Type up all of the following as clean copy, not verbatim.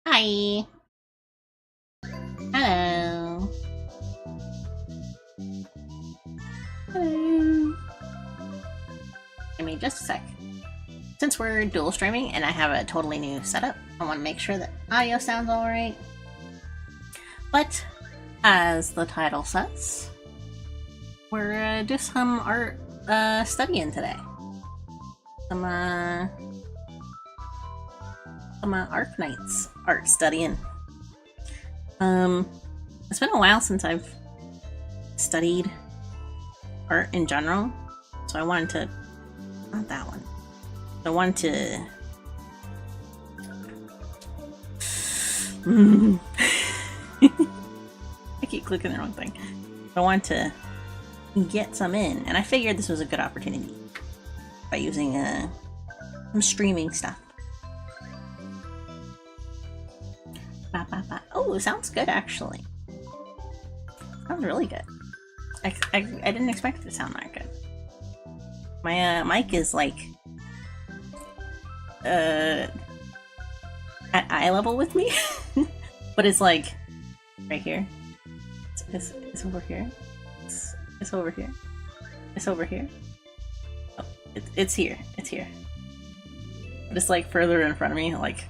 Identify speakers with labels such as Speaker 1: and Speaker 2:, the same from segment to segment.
Speaker 1: Hi. Hello. Hello. Give me just a sec. Since we're dual streaming and I have a totally new setup, I want to make sure that audio sounds alright. But, as the title says, we're just some art studying today. Some Arknights art studying. It's been a while since I've studied art in general, so I wanted to, not that one, I wanted to I keep clicking the wrong thing. I wanted to get some in, and I figured this was a good opportunity by using some streaming stuff. Oh, it sounds good actually. Sounds really good. I didn't expect it to sound that good. My mic is like at eye level with me, but it's like right here. It's over here. It's over here. It's over here. Oh, it's here. It's here. But it's like further in front of me, like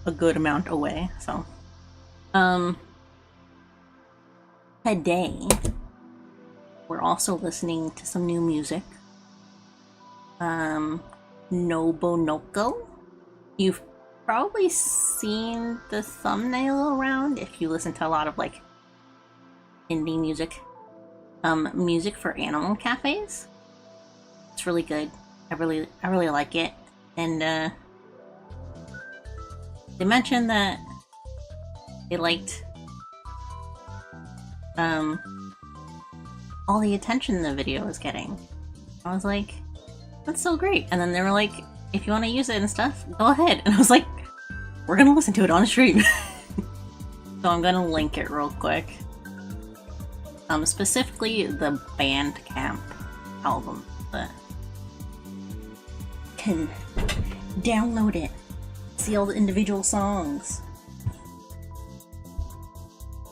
Speaker 1: a good amount away. So, today we're also listening to some new music. Nobonoko. You've probably seen the thumbnail around if you listen to a lot of like indie music. Music for animal cafes. It's really good. I really like it. And they mentioned that they liked all the attention the video was getting. I was like, that's so great. And then they were like, if you want to use it and stuff, go ahead. And I was like, we're gonna listen to it on stream. So I'm gonna link it real quick. Specifically the Bandcamp album, but can download it, see all the individual songs.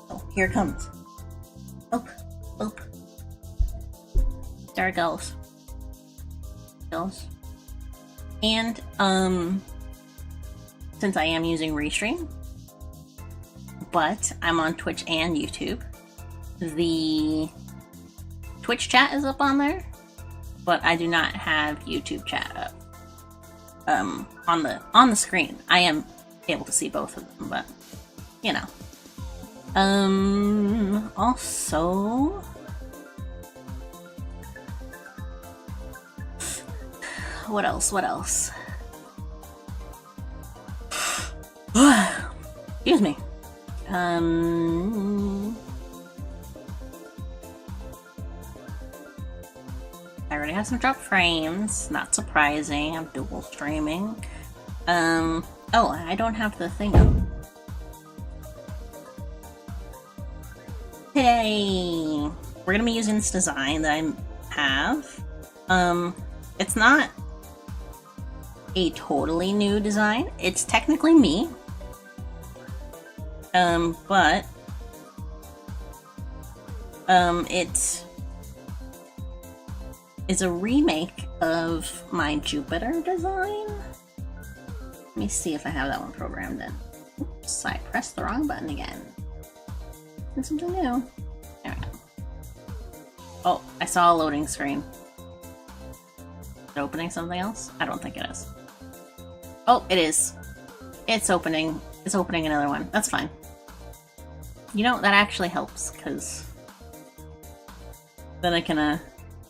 Speaker 1: Oh, here it comes. Oh, oh. There it goes. And since I am using Restream, but I'm on Twitch and YouTube, the Twitch chat is up on there, but I do not have YouTube chat up. On the screen. I am able to see both of them, but you know. Also, what else? Excuse me. I already have some dropped frames. Not surprising. I'm dual streaming. Oh, I don't have the thing up. Today, we're gonna be using this design that I have. It's not a totally new design. It's technically me. But it is a remake of my Jupiter design. Let me see if I have that one programmed in. Oops, I pressed the wrong button again. There's something new. There we go. Oh, I saw a loading screen. Is it opening something else? I don't think it is. Oh, it is. It's opening. It's opening another one. That's fine. You know, that actually helps, because then I can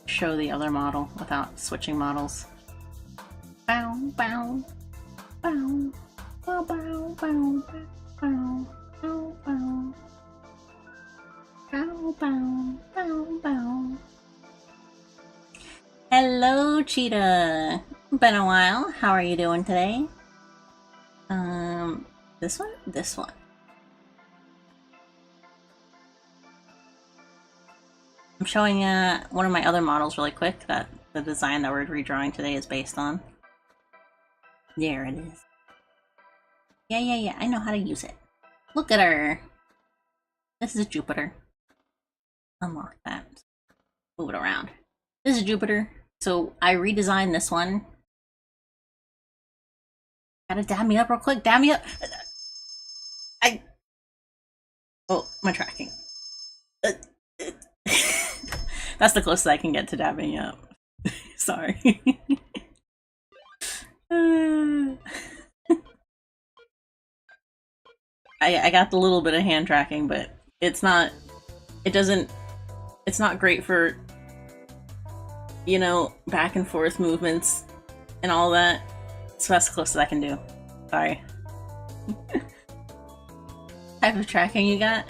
Speaker 1: show the other model without switching models. Bow, bow, bow, bow, bow, bow, bow, bow, bow, bow, bow, bow, bow. Hello, Cheetah. Been a while. How are you doing today? This one? This one. I'm showing one of my other models really quick that the design that we're redrawing today is based on. There it is. Yeah, I know how to use it. Look at her! This is Jupiter. Unlock that. Move it around. This is Jupiter. So I redesigned this one. Gotta dab me up real quick. Dab me up! Oh, my tracking. That's the closest I can get to dabbing up. Sorry. I got the little bit of hand tracking, but it's not great for, you know, back and forth movements and all that. So that's the closest I can do. Sorry. Type of tracking you got?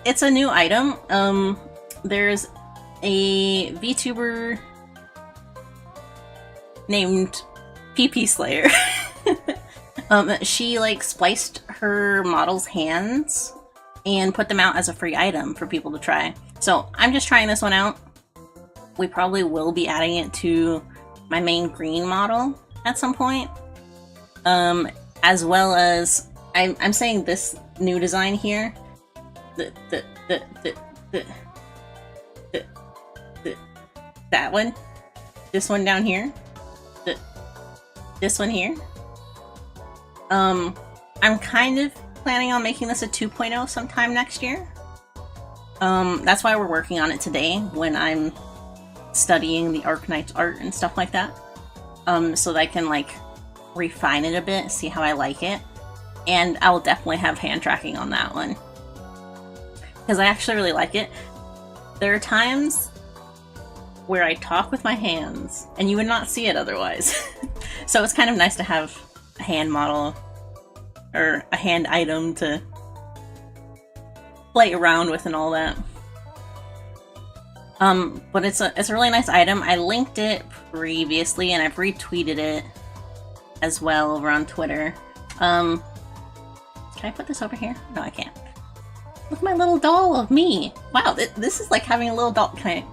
Speaker 1: It's a new item. There's a VTuber named PP Slayer. She like spliced her model's hands and put them out as a free item for people to try. So I'm just trying this one out. We probably will be adding it to my main green model at some point. As well as I'm saying this new design here. That one. This one down here. This one here. I'm kind of planning on making this a 2.0 sometime next year. That's why we're working on it today when I'm studying the Arknights art and stuff like that. So that I can like refine it a bit, see how I like it. And I will definitely have hand tracking on that one. Because I actually really like it. There are times where I talk with my hands, and you would not see it otherwise. So it's kind of nice to have a hand model, or a hand item to play around with and all that. But it's a really nice item. I linked it previously, and I've retweeted it as well over on Twitter. Can I put this over here? No, I can't. Look at my little doll of me. Wow, this is like having a little doll. Can I...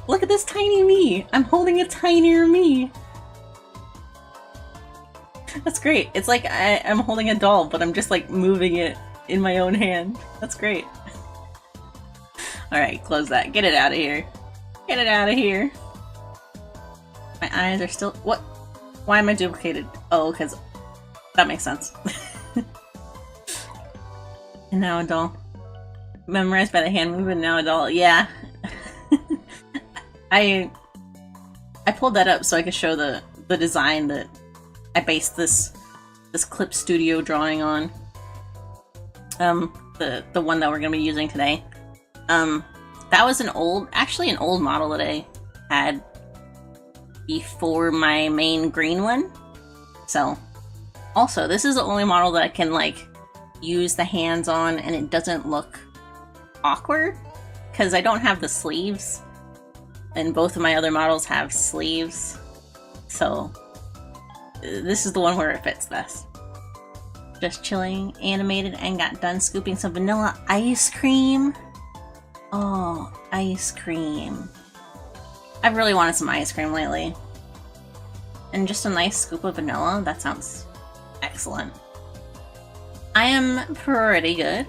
Speaker 1: Look at this tiny me. I'm holding a tinier me. That's great. It's like I'm holding a doll, but I'm just like moving it in my own hand. That's great. Alright, close that. Get it out of here. Get it out of here. My eyes are still... What? Why am I duplicated? Oh, because... That makes sense. And now a doll. Memorized by the hand movement, now a doll. Yeah. I pulled that up so I could show the design that I based this Clip Studio drawing on. The one that we're gonna be using today. That was an old model that I had before my main green one. So, also, this is the only model that I can like use the hands on and it doesn't look awkward because I don't have the sleeves, and both of my other models have sleeves. So this is the one where it fits best. Just chilling, animated, and got done scooping some vanilla ice cream. Oh, ice cream. I've really wanted some ice cream lately. And just a nice scoop of vanilla, that sounds excellent. I am pretty good.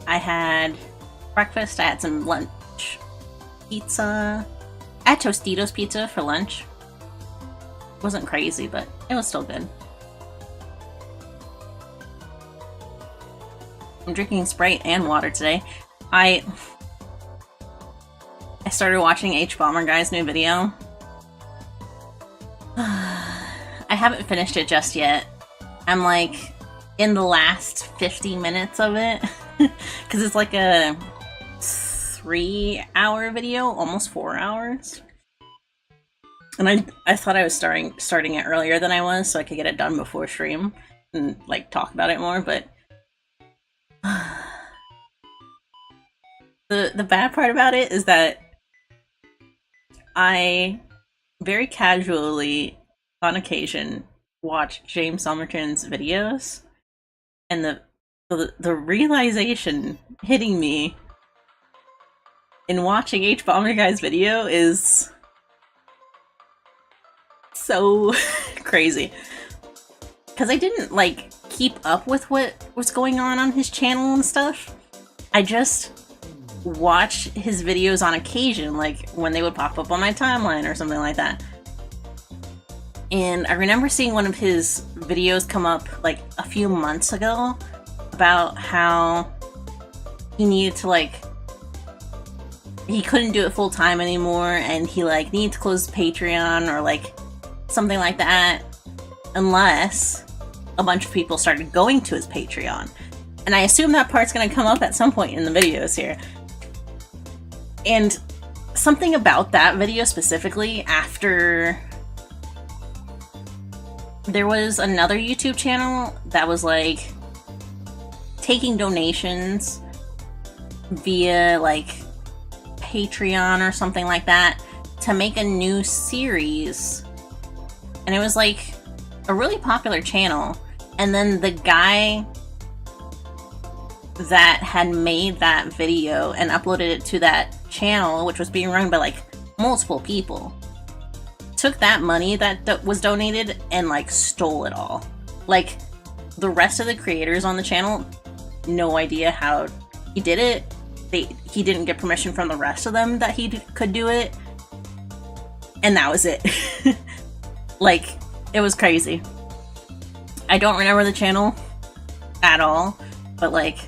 Speaker 1: I had breakfast, I had some lunch pizza. I had Tostitos pizza for lunch. Wasn't crazy, but it was still good. I'm drinking Sprite and water today. I started watching H-Bomber Guy's new video. I haven't finished it just yet. I'm like in the last 50 minutes of it. Because it's like a 3-hour video, almost 4 hours. And I thought I was starting it earlier than I was so I could get it done before stream and like talk about it more, but the bad part about it is that I very casually, on occasion, watch James Somerton's videos, and the realization hitting me in watching H-Bomber Guy's video is so crazy. Because I didn't, like, keep up with what was going on his channel and stuff. I just watch his videos on occasion, like when they would pop up on my timeline or something like that. And I remember seeing one of his videos come up like a few months ago about how he needed to like, he couldn't do it full time anymore and he like needed to close his Patreon or like something like that unless a bunch of people started going to his Patreon. And I assume that part's gonna come up at some point in the videos here. And something about that video specifically, after there was another YouTube channel that was like taking donations via like Patreon or something like that to make a new series. And it was like a really popular channel. And then the guy that had made that video and uploaded it to that channel, which was being run by like multiple people, took that money that was donated and like stole it all. Like the rest of the creators on the channel, no idea how he did it. He didn't get permission from the rest of them that he could do it, and that was it. Like, it was crazy. I don't remember the channel at all, but like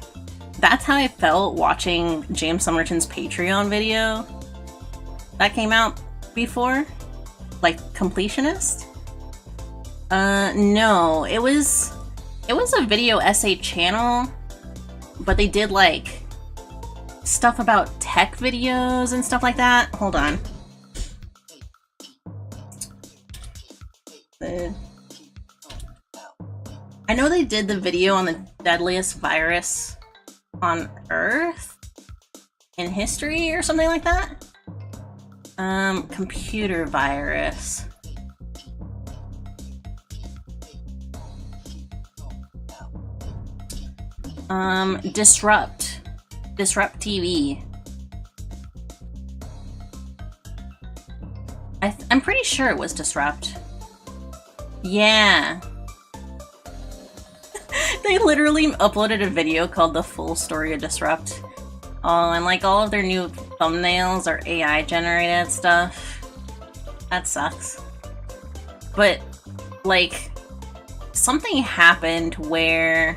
Speaker 1: that's how I felt watching James Somerton's Patreon video that came out before, like Completionist. No, it was a video essay channel, but they did like stuff about tech videos and stuff like that. Hold on. I know they did the video on the deadliest virus on Earth in history or something like that. Computer virus. Disrupt TV. I'm pretty sure it was Disrupt. Yeah. They literally uploaded a video called The Full Story of Disrupt. Oh, and like all of their new thumbnails are AI generated stuff. That sucks. But like something happened where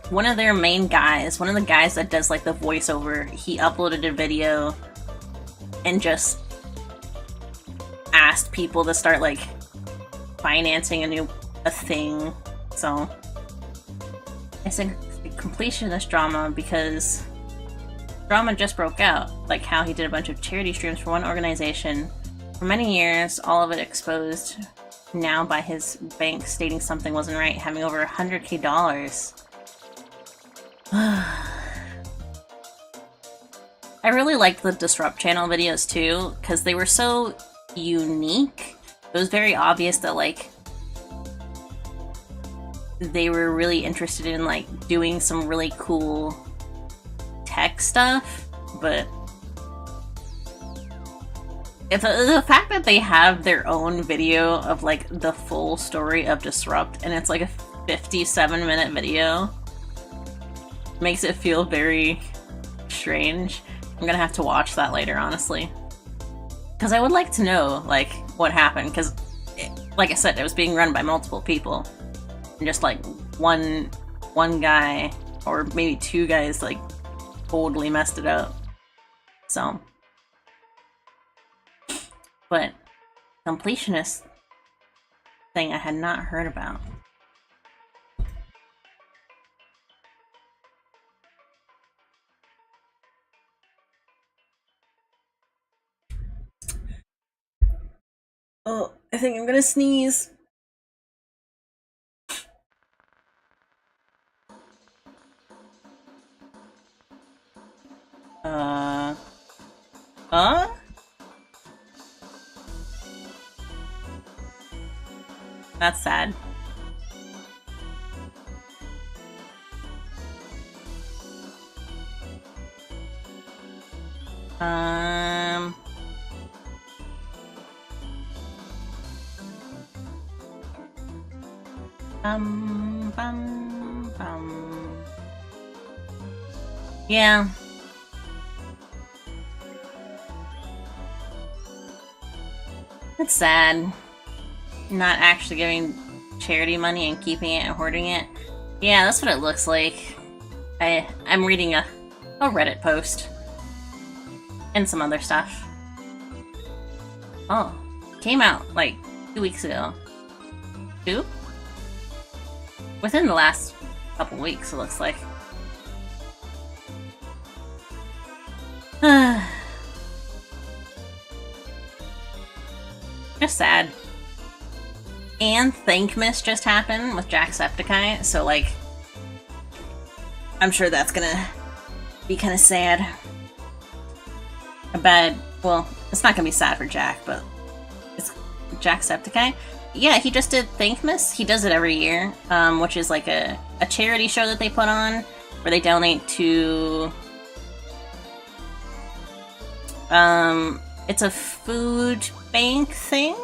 Speaker 1: one of their main guys, one of the guys that does like the voiceover, he uploaded a video and just asked people to start like financing a thing. So I said completionist drama because drama just broke out, like how he did a bunch of charity streams for one organization for many years, all of it exposed now by his bank stating something wasn't right, having over $100,000. I really liked the Disrupt channel videos too, because they were so unique. It was very obvious that like they were really interested in like doing some really cool tech stuff, but If the fact that they have their own video of like the full story of Disrupt, and it's like a 57-minute video, makes it feel very strange. I'm gonna have to watch that later, honestly, because I would like to know like what happened. Because, like I said, it was being run by multiple people, and just like one guy or maybe two guys like totally messed it up. So, but completionist thing I had not heard about. Oh, I think I'm gonna sneeze. That's sad. Yeah. It's sad. Not actually giving charity money and keeping it and hoarding it. Yeah, that's what it looks like. I'm reading a Reddit post. And some other stuff. Oh. Came out like 2 weeks ago. 2? Within the last couple weeks, it looks like. Just sad. And Thankmas just happened with Jacksepticeye, so like, I'm sure that's gonna be kind of sad. Well, it's not gonna be sad for Jack, but it's Jacksepticeye. Yeah, he just did Thankmas. He does it every year, which is like a charity show that they put on where they donate to. It's a food bank thing.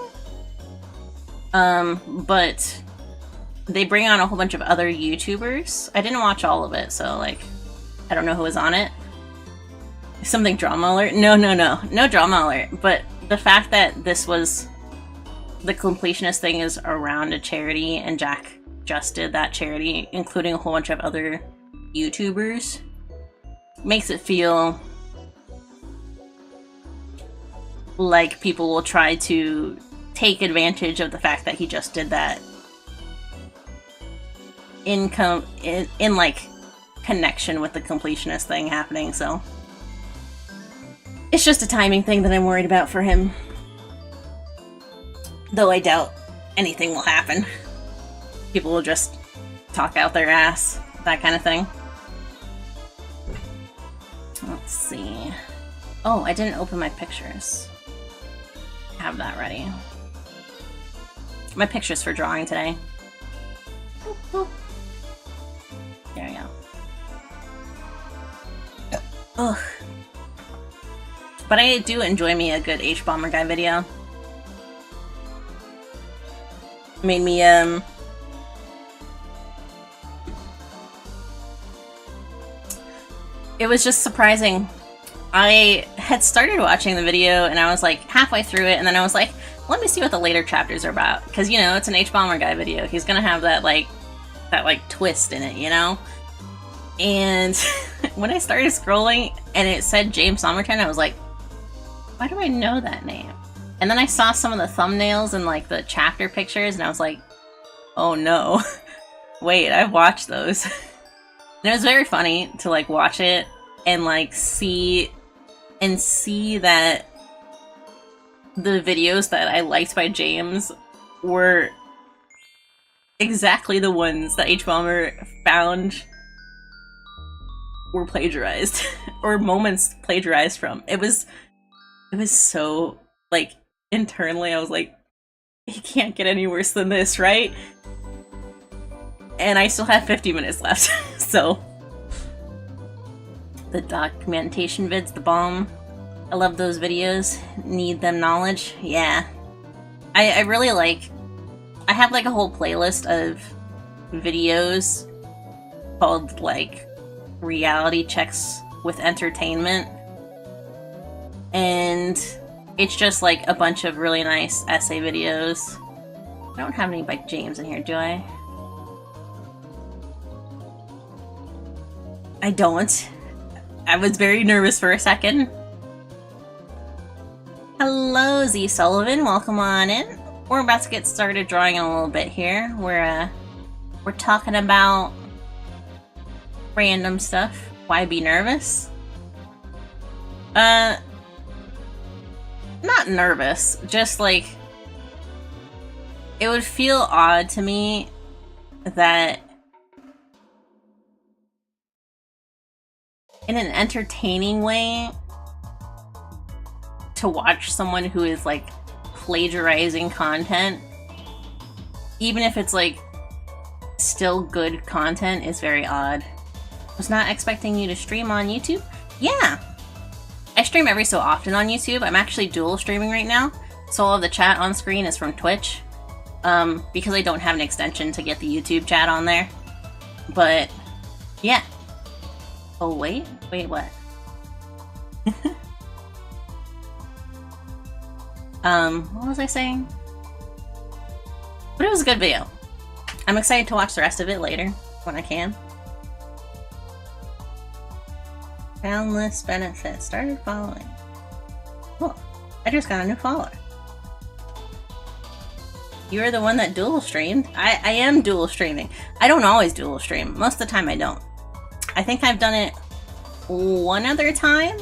Speaker 1: But they bring on a whole bunch of other YouTubers. I didn't watch all of it, so like, I don't know who was on it. Something drama alert? No drama alert. But the fact that this was the completionist thing is around a charity, and Jack just did that charity, including a whole bunch of other YouTubers, makes it feel like people will try to take advantage of the fact that he just did that in like connection with the completionist thing happening. So it's just a timing thing that I'm worried about for him, though I doubt anything will happen. People will just talk out their ass, that kind of thing. Let's see. Oh, I didn't open my pictures. Have that ready. My pictures for drawing today. Boop, boop. There we go. Ugh. But I do enjoy me a good H-Bomber Guy video. Made me, it was just surprising. I had started watching the video and I was like halfway through it, and then I was like, let me see what the later chapters are about. Because, you know, it's an H-Bomber Guy video. He's gonna have that twist in it, you know? And when I started scrolling and it said James Somerton, I was like, why do I know that name? And then I saw some of the thumbnails and like the chapter pictures, and I was like, oh no. Wait, I've watched those. And it was very funny to like watch it and like see that the videos that I liked by James were exactly the ones that H-Bomber found were plagiarized, or moments plagiarized from. It was so, like, internally I was like, it can't get any worse than this, right? And I still have 50 minutes left, so. The documentation vid's the bomb. I love those videos. Need them knowledge. Yeah. I really like... I have like a whole playlist of videos called like reality checks with entertainment. And it's just like a bunch of really nice essay videos. I don't have any by James in here, do I? I don't. I was very nervous for a second. Hello, Z Sullivan. Welcome on in. We're about to get started drawing in a little bit here. We're talking about random stuff. Why be nervous? Not nervous. Just like it would feel odd to me that in an entertaining way to watch someone who is like plagiarizing content, even if it's like still good content, is very odd. Was not expecting you to stream on YouTube. Yeah, I stream every so often on YouTube. I'm actually dual streaming right now, so all of the chat on screen is from Twitch, because I don't have an extension to get the YouTube chat on there. But yeah. Oh wait, what? What was I saying? But it was a good video. I'm excited to watch the rest of it later, when I can. Found list benefit. Started following. Cool. I just got a new follower. You're the one that dual streamed? I am dual streaming. I don't always dual stream. Most of the time I don't. I think I've done it one other time.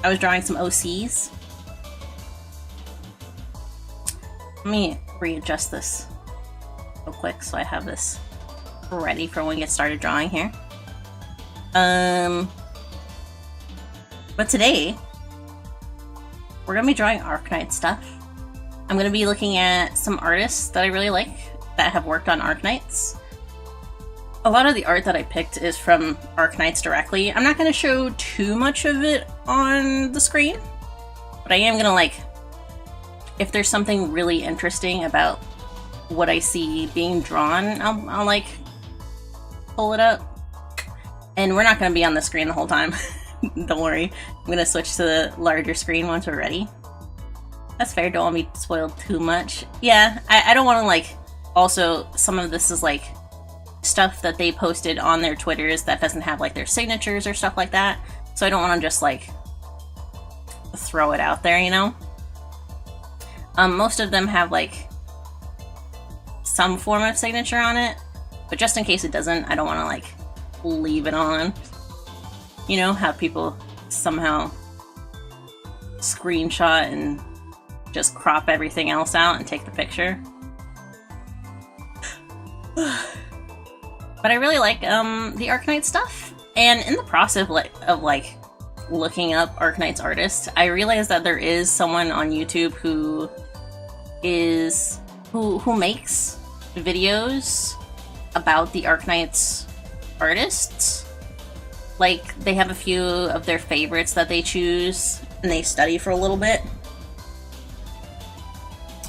Speaker 1: I was drawing some OCs. Let me readjust this real quick so I have this ready for when we get started drawing here. But today, we're going to be drawing Arknight stuff. I'm going to be looking at some artists that I really like that have worked on Arknights. A lot of the art that I picked is from Arknights directly. I'm not going to show too much of it on the screen, but I am going to like, if there's something really interesting about what I see being drawn, I'll like pull it up. And we're not going to be on the screen the whole time. Don't worry. I'm going to switch to the larger screen once we're ready. That's fair. Don't want me spoiled too much. Yeah, I don't want to like... Also, some of this is like stuff that they posted on their Twitters that doesn't have like their signatures or stuff like that. So I don't want to just like throw it out there, you know? Most of them have like some form of signature on it, but just in case it doesn't, I don't want to like leave it on. You know, have people somehow screenshot and just crop everything else out and take the picture. But I really like the Arknight stuff, and in the process of like looking up Arknight's artists, I realized that there is someone on YouTube who makes videos about the Arknight's artists. Like, they have a few of their favorites that they choose, and they study for a little bit.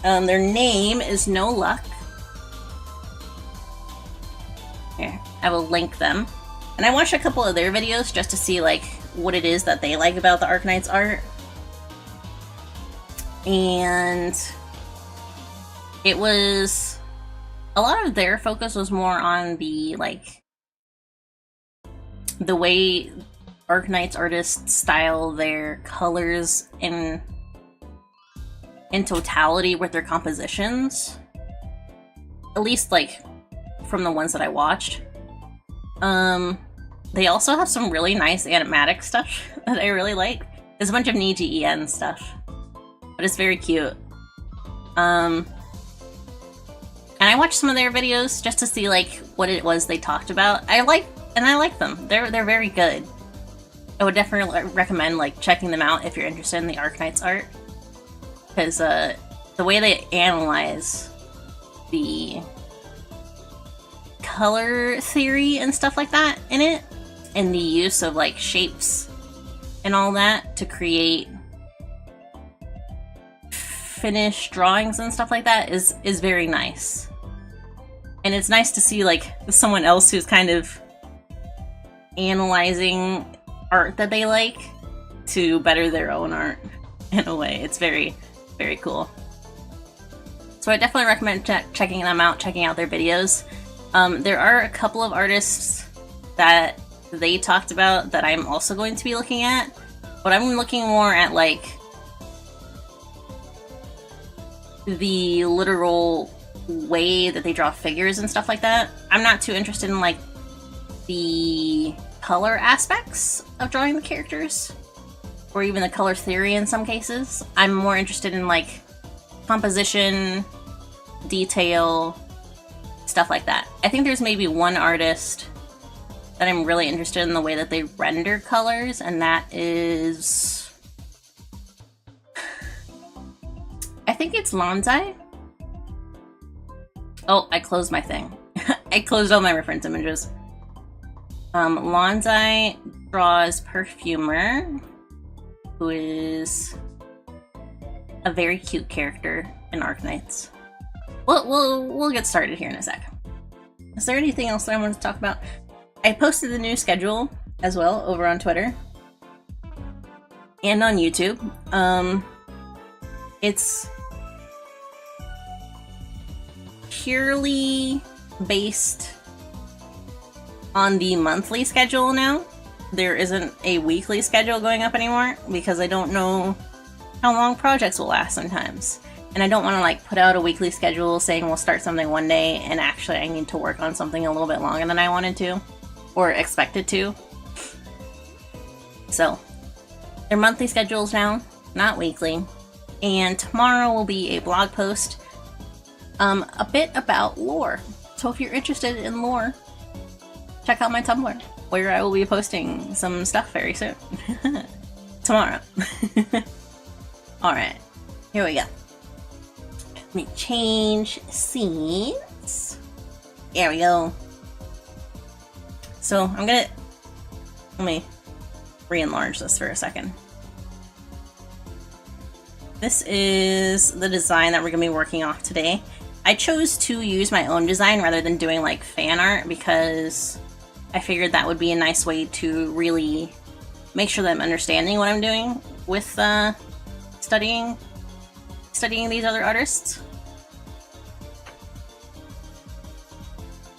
Speaker 1: Their name is No Luck. Here, I will link them. And I watched a couple of their videos just to see, like, what it is that they like about the Arknight's art. And it was... a lot of their focus was more on the, like... the way Arknight's artists style their colors in totality with their compositions. At least, like, from the ones that I watched. They also have some really nice animatic stuff that I really like. There's a bunch of Niji En stuff, but it's very cute. And I watched some of their videos just to see, like, what it was they talked about. I like them. They're very good. I would definitely recommend like checking them out if you're interested in the Arknight's art, because the way they analyze the color theory and stuff like that in it, and the use of like shapes and all that to create finished drawings and stuff like that is very nice. And it's nice to see like someone else who's kind of analyzing art that they like to better their own art in a way. It's very, very cool. So I definitely recommend checking them out, checking out their videos. There are a couple of artists that they talked about that I'm also going to be looking at, but I'm looking more at like the literal way that they draw figures and stuff like that. I'm not too interested in like the color aspects of drawing the characters, or even the color theory in some cases. I'm more interested in like composition, detail, stuff like that. I think there's maybe one artist that I'm really interested in the way that they render colors, and that is... I think it's Lonzai. Oh, I closed my thing. I closed all my reference images. Lonzai draws Perfumer, who is a very cute character in Arknights. We'll get started here in a sec. Is there anything else that I want to talk about? I posted the new schedule as well over on Twitter and on YouTube. It's purely based on the monthly schedule now. There isn't a weekly schedule going up anymore because I don't know how long projects will last sometimes. And I don't want to like put out a weekly schedule saying we'll start something one day and actually I need to work on something a little bit longer than I wanted to or expected to. So they're monthly schedules now, not weekly. And tomorrow will be a blog post a bit about lore. So if you're interested in lore, check out my Tumblr, where I will be posting some stuff very soon. Tomorrow. Alright, here we go. Let me change scenes. There we go. So let me re-enlarge this for a second. This is the design that we're going to be working off today. I chose to use my own design rather than doing like fan art because I figured that would be a nice way to really make sure that I'm understanding what I'm doing with studying these other artists.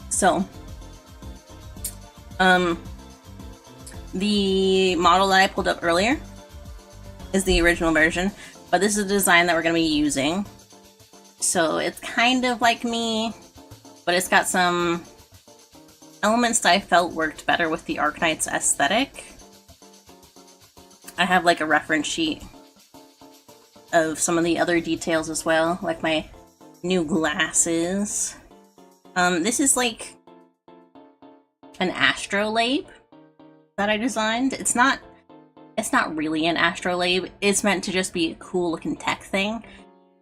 Speaker 1: So, the model that I pulled up earlier is the original version, but this is a design that we're going to be using. So it's kind of like me, but it's got some elements that I felt worked better with the Arknights aesthetic. I have like a reference sheet of some of the other details as well, like my new glasses. This is like an astrolabe that I designed. It's not really an astrolabe. It's meant to just be a cool looking tech thing,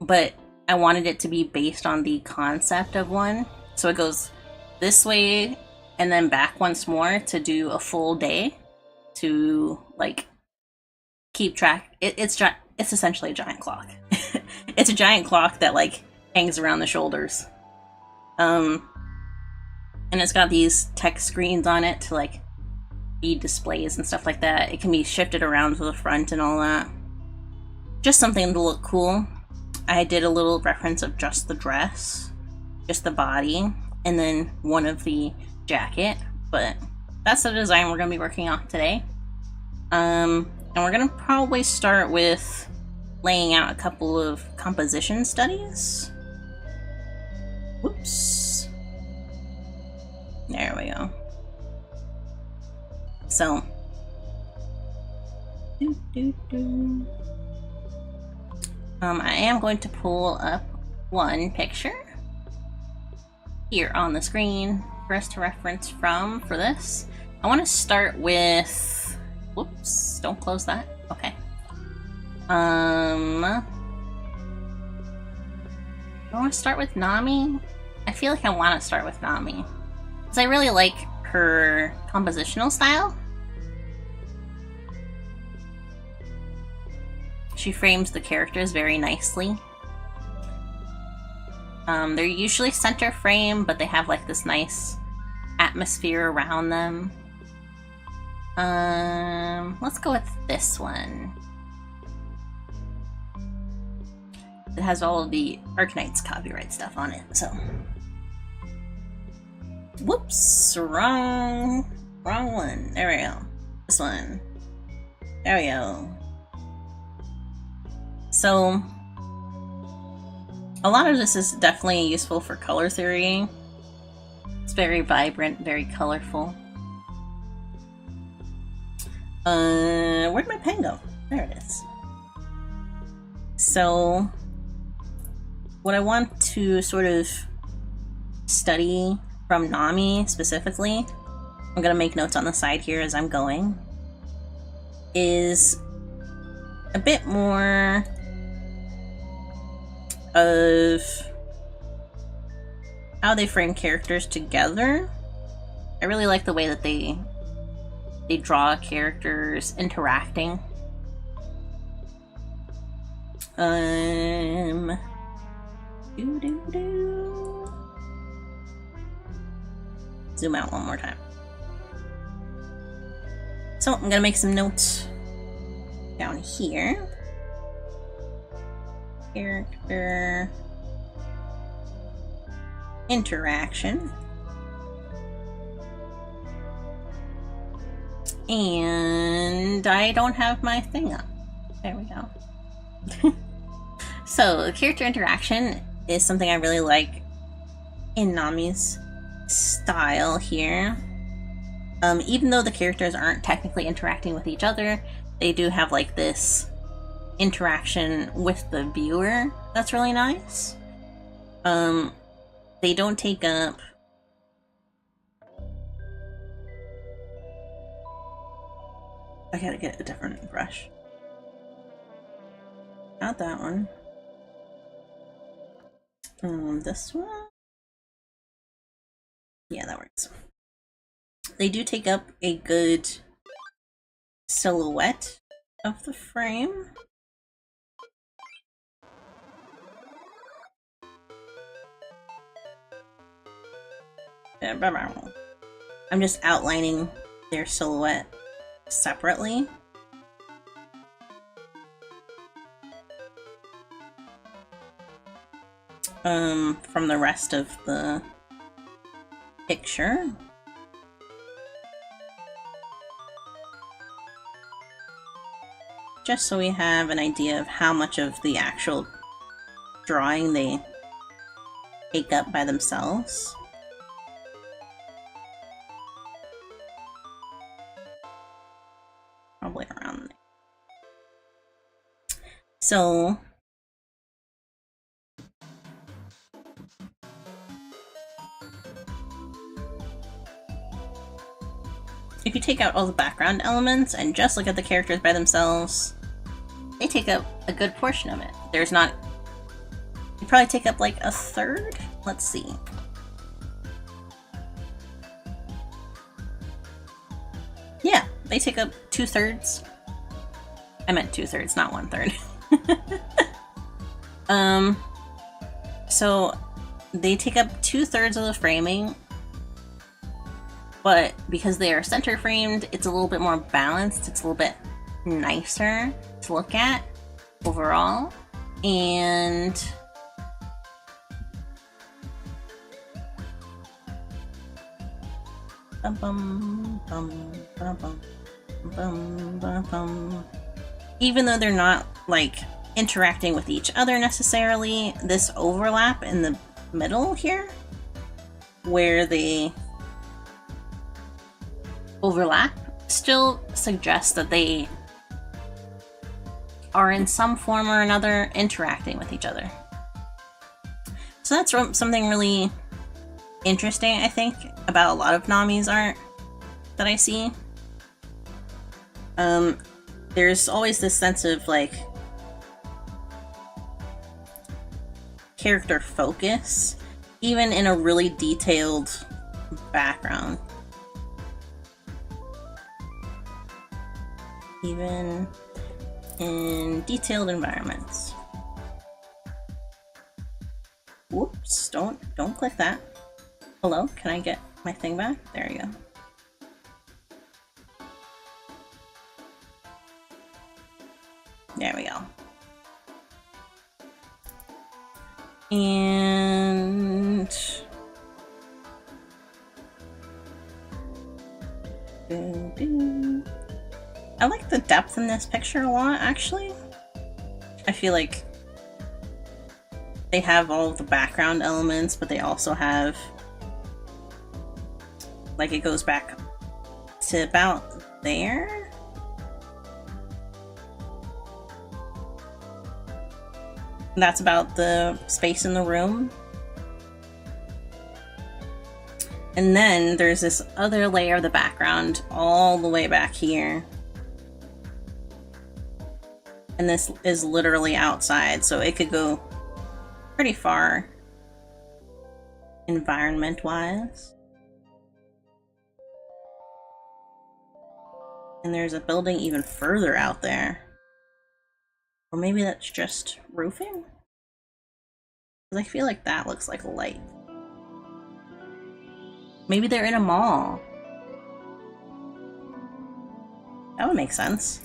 Speaker 1: but I wanted it to be based on the concept of one. So it goes this way and then back once more to do a full day to like keep track. It's essentially a giant clock. It's a giant clock that like hangs around the shoulders. And it's got these tech screens on it to like be displays and stuff like that. It can be shifted around to the front and all that. Just something to look cool. I did a little reference of just the dress, just the body, and then one of the jacket, but that's the design we're going to be working off today. And we're going to probably start with laying out a couple of composition studies. Whoops. There we go. So, I am going to pull up one picture here on the screen for us to reference from for this. I want to start with, whoops, don't close that. Okay. I want to start with Nami. I feel like I want to start with Nami because I really like her compositional style. She frames the characters very nicely. They're usually center frame, but they have like this nice atmosphere around them. Let's go with this one. It has all of the Arknights copyright stuff on it, so. Whoops, wrong one. There we go. This one. There we go. So, a lot of this is definitely useful for color theory. It's very vibrant, very colorful. Where'd my pen go? There it is. So, what I want to sort of study from Nami specifically, I'm gonna make notes on the side here as I'm going, is a bit more of how they frame characters together. I really like the way that they draw characters interacting. Zoom out one more time. So I'm gonna make some notes down here. Character interaction. And I don't have my thing up. There we go. So character interaction is something I really like in Nami's style here. Even though the characters aren't technically interacting with each other, they do have like this interaction with the viewer that's really nice. They don't take up I gotta get a different brush. Not that one. This one? Yeah, that works. They do take up a good silhouette of the frame. I'm just outlining their silhouette separately. From the rest of the picture. Just so we have an idea of how much of the actual drawing they take up by themselves. Probably around there. So if you take out all the background elements and just look at the characters by themselves, they take up a good portion of it. There's not... You probably take up like a third? Let's see. Yeah, they take up 2/3. I meant 2/3, not 1/3. So they take up 2/3 of the framing, but because they are center framed, it's a little bit more balanced. It's a little bit nicer to look at overall. And even though they're not like interacting with each other necessarily, this overlap in the middle here, where they overlap, still suggests that they are in some form or another interacting with each other. So that's something really interesting, I think, about a lot of Nami's art that I see. There's always this sense of like character focus, even in a really detailed background. Even in detailed environments. Whoops. don't click that. Hello, can I get my thing back? There you go. There we go. And I like the depth in this picture a lot, actually. I feel like they have all of the background elements, but they also have, like, it goes back to about there. That's about the space in the room. And then there's this other layer of the background all the way back here. And this is literally outside, so it could go pretty far environment-wise. And there's a building even further out there. Or maybe that's just roofing? Because I feel like that looks like a light. Maybe they're in a mall. That would make sense.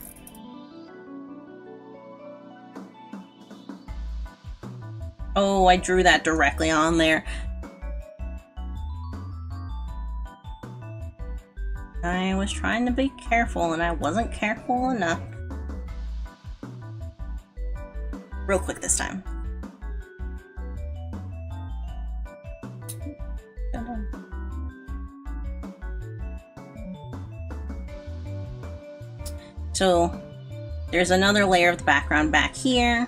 Speaker 1: Oh, I drew that directly on there. I was trying to be careful and I wasn't careful enough. Real quick this time. So there's another layer of the background back here,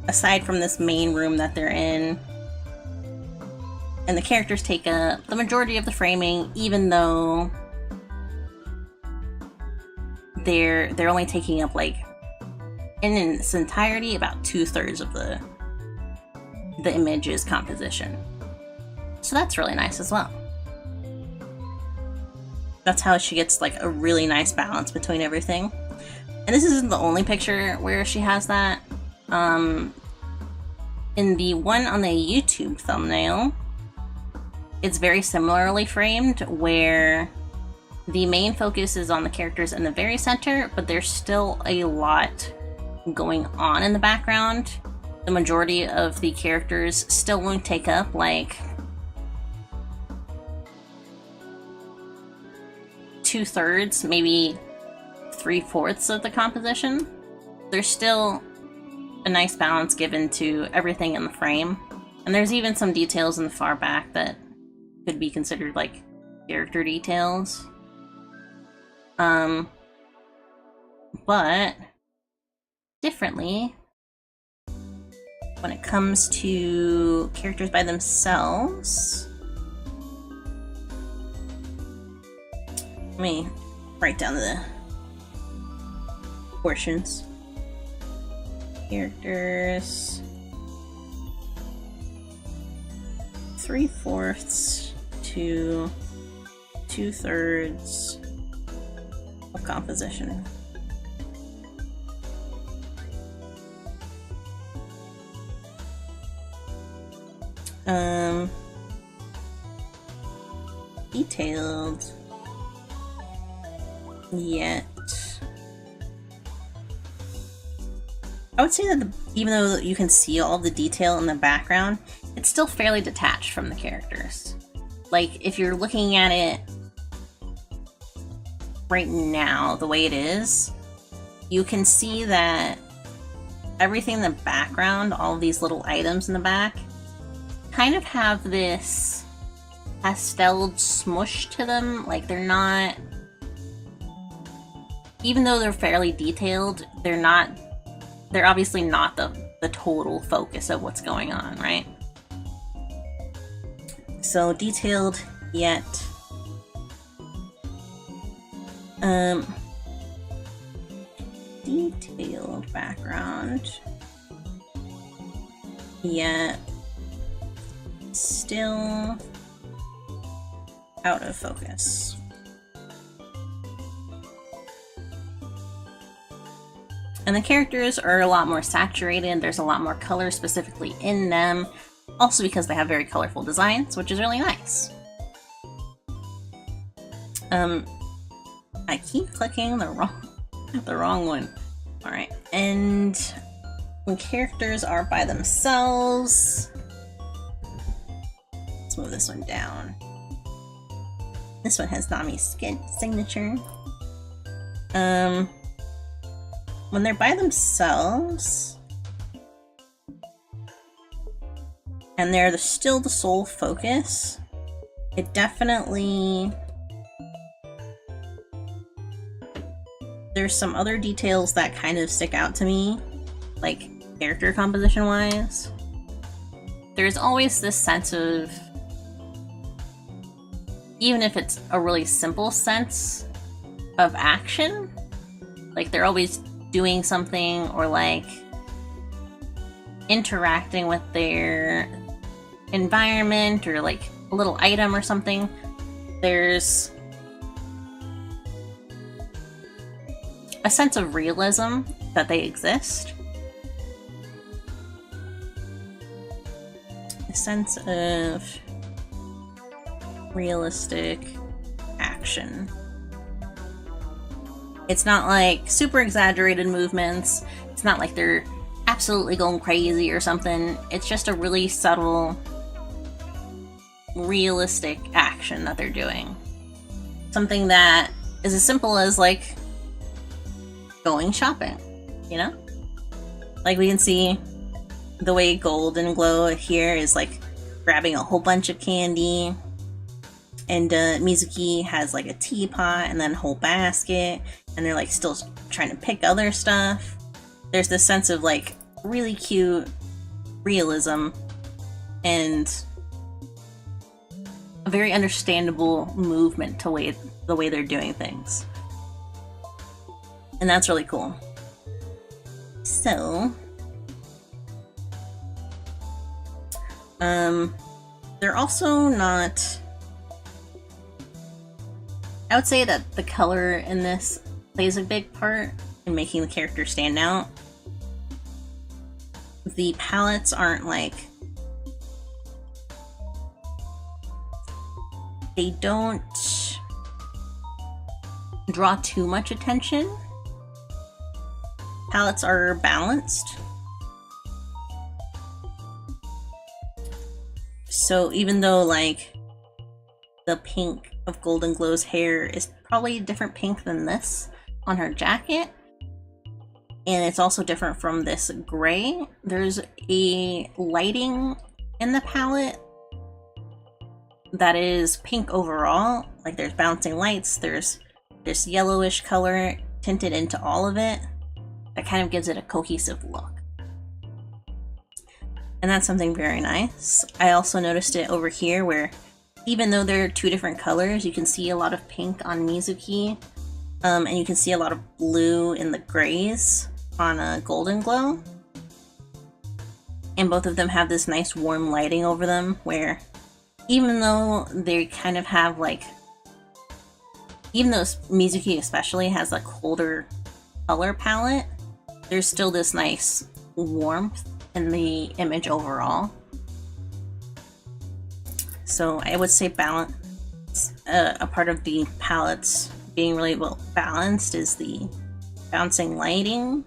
Speaker 1: aside from this main room that they're in. And the characters take up the majority of the framing, even though they're only taking up, like, in its entirety, about 2/3 of the image's composition. So that's really nice as well. That's how she gets, like, a really nice balance between everything. And this isn't the only picture where she has that. In the one on the YouTube thumbnail, it's very similarly framed, where the main focus is on the characters in the very center, but there's still a lot going on in the background. The majority of the characters still won't take up, like, 2/3, maybe 3/4 of the composition. There's still a nice balance given to everything in the frame. And there's even some details in the far back that could be considered, like, character details. But differently, when it comes to characters by themselves, let me write down the portions. Characters, 3/4 to 2/3 of composition. Detailed, yet I would say that even though you can see all the detail in the background, it's still fairly detached from the characters. Like, if you're looking at it right now, the way it is, you can see that everything in the background, all of these little items in the back, kind of have this pasteled smush to them. Like, they're not, even though they're fairly detailed, they're obviously not the total focus of what's going on, right? So detailed, yet detailed background, yet still out of focus. And the characters are a lot more saturated, there's a lot more color specifically in them. Also because they have very colorful designs, which is really nice. I keep clicking the wrong one. Alright, and when characters are by themselves, let's move this one down. This one has Nami's signature. When they're by themselves, and they're still the sole focus, it definitely... There's some other details that kind of stick out to me, like character composition wise. There's always this sense of, even if it's a really simple sense of action, like they're always doing something or like interacting with their environment or like a little item or something. There's a sense of realism that they exist. A sense of realistic action. It's not like super exaggerated movements. It's not like they're absolutely going crazy or something. It's just a really subtle, realistic action that they're doing. Something that is as simple as like going shopping, you know? Like we can see the way Golden Glow here is like grabbing a whole bunch of candy, and Mizuki has like a teapot and then a whole basket, and they're like still trying to pick other stuff. There's this sense of like really cute realism and a very understandable movement to the way they're doing things. And that's really cool. So, they're also not... I would say that the color in this plays a big part in making the character stand out. The palettes aren't like... They don't draw too much attention. Palettes are balanced. So even though like the pink of Golden Glow's hair is probably a different pink than this on her jacket, and it's also different from this gray, there's a lighting in the palette that is pink overall. Like there's bouncing lights, there's this yellowish color tinted into all of it that kind of gives it a cohesive look. And that's something very nice. I also noticed it over here where even though they're two different colors, you can see a lot of pink on Mizuki, and you can see a lot of blue in the grays on Golden Glow. And both of them have this nice warm lighting over them where even though they kind of have like, even though Mizuki especially has a colder color palette, there's still this nice warmth in the image overall. So I would say balance, a part of the palettes being really well balanced is the bouncing lighting.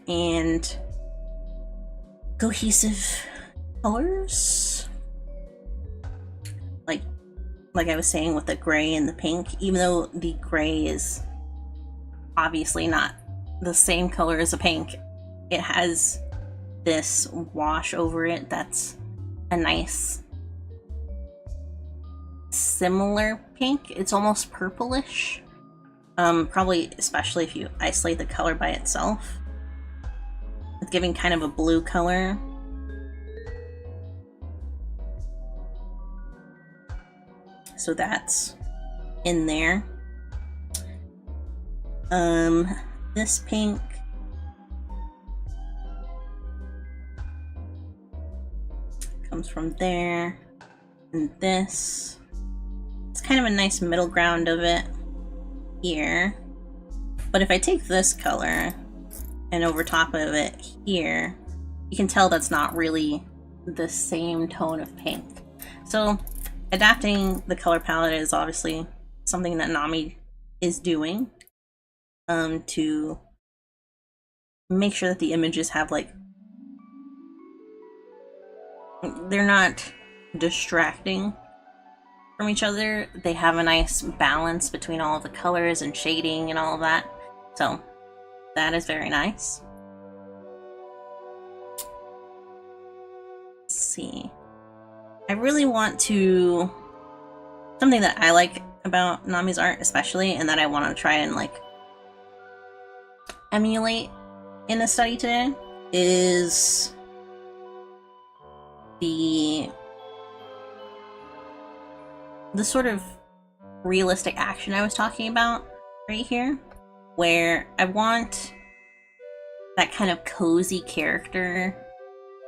Speaker 1: And cohesive colors. Like I was saying with the gray and the pink, even though the gray is obviously not the same color as the pink, it has this wash over it that's a nice similar pink. It's almost purplish, probably especially if you isolate the color by itself. It's giving kind of a blue color. So that's in there. This pink comes from there, and this, it's kind of a nice middle ground of it here. But if I take this color and over top of it here, you can tell that's not really the same tone of pink. So adapting the color palette is obviously something that Nami is doing to make sure that the images have like, they're not distracting from each other. They have a nice balance between all of the colors and shading and all of that. So that is very nice. Let's see. I really want to, something that I like about Nami's art especially, and that I want to try and like emulate in the study today, is the sort of realistic action I was talking about right here, where I want that kind of cozy character,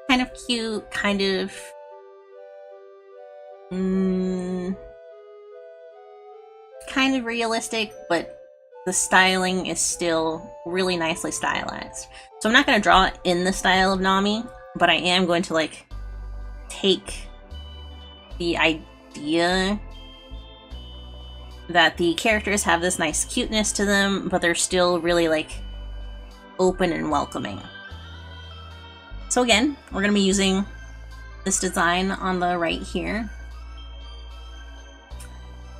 Speaker 1: kind of cute, kind of kind of realistic, but the styling is still really nicely stylized. So I'm not going to draw it in the style of Nami, but I am going to like take the idea that the characters have this nice cuteness to them, but they're still really like open and welcoming. So again, we're going to be using this design on the right here.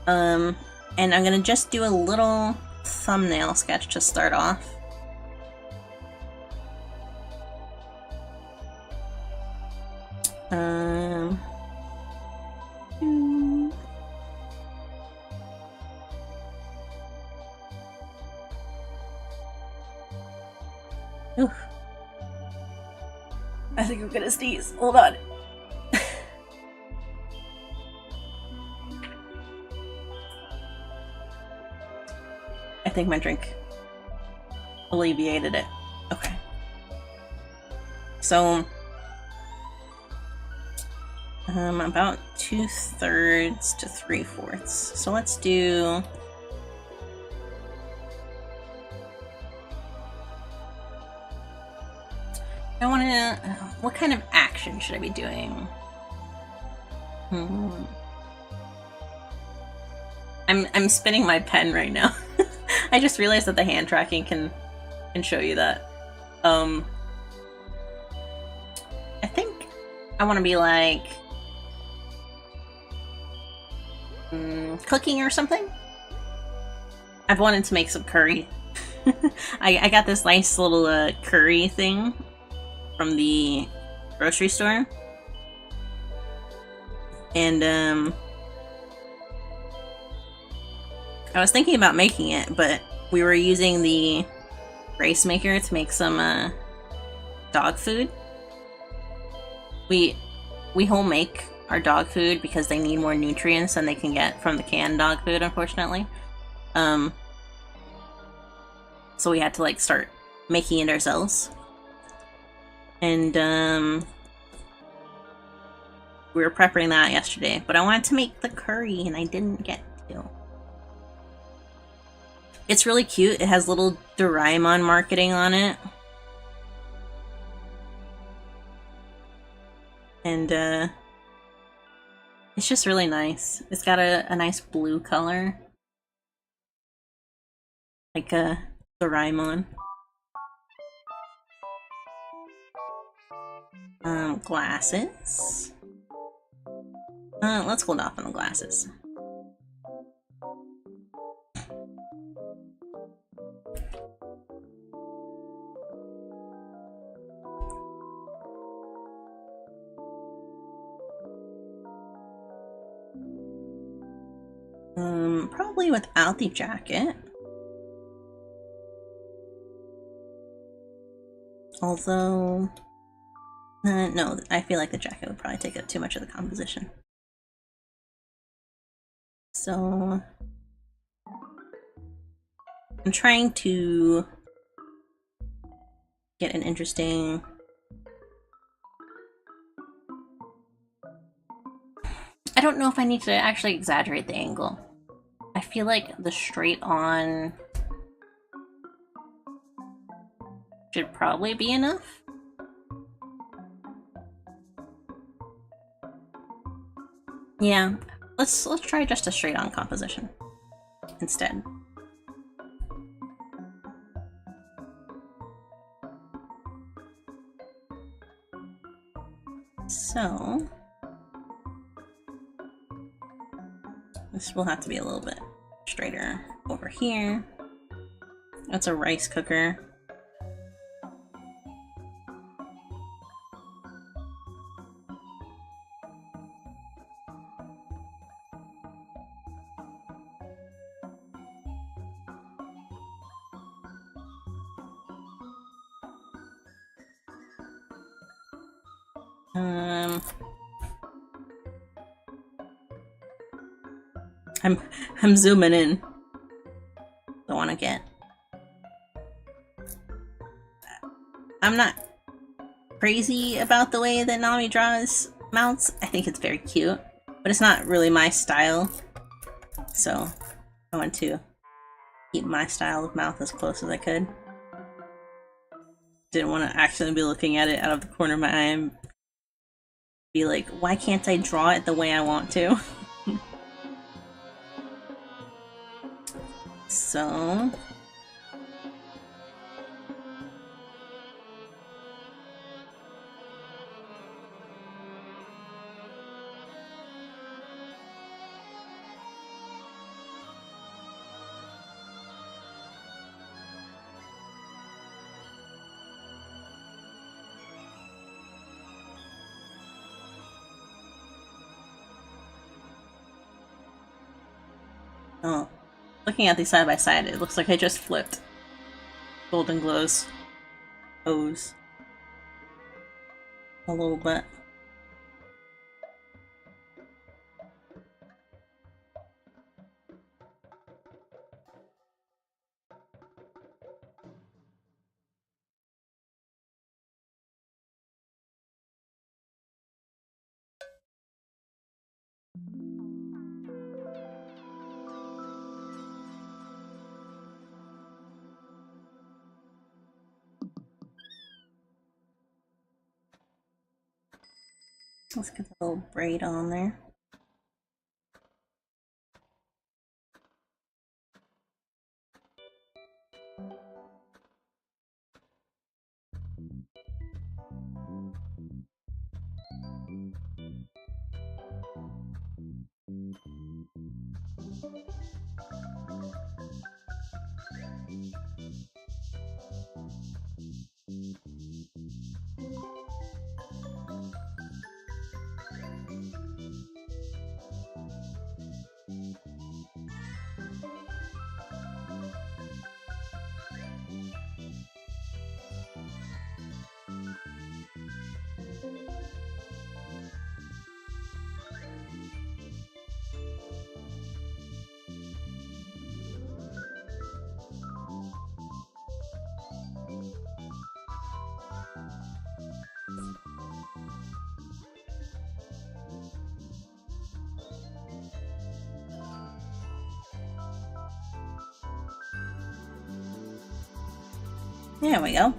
Speaker 1: And I'm going to just do a little thumbnail sketch to start off. Oof. I think I'm gonna sneeze. Hold on. I think my drink alleviated it. Okay. So, about 2/3 to 3/4. So let's do. I want to. What kind of action should I be doing? I'm spinning my pen right now. I just realized that the hand tracking can show you that. I think I want to be like cooking or something. I've wanted to make some curry. I got this nice little curry thing from the grocery store, and I was thinking about making it, but we were using the rice maker to make some dog food. We home make our dog food because they need more nutrients than they can get from the canned dog food, unfortunately. So we had to like start making it ourselves. And we were prepping that yesterday, but I wanted to make the curry and I didn't get to. It's really cute. It has little Doraemon marketing on it. And it's just really nice. It's got a nice blue color. Like a Doraemon. Glasses. Let's hold off on the glasses. Probably without the jacket. Although, no, I feel like the jacket would probably take up too much of the composition. So, I'm trying to get an interesting... I don't know if I need to actually exaggerate the angle. I feel like the straight on should probably be enough. Yeah, let's try just a straight on composition instead. So this will have to be a little bit straighter over here. That's a rice cooker. I'm zooming in. Don't want to get. I'm not crazy about the way that Nami draws mouths. I think it's very cute, but it's not really my style. So I want to keep my style of mouth as close as I could. Didn't want to actually be looking at it out of the corner of my eye and be like, why can't I draw it the way I want to? So oh, looking at these side by side, it looks like I just flipped Golden Glow's pose a little bit. Let's get the little braid on there. There we go.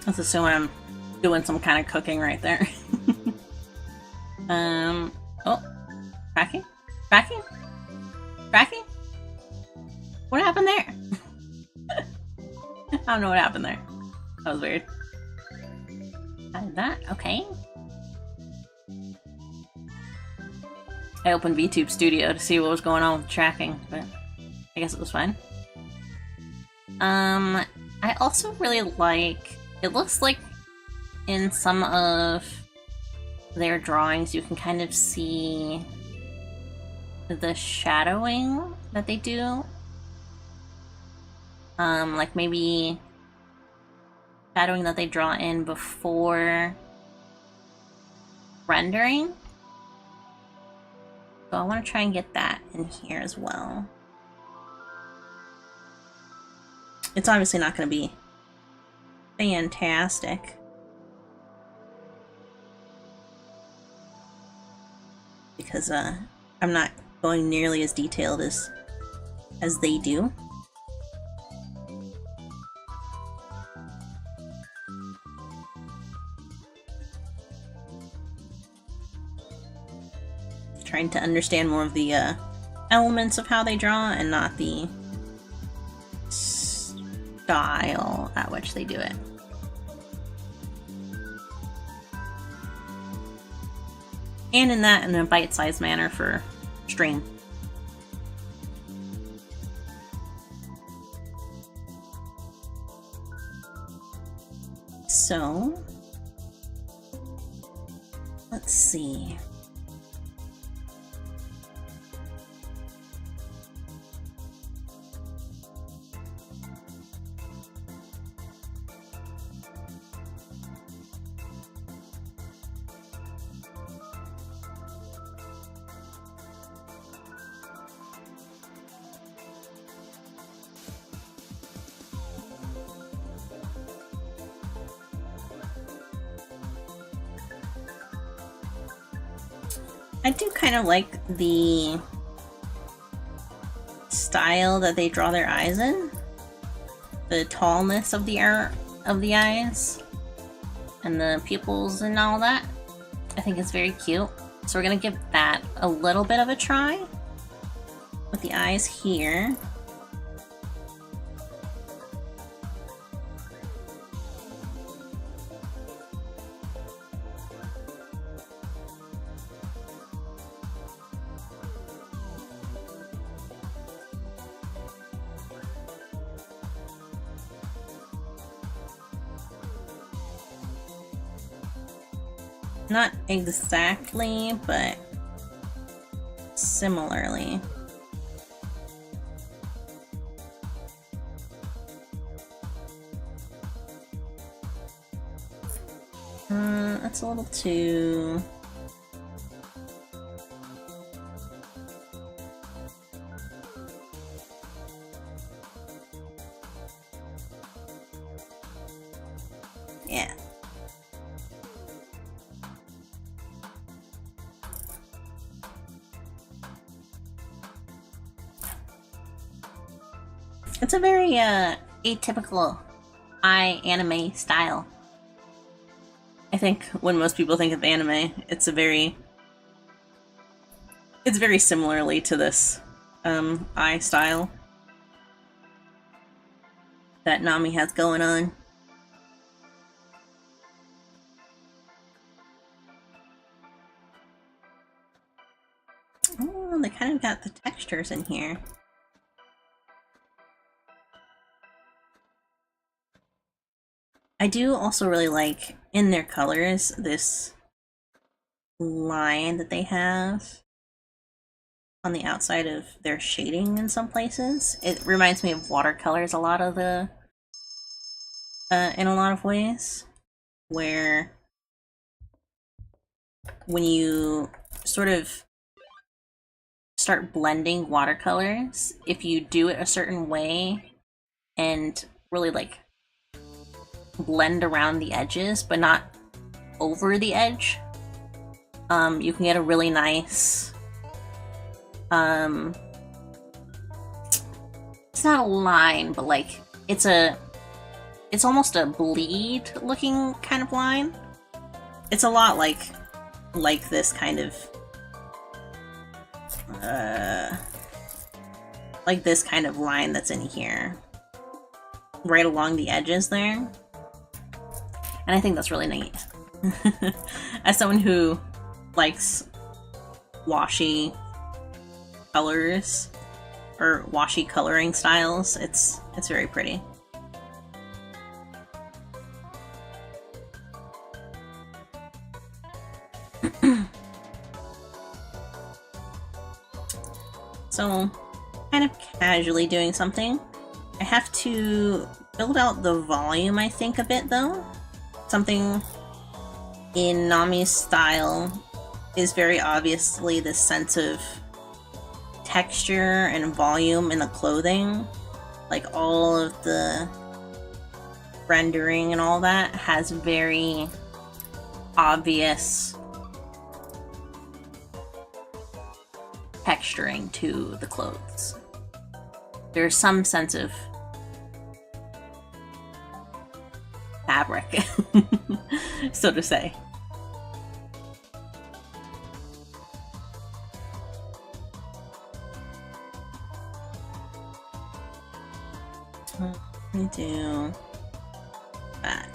Speaker 1: Let's assume I'm doing some kind of cooking right there. Oh, cracking? Cracking? Cracking? What happened there? I don't know what happened there. That was weird. I did that, okay. I opened VTube Studio to see what was going on with tracking, but I guess it was fine. I also really like, it looks like in some of their drawings you can kind of see the shadowing that they do. Like maybe shadowing that they draw in before rendering. So I want to try and get that in here as well. It's obviously not going to be fantastic, because I I'm not going nearly as detailed as they do. Trying to understand more of the elements of how they draw and not the style at which they do it. And in a bite-sized manner for stream. So, let's see. I do kind of like the style that they draw their eyes in. The tallness of the eyes and the pupils and all that. I think it's very cute. So we're gonna give that a little bit of a try with the eyes here. Not exactly, but similarly. That's a little too... yeah. It's a very atypical eye anime style. I think when most people think of anime, it's very similarly to this eye style that Nami has going on. Oh, they kind of got the textures in here. I do also really like, in their colors, this line that they have on the outside of their shading in some places. It reminds me of watercolors a lot of the, in a lot of ways, where when you sort of start blending watercolors, if you do it a certain way and really like blend around the edges but not over the edge, you can get a really nice it's not a line, but like it's almost a bleed looking kind of line. It's a lot like this kind of like this kind of line that's in here right along the edges there. And I think that's really neat. As someone who likes washy colors or washy coloring styles, it's very pretty. So, kind of casually doing something. I have to build out the volume, I think, a bit though. Something in Nami's style is very obviously this sense of texture and volume in the clothing. Like all of the rendering and all that has very obvious gesturing to the clothes. There's some sense of fabric, so to say. Let me do that.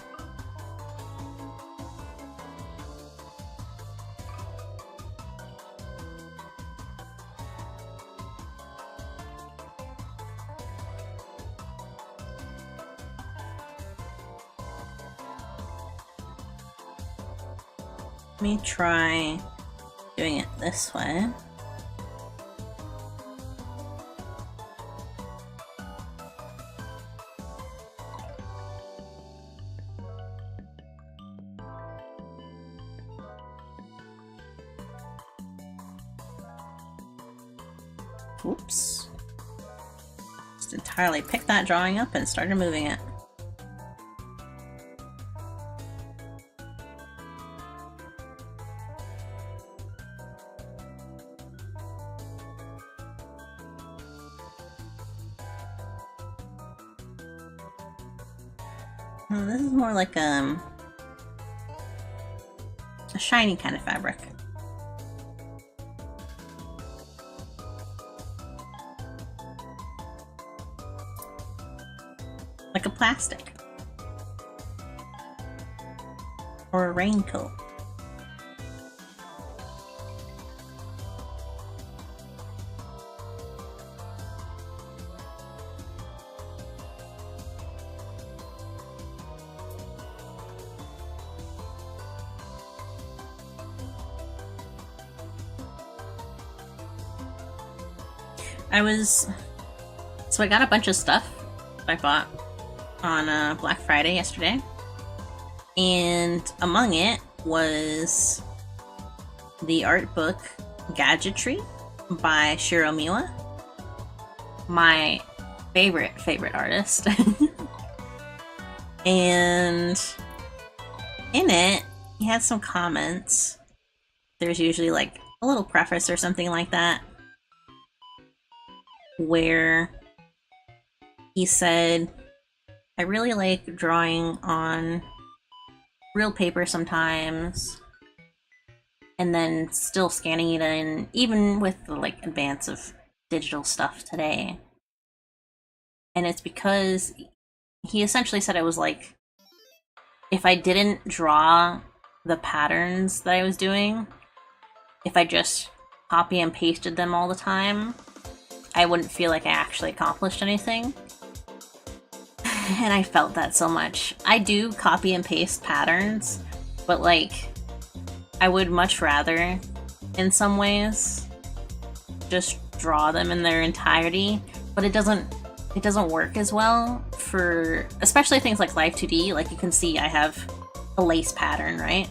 Speaker 1: Let me try doing it this way. Oops. Just entirely picked that drawing up and started moving it. Oh, this is more like a shiny kind of fabric. Like a plastic. Or a raincoat. So I got a bunch of stuff I bought on Black Friday yesterday, and among it was the art book Gadgetry by Shiro Miwa, my favorite artist. And in it, he had some comments. There's usually like a little preface or something like that, where he said, I really like drawing on real paper sometimes, and then still scanning it in, even with the like advance of digital stuff today. And it's because he essentially said it was like, if I didn't draw the patterns that I was doing, if I just copy and pasted them all the time, I wouldn't feel like I actually accomplished anything. And I felt that so much. I do copy and paste patterns, but like, I would much rather, in some ways, just draw them in their entirety. But it doesn't work as well for, especially things like Live 2D. Like you can see I have a lace pattern, right?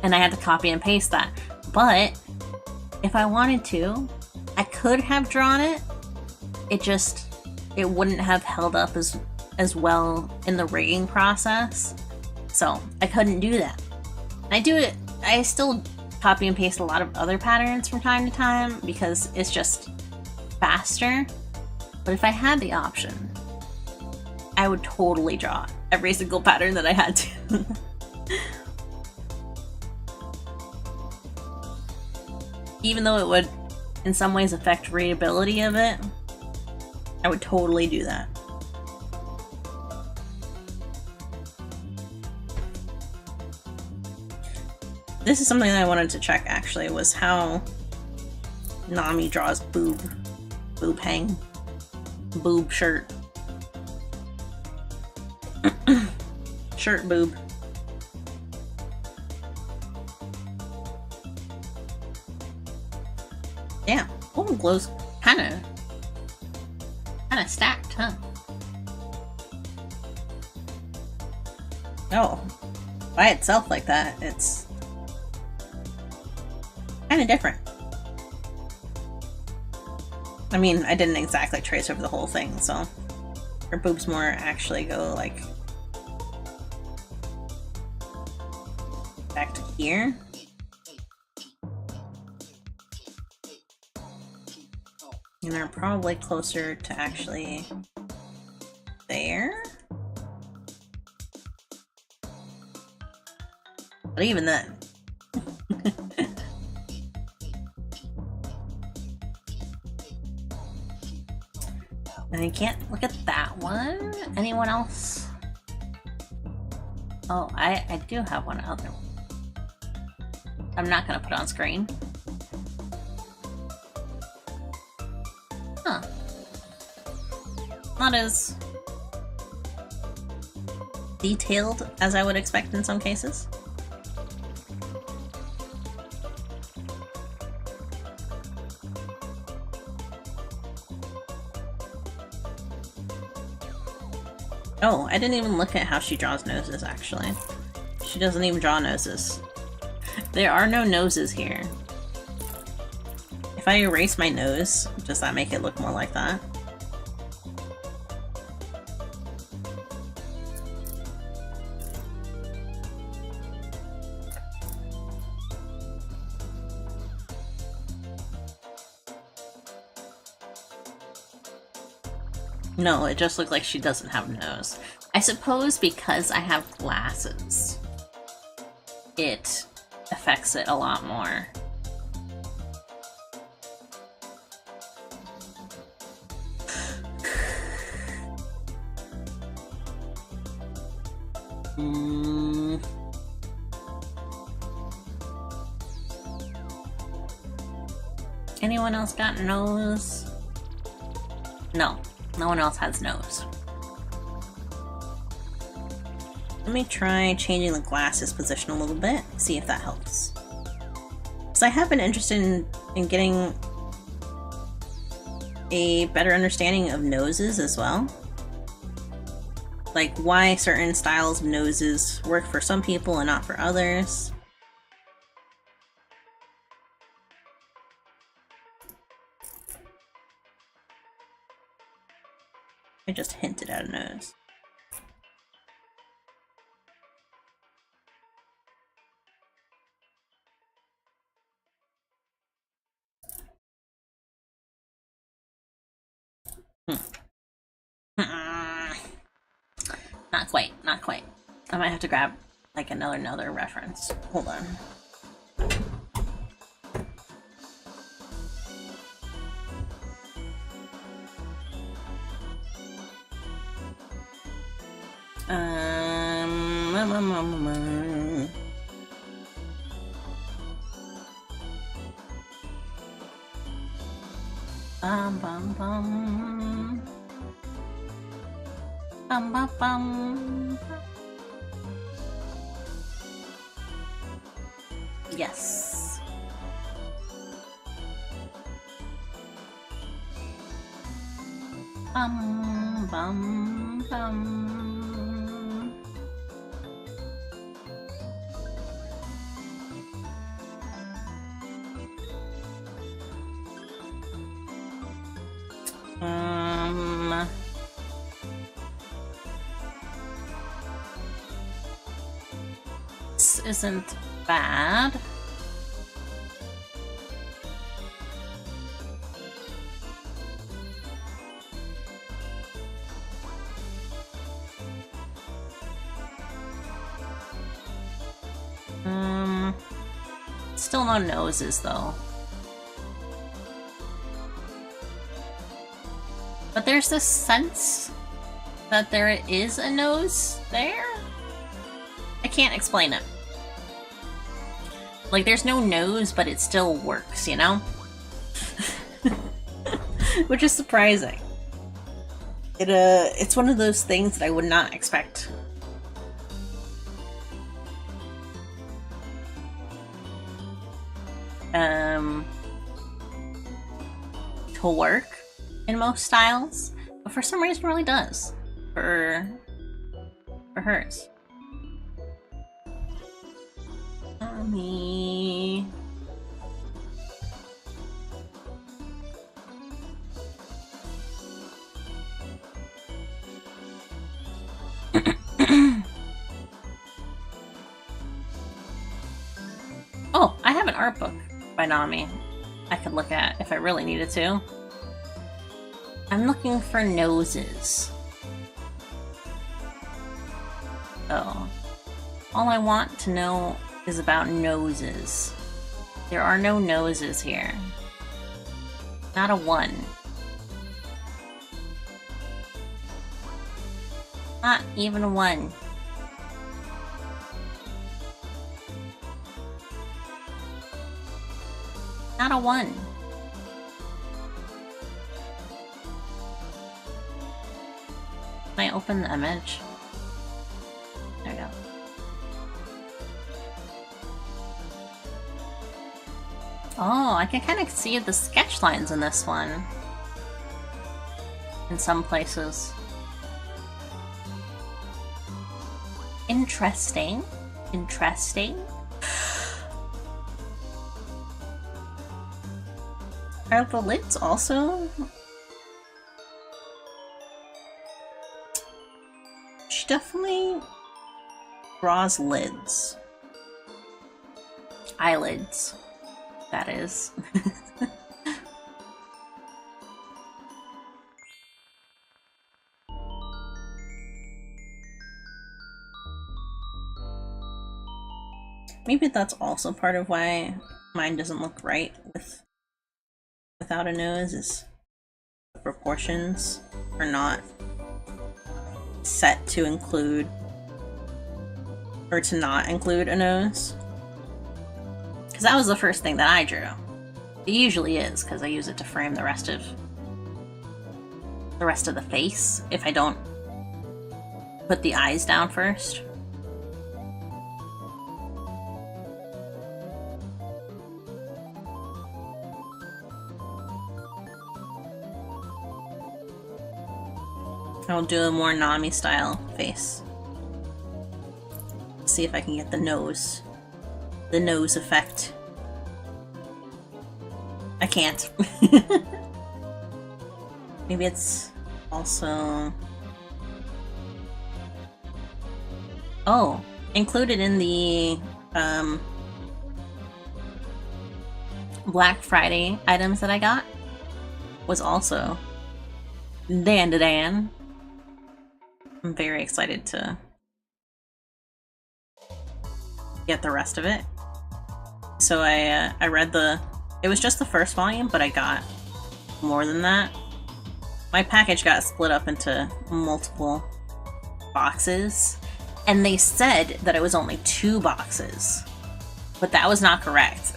Speaker 1: And I had to copy and paste that. But if I wanted to, I could have drawn it. It wouldn't have held up as well in the rigging process. So I couldn't do that. I still copy and paste a lot of other patterns from time to time because it's just faster. But if I had the option, I would totally draw every single pattern that I had to. Even though it would in some ways affect readability of it, I would totally do that. This is something that I wanted to check actually, was how Nami draws boob hang, boob shirt. Shirt boob. Yeah, Golden Glow's kind of stacked, huh? Oh, by itself like that, it's kind of different. I mean, I didn't exactly trace over the whole thing, so her boobs more actually go like back to here. And they're probably closer to actually there. But even then. And I can't look at that one. Anyone else? Oh, I do have one other one. I'm not gonna put it on screen. Huh. Not as detailed as I would expect in some cases. Oh, I didn't even look at how she draws noses, actually. She doesn't even draw noses. There are no noses here. If I erase my nose, does that make it look more like that? No, it just looked like she doesn't have a nose. I suppose because I have glasses, it affects it a lot more. Anyone else got nose? No. No one else has nose. Let me try changing the glasses position a little bit, see if that helps. Because I have been interested in getting a better understanding of noses as well. Like why certain styles of noses work for some people and not for others. I just hinted at a nose. Not quite, not quite. I might have to grab like another reference. Hold on. Bum bum bum. Bum bum bum. Yes. Bum bum bum. This isn't bad. Still no noses though. But there's this sense that there is a nose there. I can't explain it. Like there's no nose, but it still works, you know? Which is surprising. It's one of those things that I would not expect. To work in most styles, but for some reason it really does for hers. Me. Oh, I have an art book by Nami I could look at if I really needed to. I'm looking for noses. Oh. All I want to know is about noses. There are no noses here. Not a one. Not even a one. Not a one. Can I open the image? There we go. Oh, I can kind of see the sketch lines in this one. In some places. Interesting. Interesting. Are the lids also? She definitely draws lids. Eyelids, that is. Maybe that's also part of why mine doesn't look right without a nose, is the proportions are not set to include or to not include a nose. Because that was the first thing that I drew. It usually is, because I use it to frame the rest of the face if I don't put the eyes down first. I'll do a more Nami style face. See if I can get the nose effect. I can't. Maybe it's also... Oh, included in the Black Friday items that I got was also Dan. I'm very excited to get the rest of it. So I read it was just the first volume, but I got more than that. My package got split up into multiple boxes, and they said that it was only 2 boxes, but that was not correct.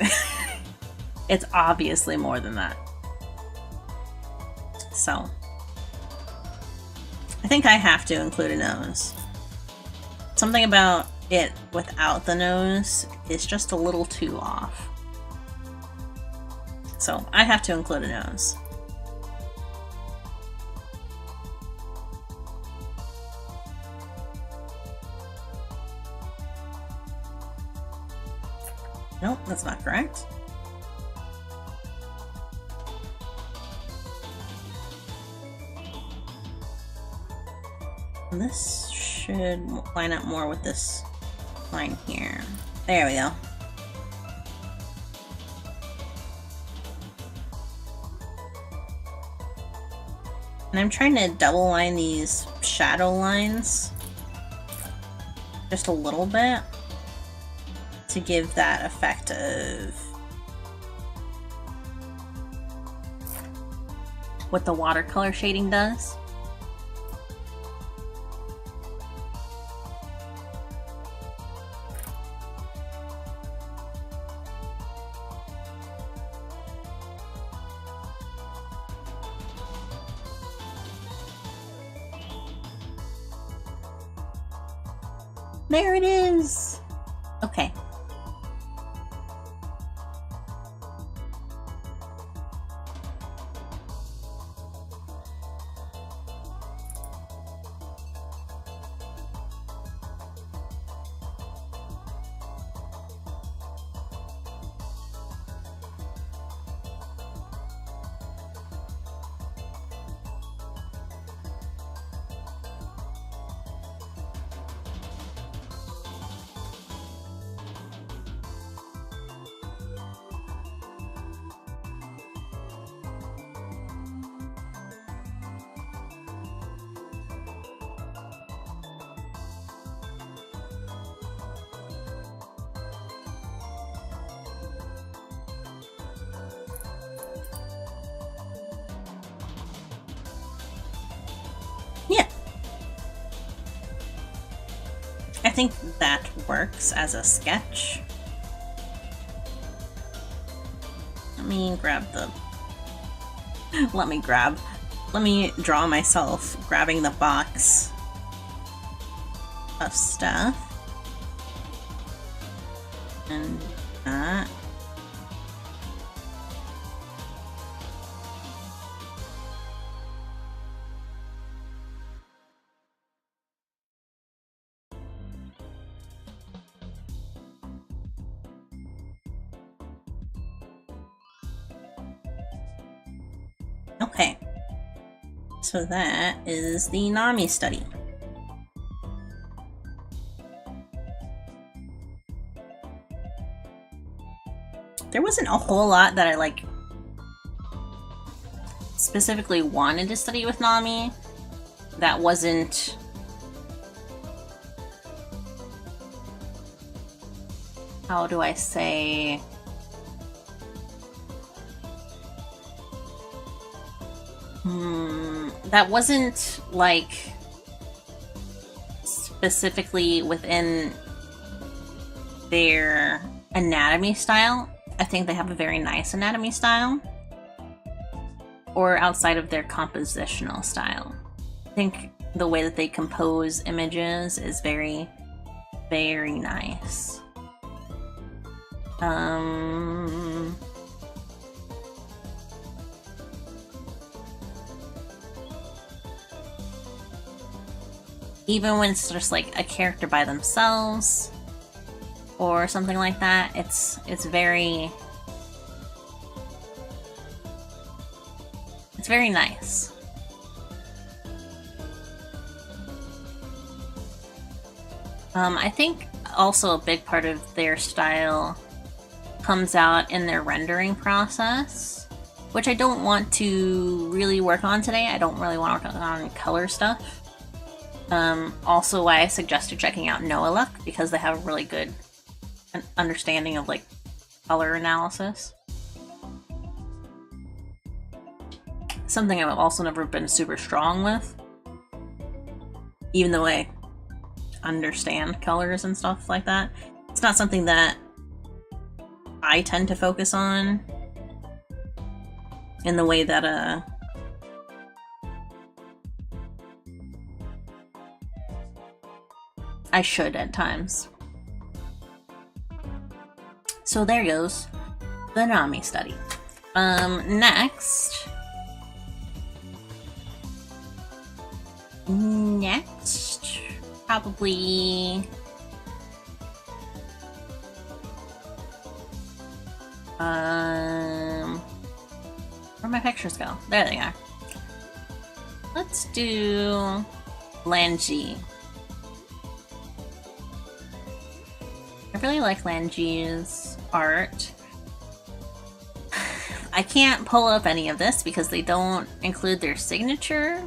Speaker 1: It's obviously more than that. So I think I have to include a nose. Something about it without the nose is just a little too off. So I have to include a nose. Nope, that's not correct. This should line up more with this line here. There we go. And I'm trying to double line these shadow lines just a little bit to give that effect of what the watercolor shading does. There it is! Okay. think that works as a sketch. Let me grab the... Let me draw myself grabbing the box of stuff. And that. Okay, so that is the NAMI study. There wasn't a whole lot that I like specifically wanted to study with NAMI that wasn't how do I say that wasn't like specifically within their anatomy style. I think they have a very nice anatomy style, or outside of their compositional style. I think the way that they compose images is very, very nice. Even when it's just like a character by themselves or something like that, it's very nice. I think also a big part of their style comes out in their rendering process, which I don't want to really work on today. I don't really want to work on color stuff. Also why I suggested checking out Noah Luck, because they have a really good understanding of like color analysis. Something I've also never been super strong with, even though I understand colors and stuff like that. It's not something that I tend to focus on in the way that I should at times. So there goes the NAMI study. Next, probably where'd my pictures go? There they are. Let's do Lanji. I really like Lanji's art. I can't pull up any of this because they don't include their signature,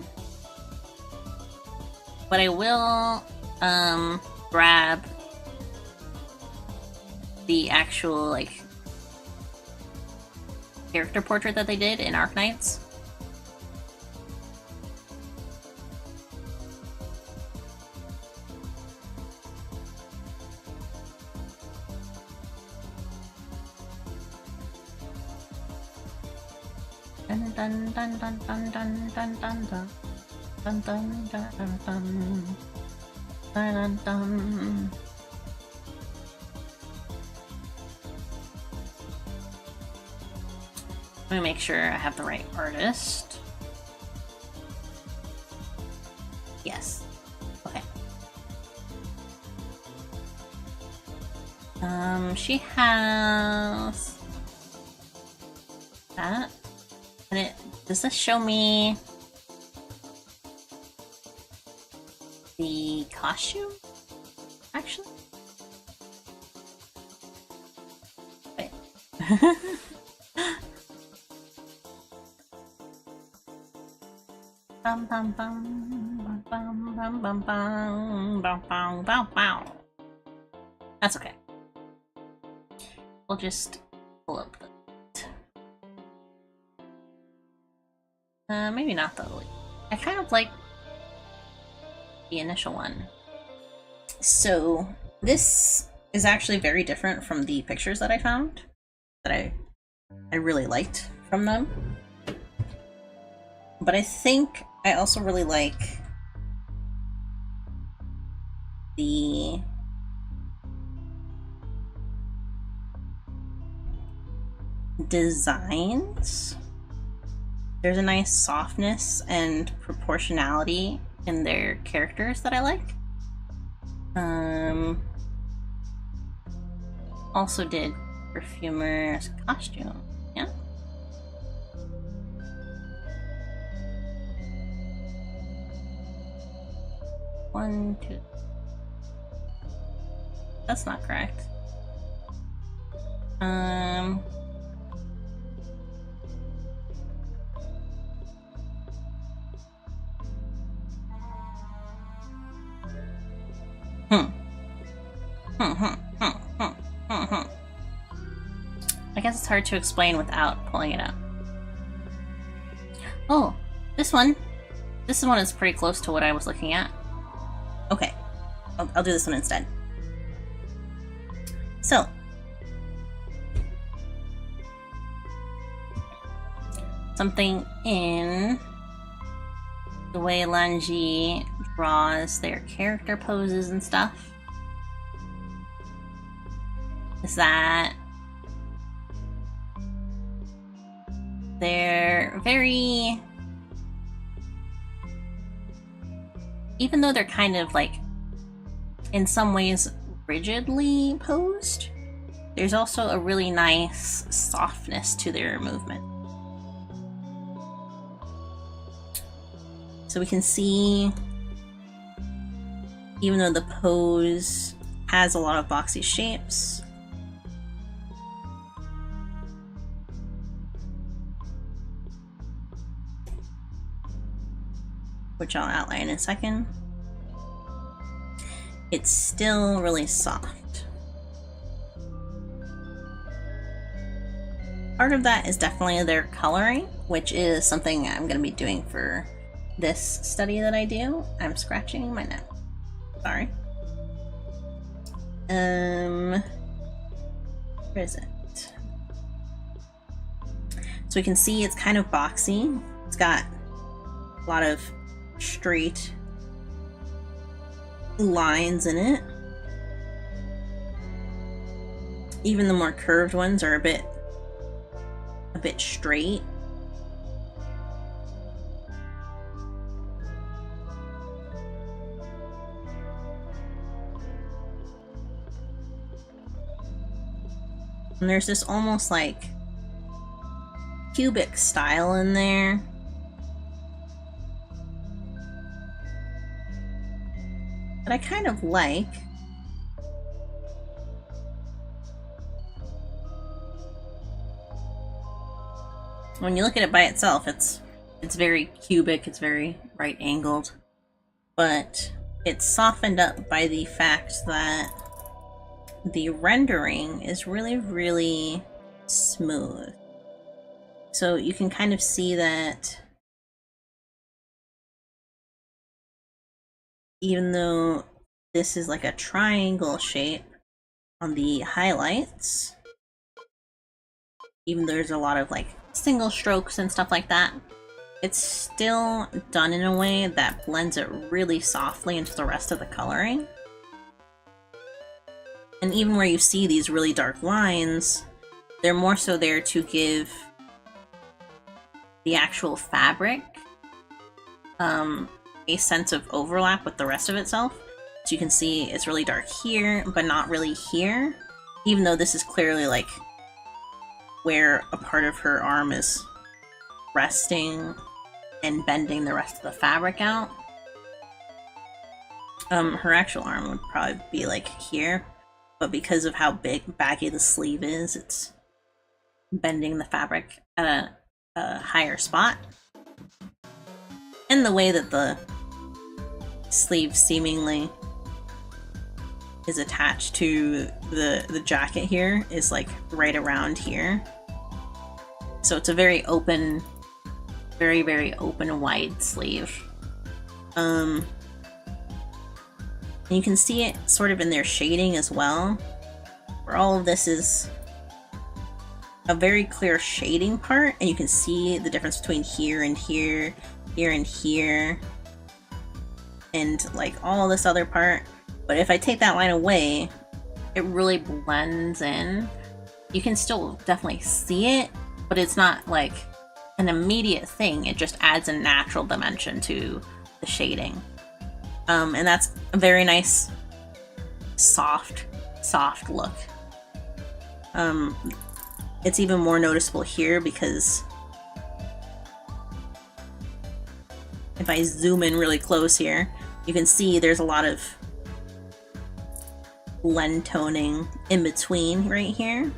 Speaker 1: but I will grab the actual like character portrait that they did in Arknights. Dun dun dun dun dun dun dun dun dun dun dun dun dun dun dun dun. Let me make sure I have the right artist. Yes. Okay. She has that. And does this show me the costume? Actually? Wait. Bum bum bum bum bum bum bum bum bum bum bum. That's okay. We'll just pull up the maybe not the elite. I kind of like the initial one. So this is actually very different from the pictures that I found that I really liked from them. But I think I also really like the designs. There's a nice softness and proportionality in their characters that I like. Also did Perfumer's costume, yeah. One, two. That's not correct. I guess it's hard to explain without pulling it up. Oh, this one. This one is pretty close to what I was looking at. Okay, I'll do this one instead. So, something in the way Lanji draws their character poses and stuff is that they're very, even though they're kind of like in some ways rigidly posed, there's also a really nice softness to their movement. So we can see, even though the pose has a lot of boxy shapes, which I'll outline in a second, it's still really soft. Part of that is definitely their coloring, which is something I'm going to be doing for this study that I do. I'm scratching my neck. Sorry. Where is it? So we can see it's kind of boxy. It's got a lot of straight lines in it. Even the more curved ones are a bit straight. And there's this almost like cubic style in there. That I kind of like. When you look at it by itself, it's very cubic, it's very right angled, but it's softened up by the fact that the rendering is really, really smooth. So you can kind of see that even though this is like a triangle shape on the highlights, even though there's a lot of like single strokes and stuff like that, it's still done in a way that blends it really softly into the rest of the coloring. And even where you see these really dark lines, they're more so there to give the actual fabric a sense of overlap with the rest of itself. So you can see it's really dark here, but not really here, even though this is clearly like where a part of her arm is resting and bending the rest of the fabric out. Her actual arm would probably be like here, but because of how baggy the sleeve is, it's bending the fabric at a higher spot. And the way that the sleeve seemingly is attached to the jacket here is like right around here. So it's a very open, very open wide sleeve. And you can see it sort of in their shading as well, where all of this is a very clear shading part, and you can see the difference between here and here, here and here, and like all this other part. But if I take that line away, it really blends in. You can still definitely see it, but it's not like an immediate thing. It just adds a natural dimension to the shading. And that's a very nice, soft look. It's even more noticeable here because if I zoom in really close here, you can see there's a lot of blend toning in between right here,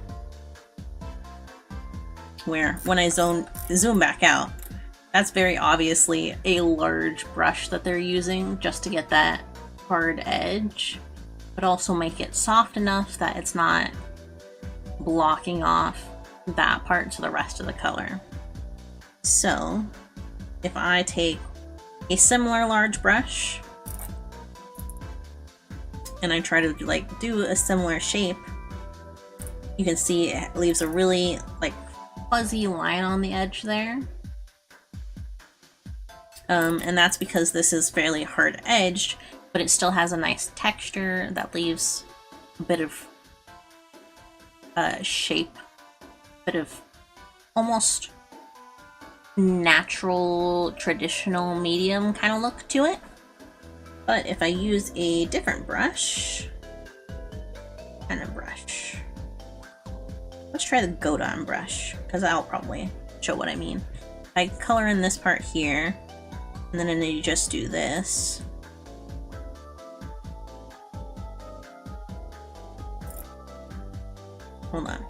Speaker 1: where when I zoom back out, that's very obviously a large brush that they're using just to get that hard edge, but also make it soft enough that it's not blocking off that part to the rest of the color. So if I take a similar large brush and I try to like do a similar shape, you can see it leaves a really like fuzzy line on the edge there. And that's because this is fairly hard edged, but it still has a nice texture that leaves a bit of shape, bit of almost natural traditional medium kind of look to it. But if I use a different brush, let's try the Godon brush, because that'll probably show what I mean. I color in this part here, and then you just do this. Hold on.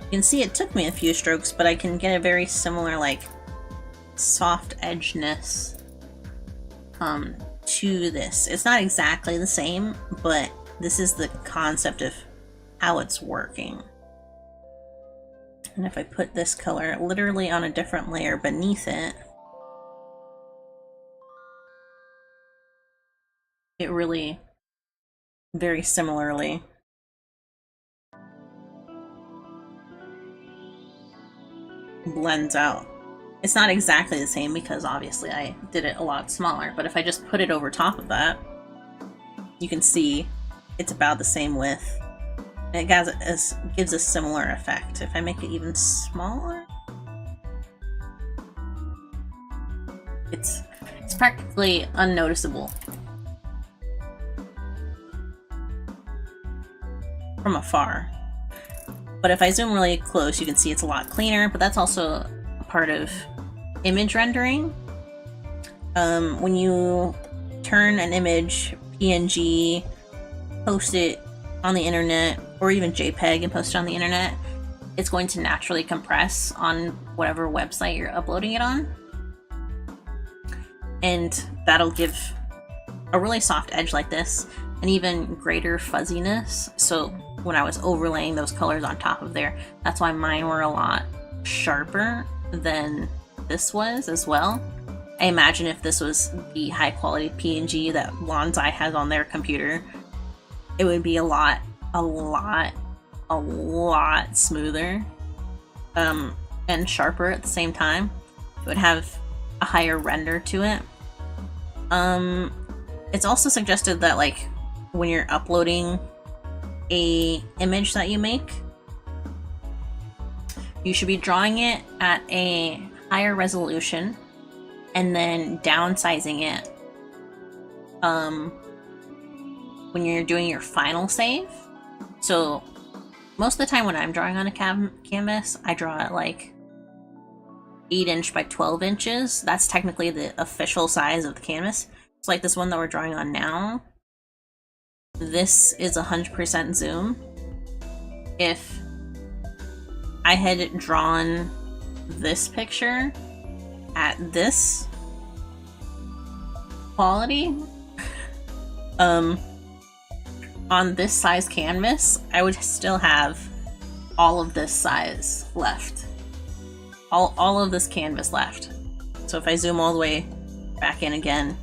Speaker 1: You can see it took me a few strokes, but I can get a very similar like soft edgeness to this. It's not exactly the same, but this is the concept of how it's working. And if I put this color literally on a different layer beneath it, it really very similarly blends out. It's not exactly the same because obviously I did it a lot smaller, but if I just put it over top of that, you can see it's about the same width. And it gives a similar effect. If I make it even smaller, it's practically unnoticeable from afar. But if I zoom really close, you can see it's a lot cleaner, but that's also a part of image rendering. When you turn an image PNG, post it on the internet, or even JPEG and post it on the internet, it's going to naturally compress on whatever website you're uploading it on. And that'll give a really soft edge like this, and even greater fuzziness. So when I was overlaying those colors on top of there, that's why mine were a lot sharper than this was as well. I imagine if this was the high quality PNG that Bonsai has on their computer, it would be a lot smoother and sharper at the same time. It would have a higher render to it. It's also suggested that like when you're uploading a image that you make, you should be drawing it at a higher resolution and then downsizing it when you're doing your final save. So most of the time when I'm drawing on a canvas, I draw at like 8 inch by 12 inches. That's technically the official size of the canvas. It's like this one that we're drawing on now. This is 100% zoom. If I had drawn this picture at this quality, on this size canvas, I would still have all of this size left. all of this canvas left. So if I zoom all the way back in again,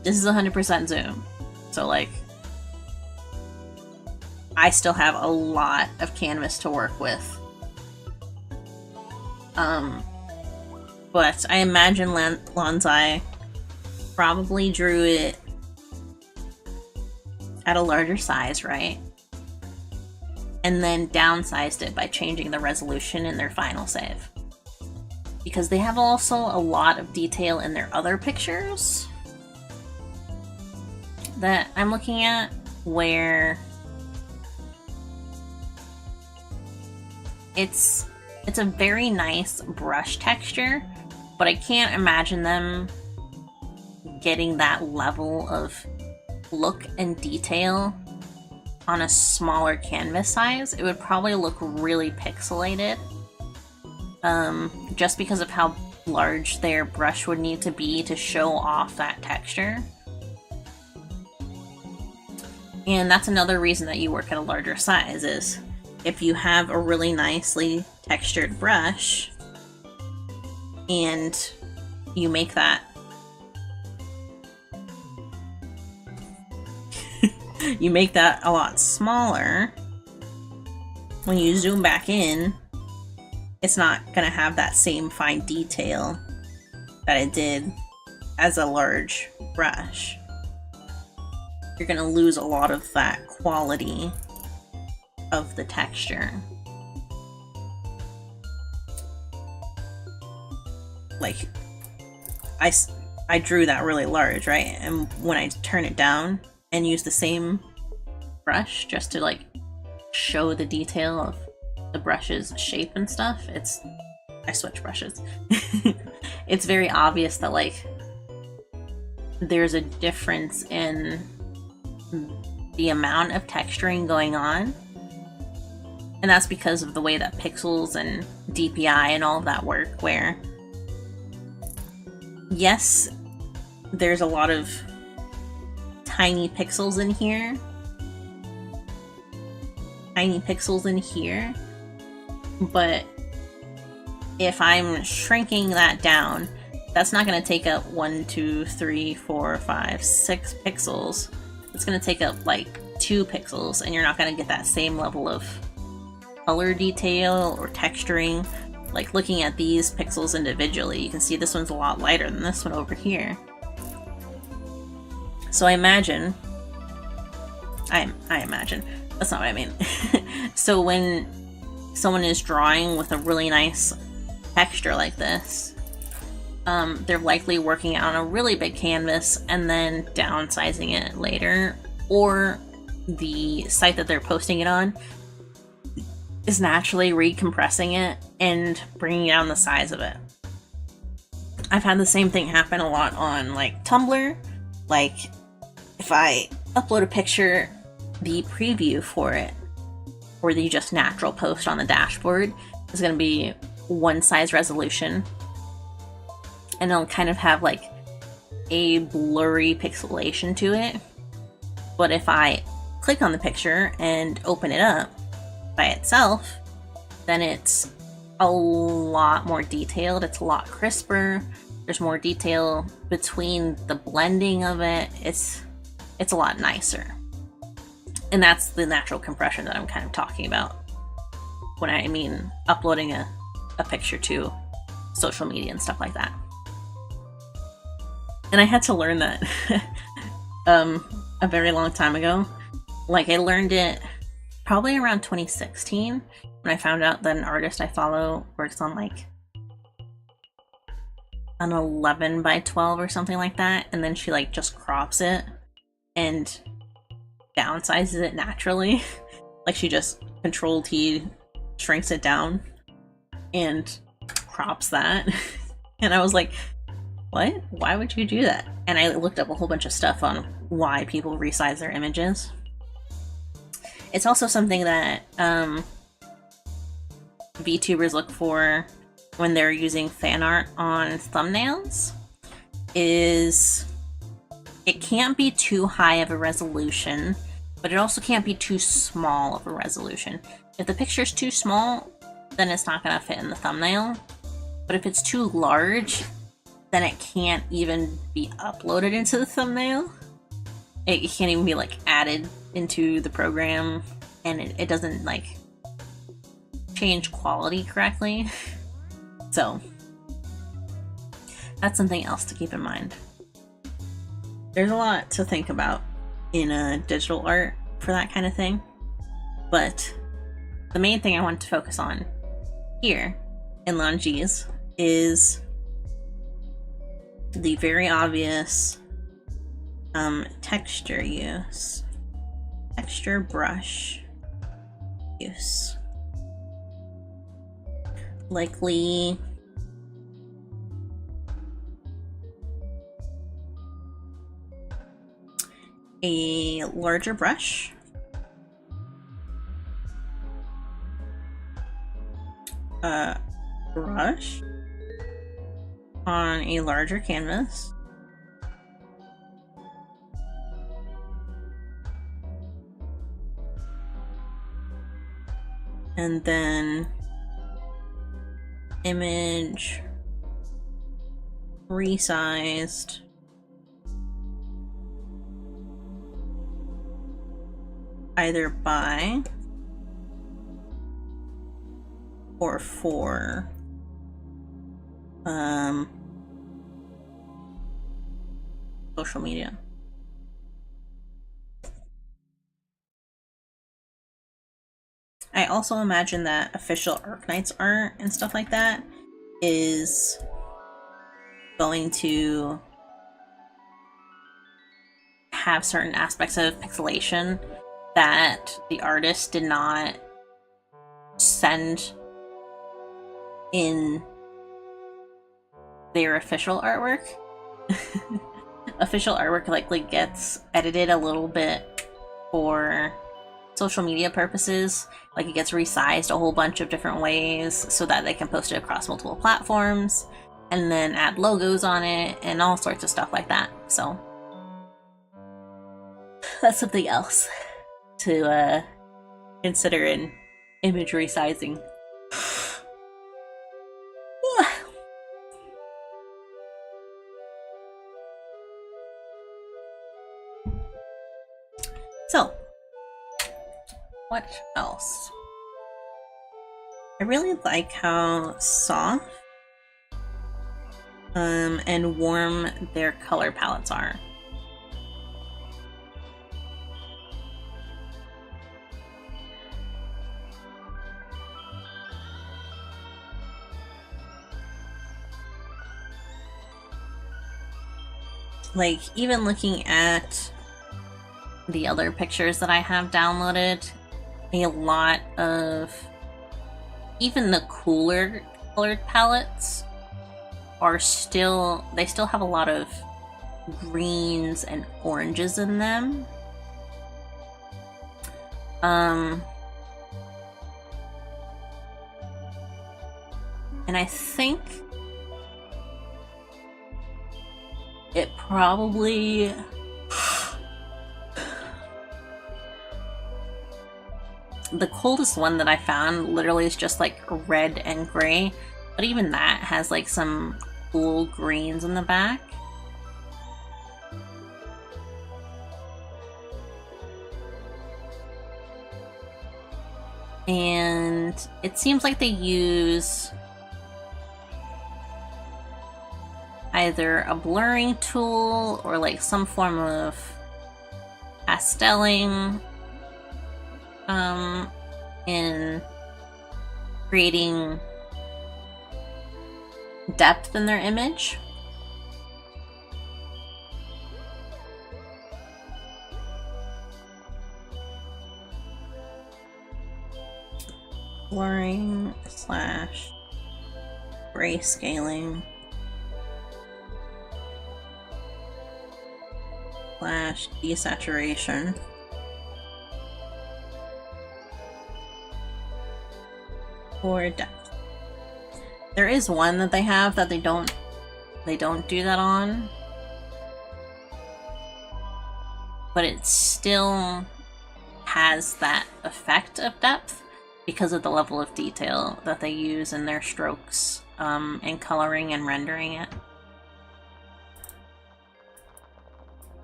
Speaker 1: this is 100% zoom. So like, I still have a lot of canvas to work with. But I imagine Lanzai probably drew it at a larger size, right? And then downsized it by changing the resolution in their final save. Because they have also a lot of detail in their other pictures that I'm looking at, where it's a very nice brush texture, but I can't imagine them getting that level of look and detail on a smaller canvas size. It would probably look really pixelated, just because of how large their brush would need to be to show off that texture. And that's another reason that you work at a larger size, is if you have a really nicely textured brush and you make that a lot smaller, when you zoom back in, it's not going to have that same fine detail that it did as a large brush. You're going to lose a lot of that quality of the texture. Like, I drew that really large, right? And when I turn it down and use the same brush just to like show the detail of the brush's shape and stuff, I switch brushes. It's very obvious that like there's a difference in the amount of texturing going on. And that's because of the way that pixels and DPI and all of that work, where yes, there's a lot of tiny pixels in here. But if I'm shrinking that down, that's not going to take up 1, 2, 3, 4, 5, 6 pixels. It's going to take up like 2 pixels, and you're not going to get that same level of color detail or texturing. Like looking at these pixels individually, you can see this one's a lot lighter than this one over here. So I imagine, that's not what I mean. So when someone is drawing with a really nice texture like this, they're likely working on a really big canvas and then downsizing it later, or the site that they're posting it on is naturally recompressing it and bringing down the size of it. I've had the same thing happen a lot on like Tumblr. Like if I upload a picture, the preview for it, or the just natural post on the dashboard, is going to be one size resolution, and it'll kind of have like a blurry pixelation to it. But if I click on the picture and open it up by itself, then it's a lot more detailed, it's a lot crisper, there's more detail between the blending of it, it's a lot nicer. And that's the natural compression that I'm kind of talking about when I mean uploading a picture to social media and stuff like that. And I had to learn that a very long time ago. Like I learned it probably around 2016 when I found out that an artist I follow works on like an 11 by 12 or something like that, and then she like just crops it and downsizes it naturally. Like she just Control T shrinks it down and crops that. And I was like, what? Why would you do that? And I looked up a whole bunch of stuff on why people resize their images. It's also something that VTubers look for when they're using fan art on thumbnails, is it can't be too high of a resolution, but it also can't be too small of a resolution. If the picture's too small, then it's not gonna fit in the thumbnail. But if it's too large, then it can't even be uploaded into the thumbnail. It can't even be like added into the program, and it doesn't like change quality correctly. So that's something else to keep in mind. There's a lot to think about in a digital art for that kind of thing, but the main thing I want to focus on here in Longees is the very obvious texture use, texture brush use. Likely a larger brush, brush on a larger canvas, and then image resized either by or for social media. I also imagine that official Arknights art and stuff like that is going to have certain aspects of pixelation that the artist did not send in their official artwork. Official artwork likely gets edited a little bit for social media purposes. Like it gets resized a whole bunch of different ways so that they can post it across multiple platforms and then add logos on it and all sorts of stuff like that. So that's something else to consider in image resizing. So, what else? I really like how soft and warm their color palettes are. Like, even looking at the other pictures that I have downloaded, a lot of even the cooler colored palettes are still, they still have a lot of greens and oranges in them. And I think it probably the coldest one that I found literally is just like red and gray, but even that has like some cool greens in the back. And it seems like they use either a blurring tool or like some form of pasteling in creating depth in their image. Blurring slash grayscaling slash desaturation. For depth. There is one that they have that they don't do that on, but it still has that effect of depth. because of the level of detail that they use in their strokes and coloring and rendering it.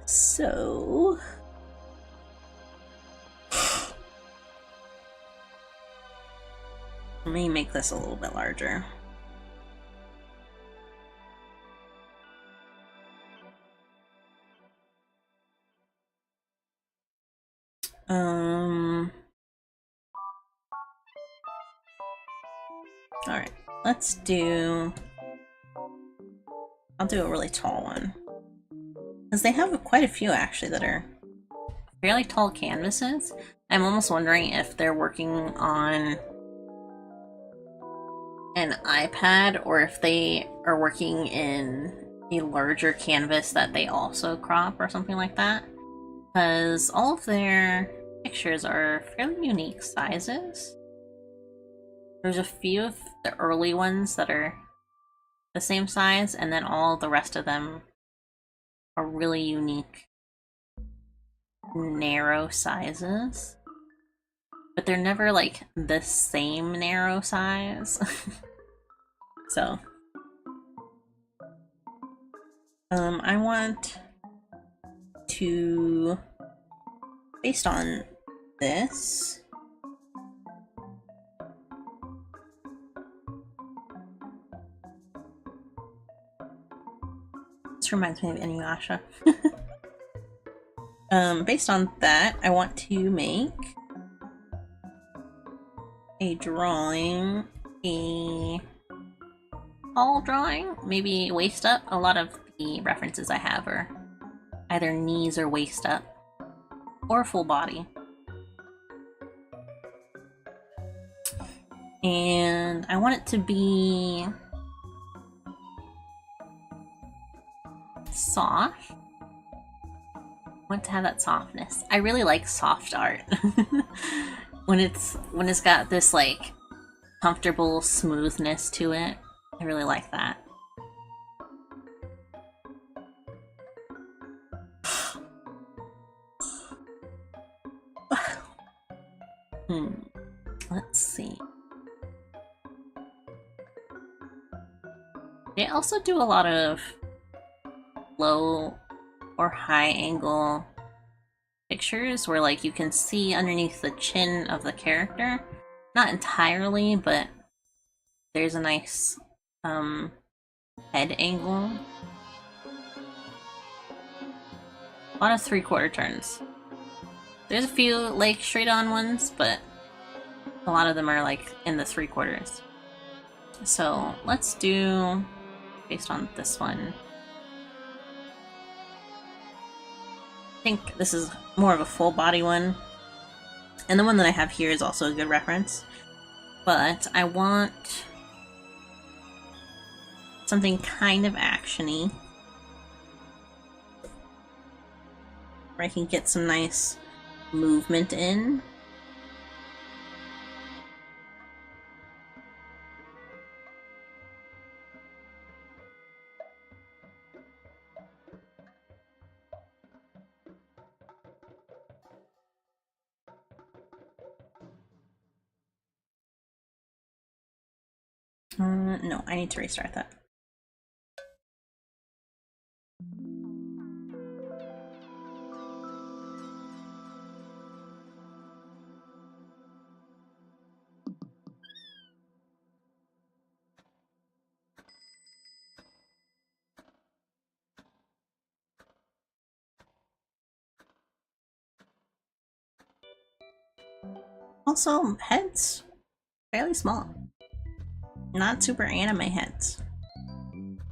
Speaker 1: So let me make this a little bit larger. Alright, let's do... I'll do a really tall one. Because they have quite a few, actually, that are fairly tall canvases. I'm almost wondering if they're working on an iPad or if they are working in a larger canvas that they also crop or something like that. Because all of their pictures are fairly unique sizes. There's a few of the early ones that are the same size, and then all the rest of them are really unique, narrow sizes. But they're never like the same narrow size. So, I want to, based on this, this reminds me of Inuyasha. Based on that, I want to make a drawing, a tall drawing, maybe waist up. A lot of the references I have are either knees or waist up, or full body. And I want it to be soft. I want to have that softness. I really like soft art. when it's got this like comfortable smoothness to it. I really like that. Let's see. They also do a lot of low or high angle pictures where like you can see underneath the chin of the character. Not entirely, but there's a nice head angle. A lot of 3/4 turns. There's a few like straight on ones, but a lot of them are like in the 3/4. So let's do, based on this one, I think this is more of a full body one. And the one that I have here is also a good reference. But I want something kind of action-y, where I can get some nice movement in. No, I need to restart that. Also, heads, fairly small. Not super anime heads.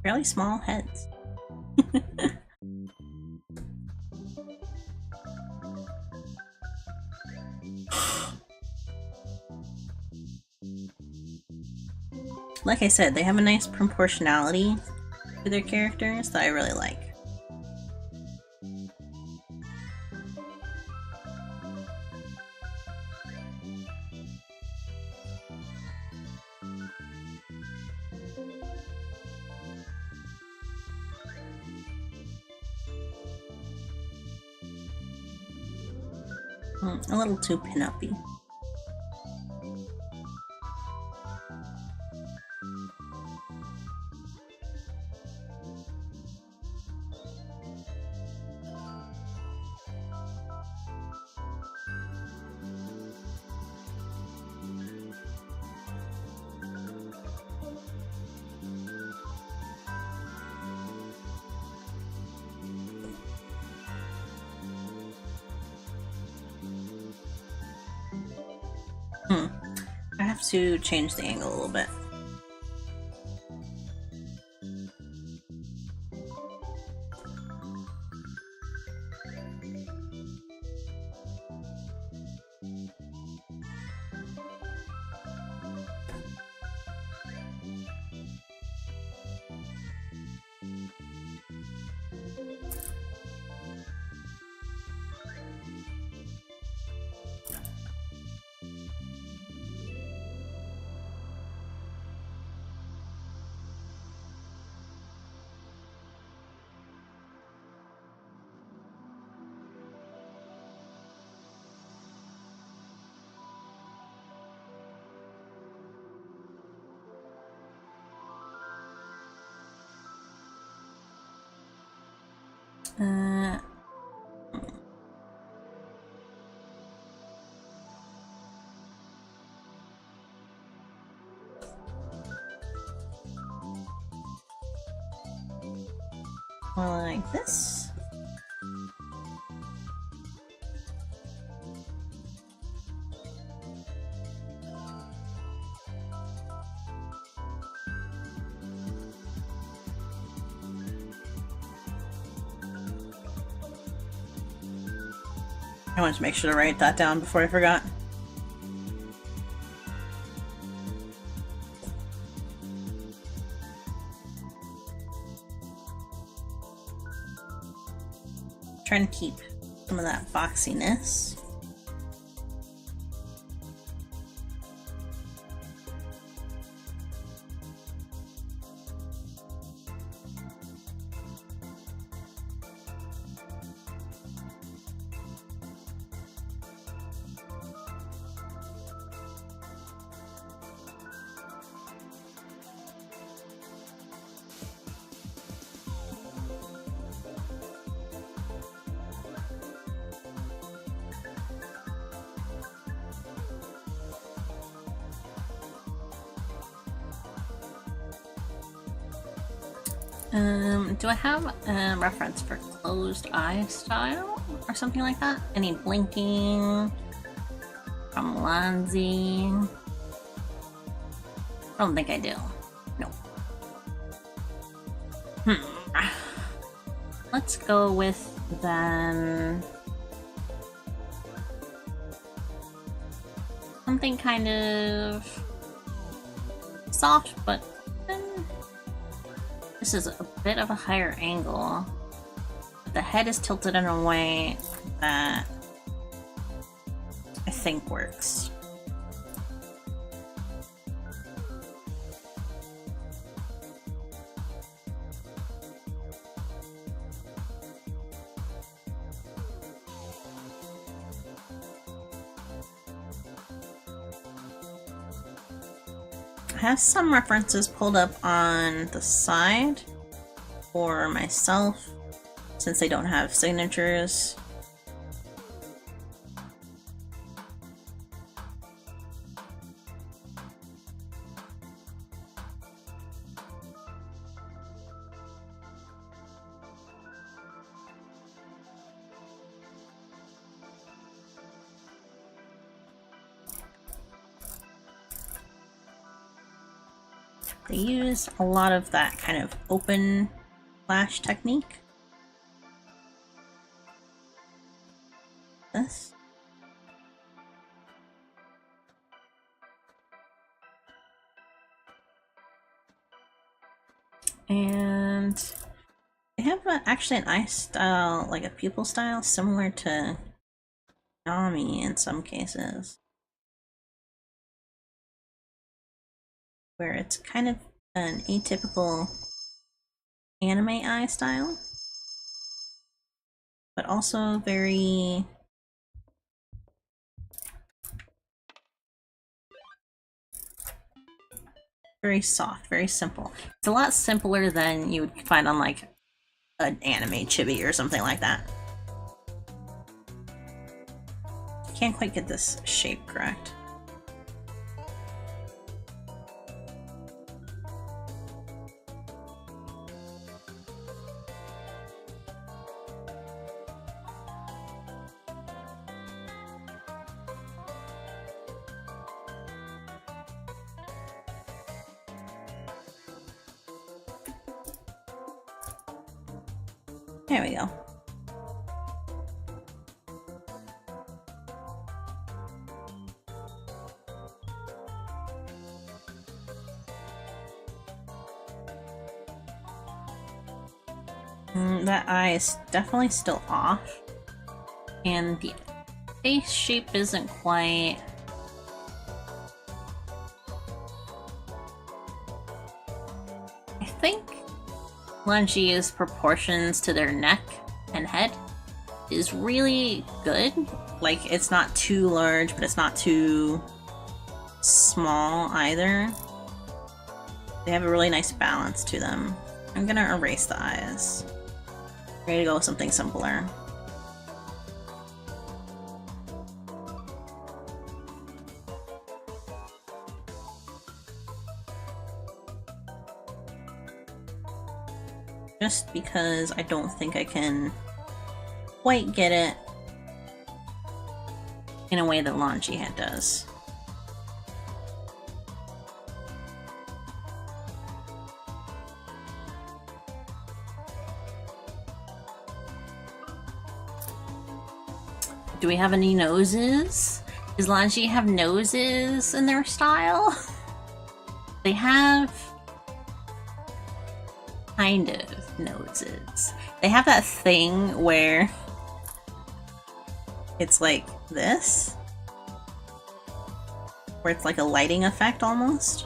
Speaker 1: Fairly small heads. Like I said, they have a nice proportionality to their characters that I really like. A little too pin-uppy. have to change the angle a little bit. Like this. I wanted to make sure to write that down before I forgot. Trying to keep some of that boxiness. Do I have a reference for closed eye style or something like that? Any blinking from Lanzi? I don't think I do. No. Let's go with then something kind of soft, but this is a bit of a higher angle. But the head is tilted in a way that I think works. I have some references pulled up on the side for myself since they don't have signatures. They use a lot of that kind of open flash technique. This. And they have actually an eye style, like a pupil style, similar to Nami in some cases, where it's kind of an atypical anime eye style, but also very soft, very simple. It's a lot simpler than you would find on like an anime chibi or something like that. Can't quite get this shape correct. There we go. That eye is definitely still off. And the face shape isn't quite... I think Lungy's proportions to their neck and head is really good. Like, it's not too large, but it's not too small either. They have a really nice balance to them. I'm gonna erase the eyes. Ready to go with something simpler. Just because I don't think I can quite get it in a way that Lungy does. Do we have any noses? Does Lungy have noses in their style? They have kind of noses. They have that thing where it's like this, where it's like a lighting effect almost.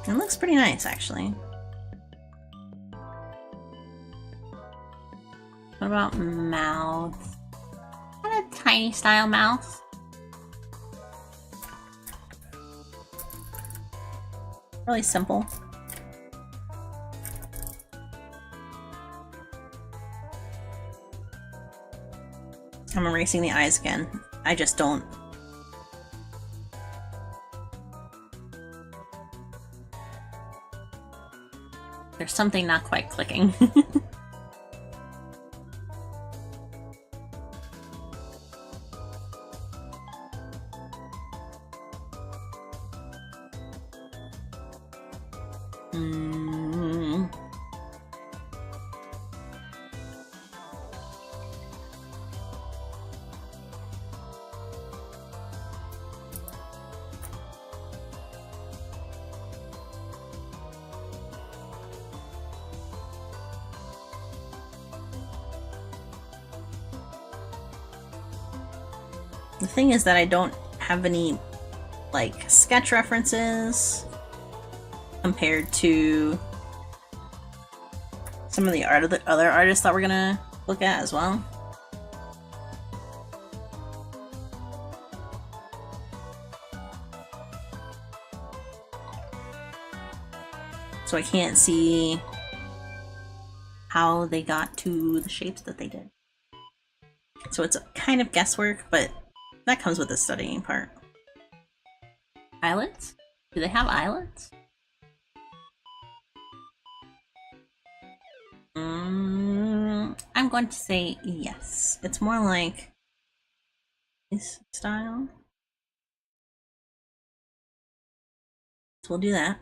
Speaker 1: It looks pretty nice, actually. What about mouth? Kind of tiny style mouth. Really simple. I'm erasing the eyes again. I just don't. There's something not quite clicking. The thing is that I don't have any, like, sketch references compared to some of the art of the other artists that we're gonna look at as well. So I can't see how they got to the shapes that they did. So it's a kind of guesswork, but that comes with the studying part. Eyelids? Do they have eyelids? I'm going to say yes. It's more like this style. So we'll do that.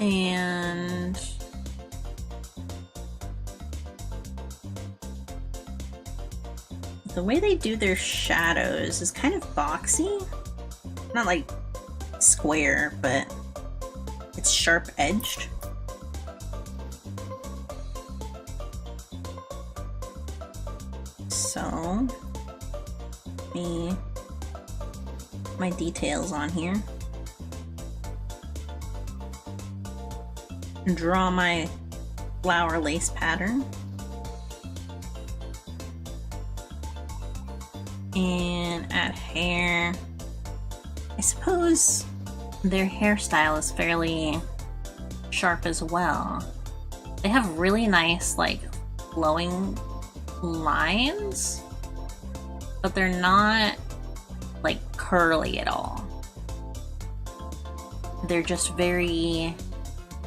Speaker 1: And the way they do their shadows is kind of boxy. Not like square, but it's sharp edged. So, me my details on here. Draw my flower lace pattern. And add hair. I suppose their hairstyle is fairly sharp as well. They have really nice, like, flowing lines, but they're not, like, curly at all. they're just very...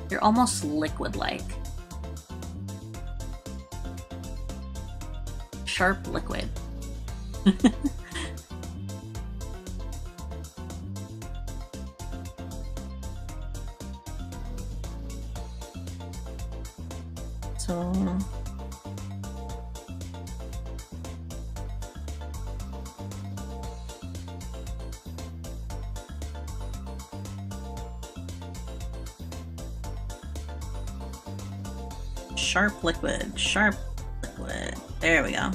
Speaker 1: they're almost liquid-like. Sharp liquid. So... sharp liquid, sharp liquid. There we go.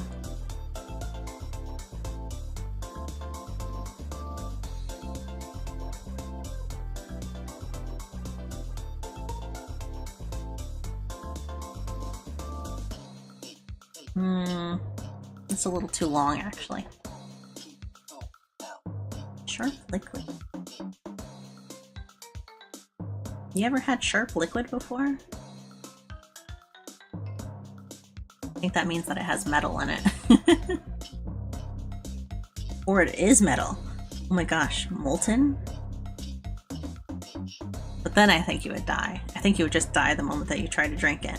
Speaker 1: It's a little too long, actually. Sharp liquid. You ever had sharp liquid before? I think that means that it has metal in it. Or it is metal. Oh my gosh, molten? But then I think you would die. I think you would just die the moment that you try to drink it.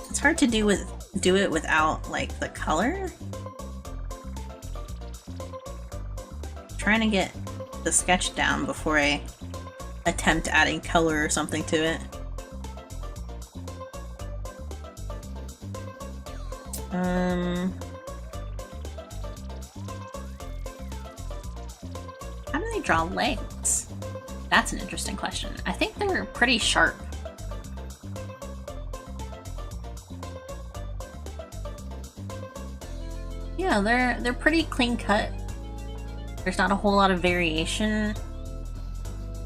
Speaker 1: It's hard to do it without like the color. Trying to get the sketch down before I attempt adding color or something to it. How do they draw legs? That's an interesting question. I think they're pretty sharp. Yeah, they're pretty clean cut. There's not a whole lot of variation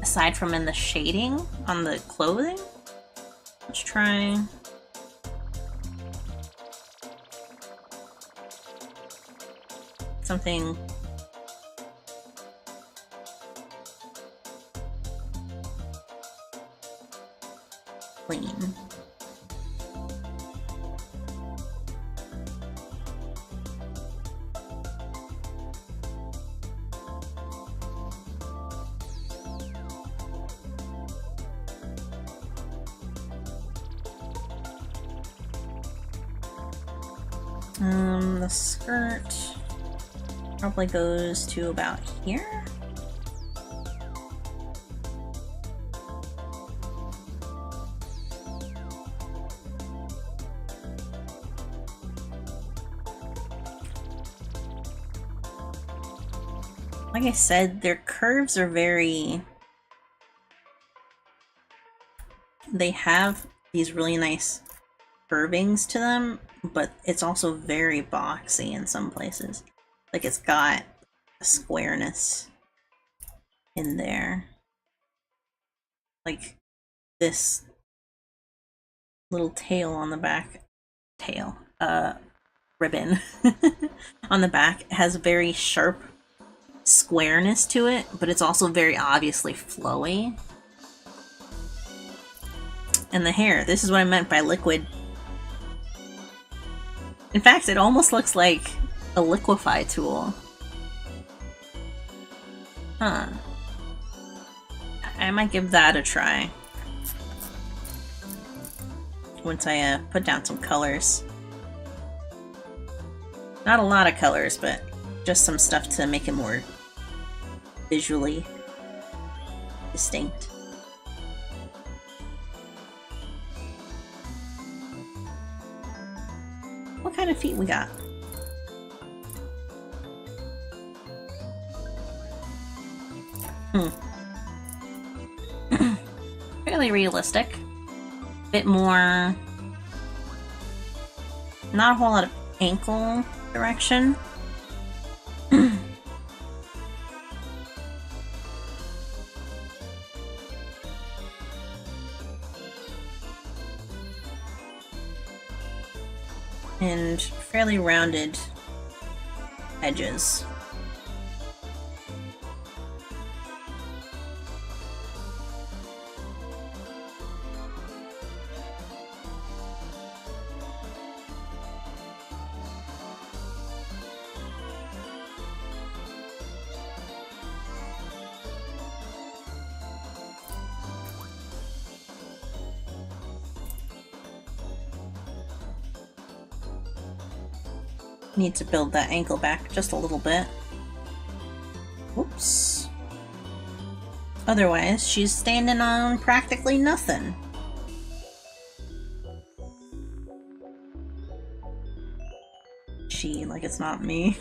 Speaker 1: aside from in the shading on the clothing. Let's try... something... clean. The skirt probably goes to about here. Like I said, their curves are very... they have these really nice curvings to them, but it's also very boxy in some places. Like it's got a squareness in there. Like this little tail on the back. Ribbon on the back has very sharp squareness to it, but it's also very obviously flowy. And the hair, this is what I meant by liquid. In fact, it almost looks like a liquefy tool. Huh. I might give that a try. Once I put down some colors. Not a lot of colors, but just some stuff to make it more visually distinct. What kind of feet we got? Fairly realistic. Bit more... not a whole lot of ankle direction. And fairly rounded edges. Need to build that ankle back just a little bit. Whoops. Otherwise, she's standing on practically nothing. She, like it's not me.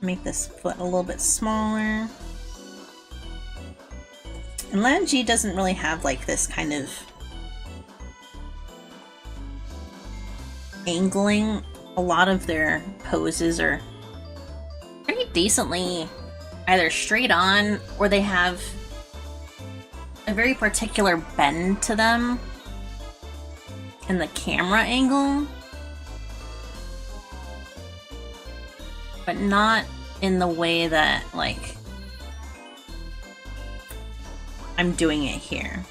Speaker 1: Make this foot a little bit smaller. And Lanji doesn't really have like this kind of angling. A lot of their poses are pretty decently either straight on or they have a very particular bend to them in the camera angle, but not in the way that, like, I'm doing it here.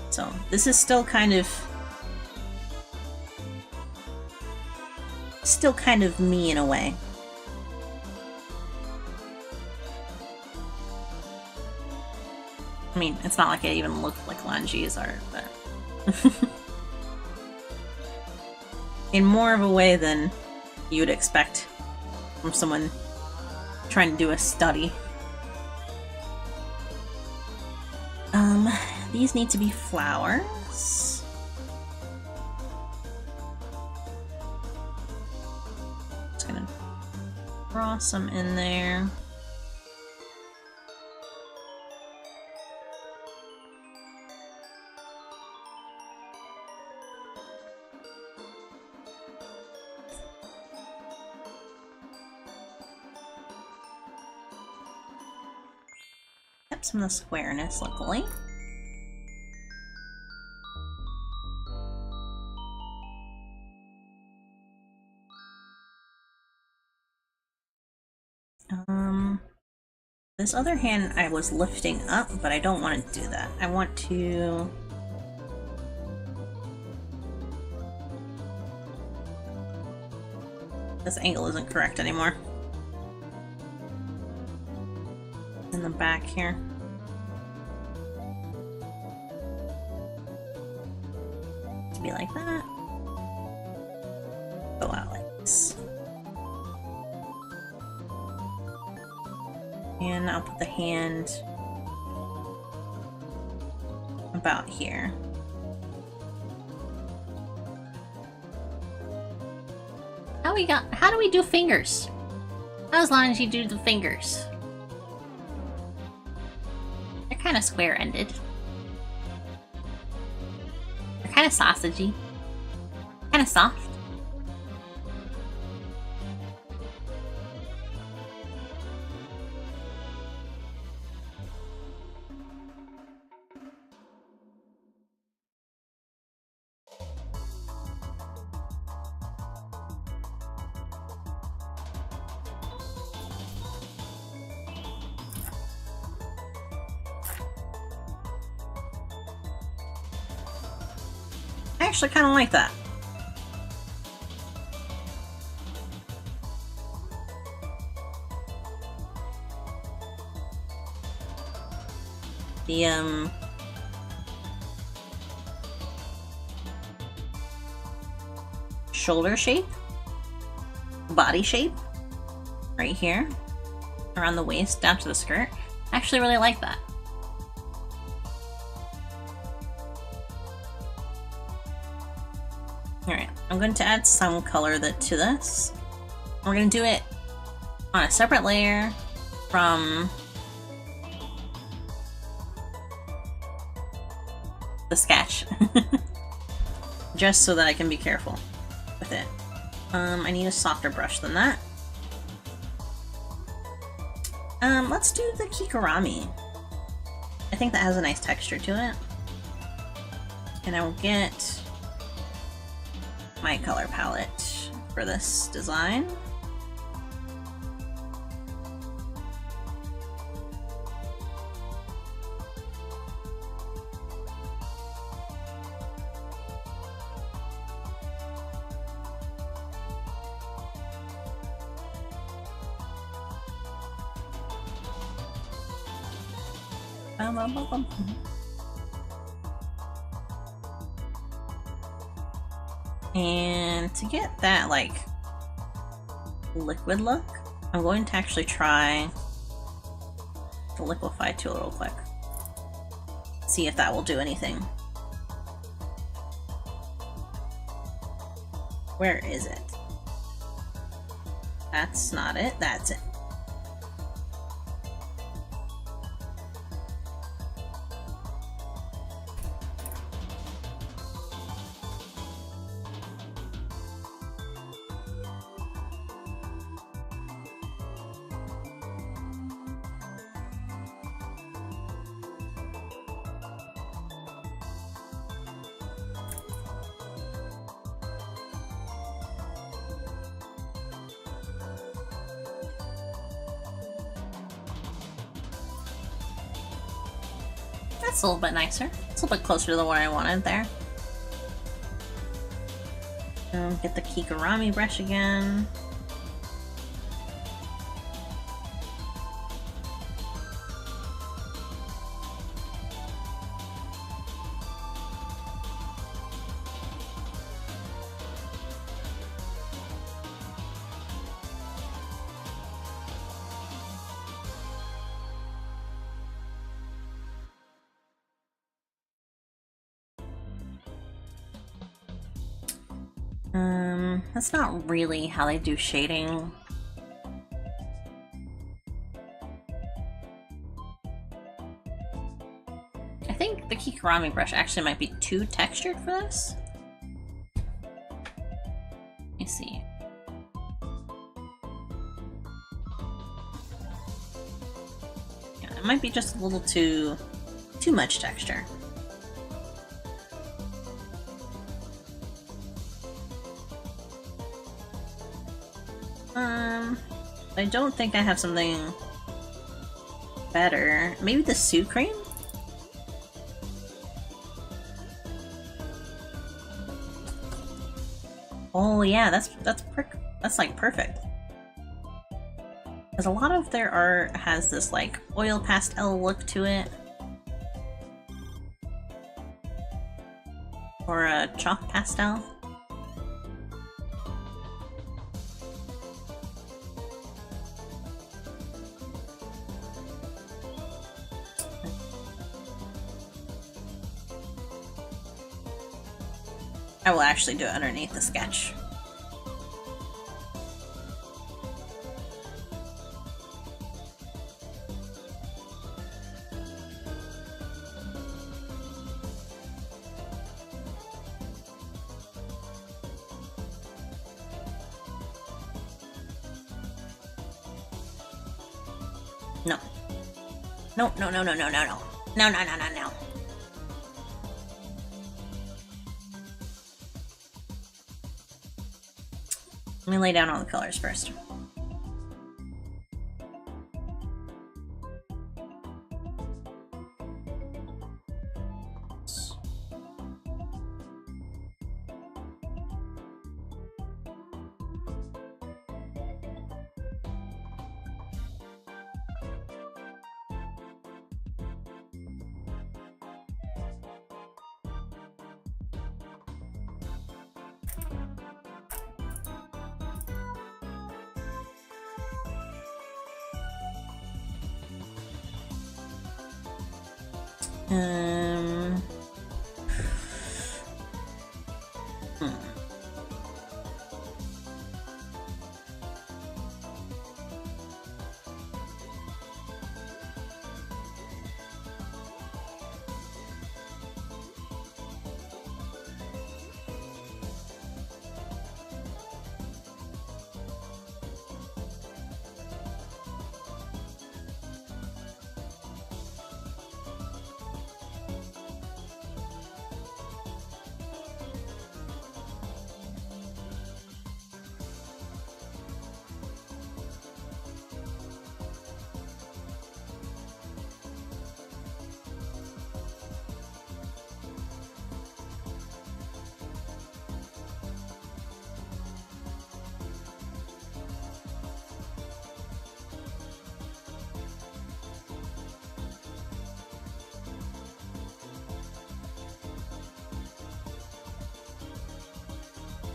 Speaker 1: So this is still kind of me in a way. I mean, it's not like it even looked like Lanji's art, but in more of a way than you would expect from someone trying to do a study. These need to be flowers. Just gonna draw some in there. Yep, some of the squareness, luckily. This other hand I was lifting up, but I don't want to do that. I want to... This angle isn't correct anymore. In the back here. To be like that. Go out like this. And I'll put the hand about here. How do we do fingers? How does Lanji do the fingers? They're kind of square-ended. They're kind of sausagey. Kind of soft. I actually kind of like that. The shoulder shape, body shape, right here, around the waist down to the skirt. I actually really like that. Alright, I'm going to add some color to this. We're going to do it on a separate layer from the sketch. Just so that I can be careful with it. I need a softer brush than that. Let's do the Kikurami. I think that has a nice texture to it. And I will get my color palette for this design. And to get that, like, liquid look, I'm going to actually try the liquefy tool real quick. See if that will do anything. Where is it? That's not it, that's it. That's a little bit nicer. It's a little bit closer to the one I wanted there. Get the Kikurami brush again. That's not really how they do shading. I think the Kikurami brush actually might be too textured for this. Let me see. Yeah, it might be just a little too much texture. I don't think I have something better. Maybe the Suit Cream? Oh yeah, that's like perfect. Because a lot of their art has this like oil pastel look to it. Or a chalk pastel. I will actually do it underneath the sketch. No. No, no, no, no, no, no, no. No, no, no, no, no. Let me lay down all the colors first.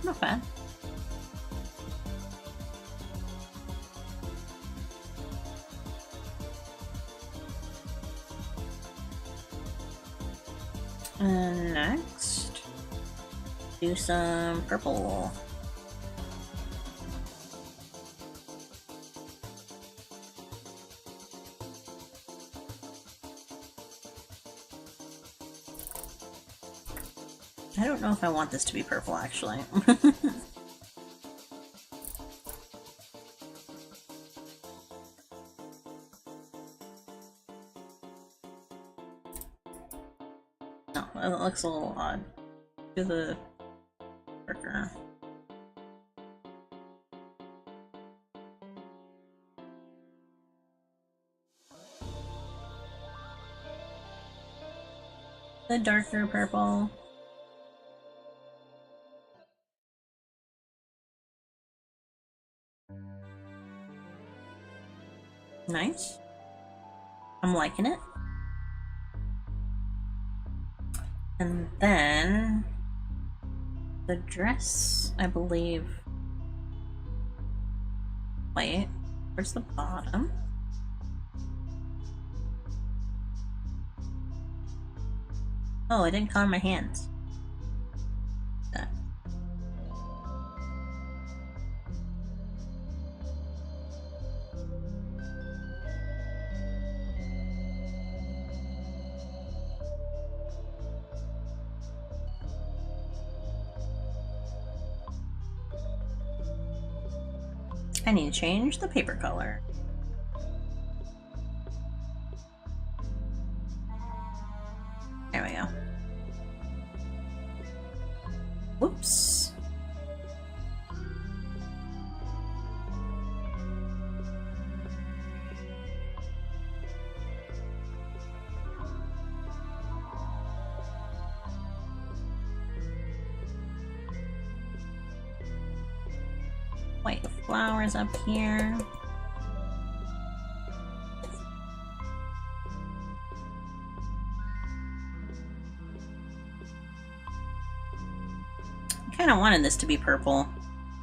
Speaker 1: not bad. And next, do some purple. I don't know if I want this to be purple, actually. No, it looks a little odd. Do the darker. The darker purple. Nice. I'm liking it. And then the dress, I believe. Wait, where's the bottom? Oh, I didn't color my hands. That. I need to change the paper color. There we go. Whoops. White flowers up here. I kind of wanted this to be purple,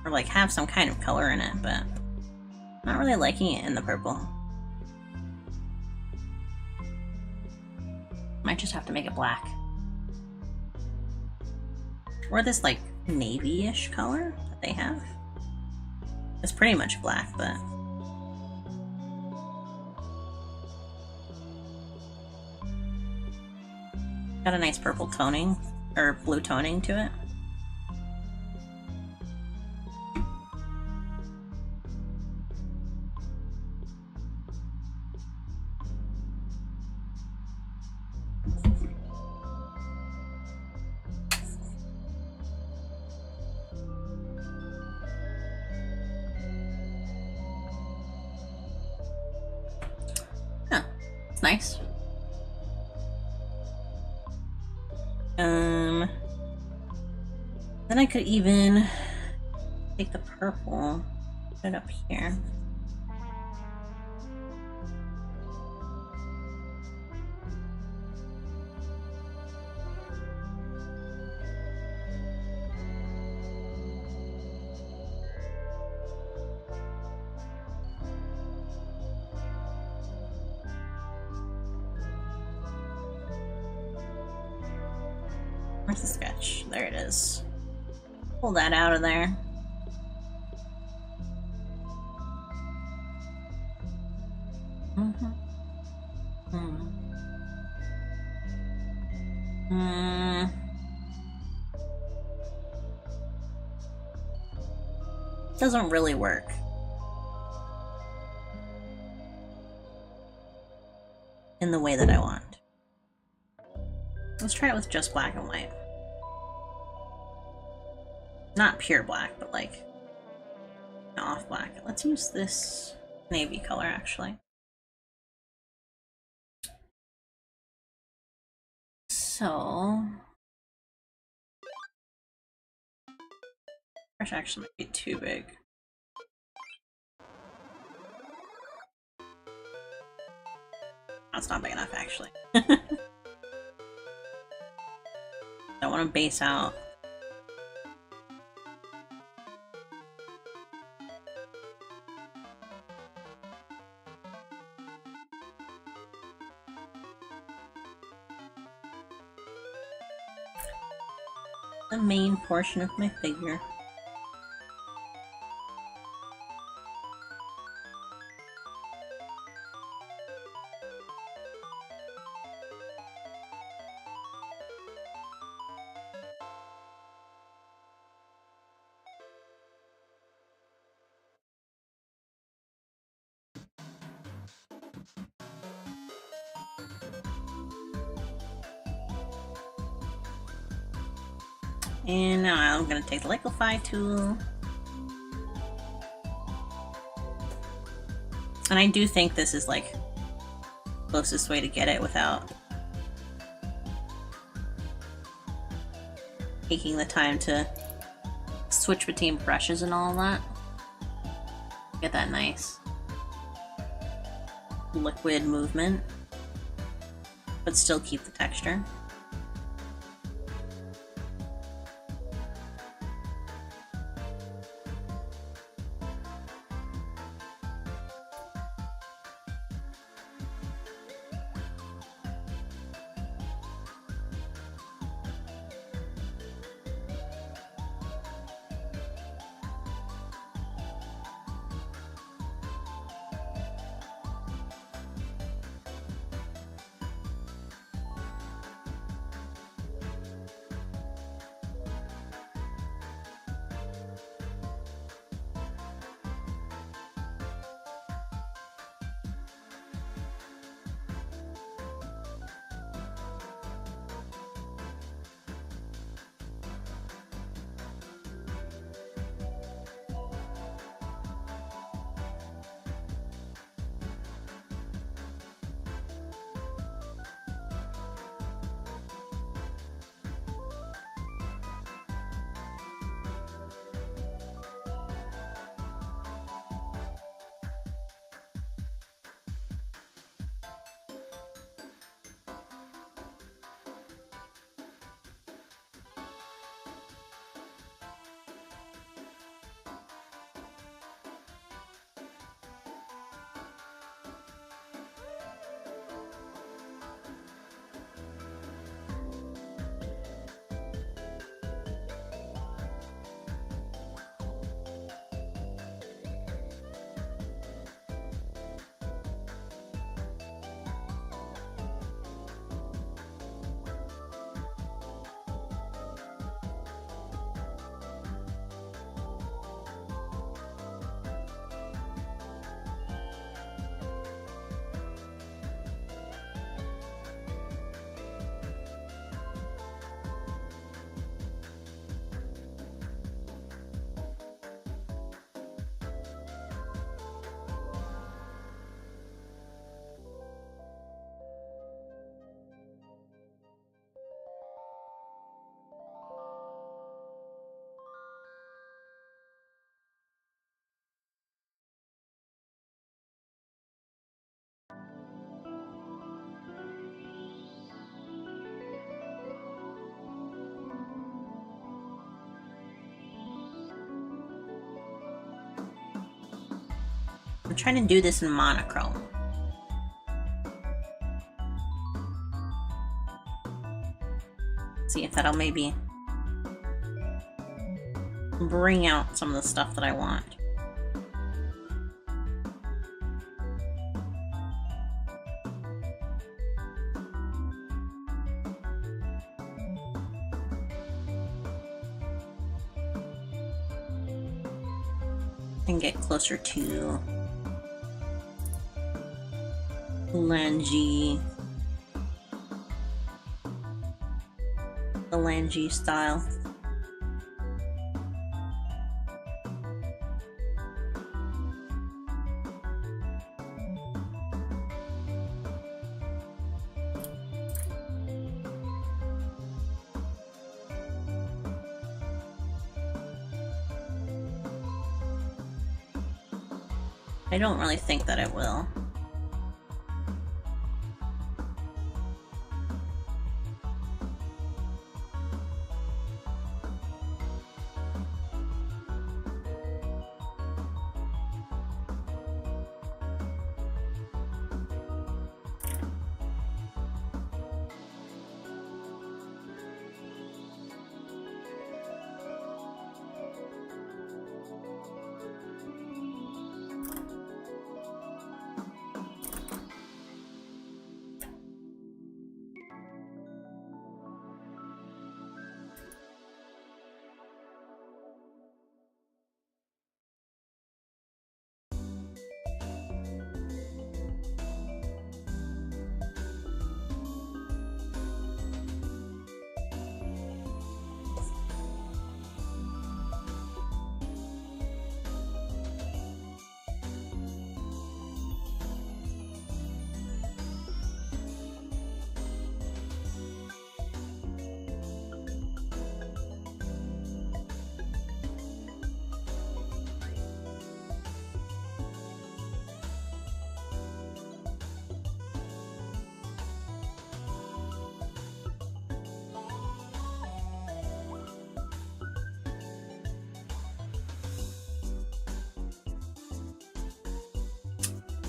Speaker 1: or like have some kind of color in it, but I'm not really liking it in the purple. Might just have to make it black. Or this like navy-ish color that they have. It's pretty much black, but got a nice purple toning, or blue toning to it. Nice. Then I could even take the purple, put it up here. Where's the sketch? There it is. Pull that out of there. Doesn't really work. In the way that I want. Let's try it with just black and white. Not pure black, but like off black. Let's use this navy color actually. So brush actually might be too big. That's not big enough actually. Don't want to base out the main portion of my figure. And now I'm going to take the liquefy tool. And I do think this is like the closest way to get it without taking the time to switch between brushes and all that. Get that nice liquid movement, but still keep the texture. I'm trying to do this in monochrome. See if that'll maybe bring out some of the stuff that I want. And get closer to the Langy style. I don't really think that it will.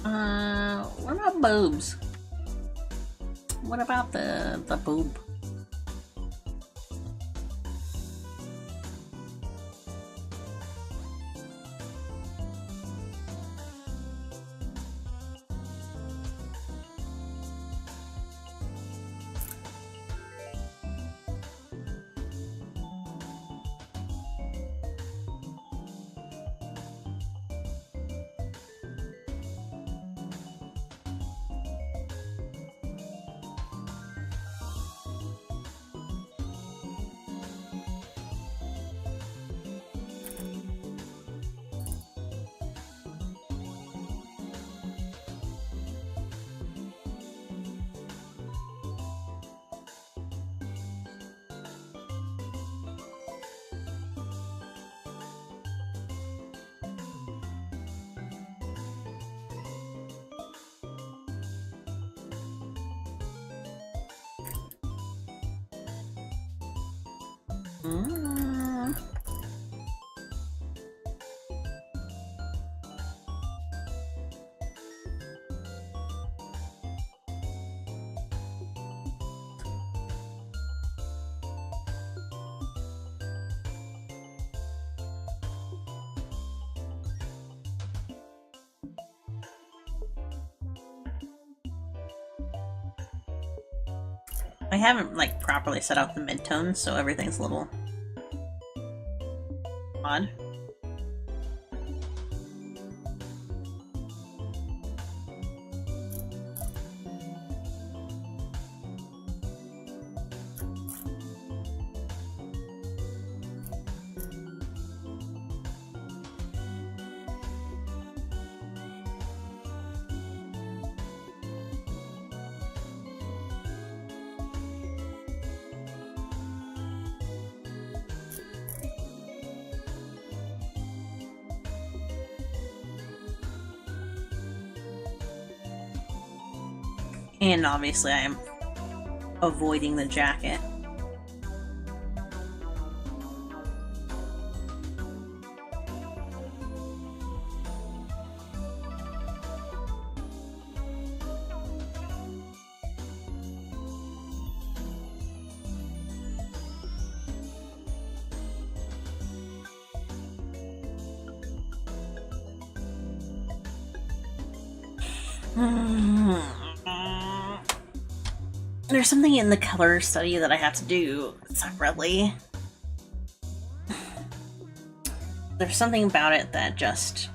Speaker 1: What about boobs? What about the boob? I haven't like properly set out the midtones, so everything's a little odd. And obviously I am avoiding the jacket. There's something in the color study that I have to do separately. There's something about it that just...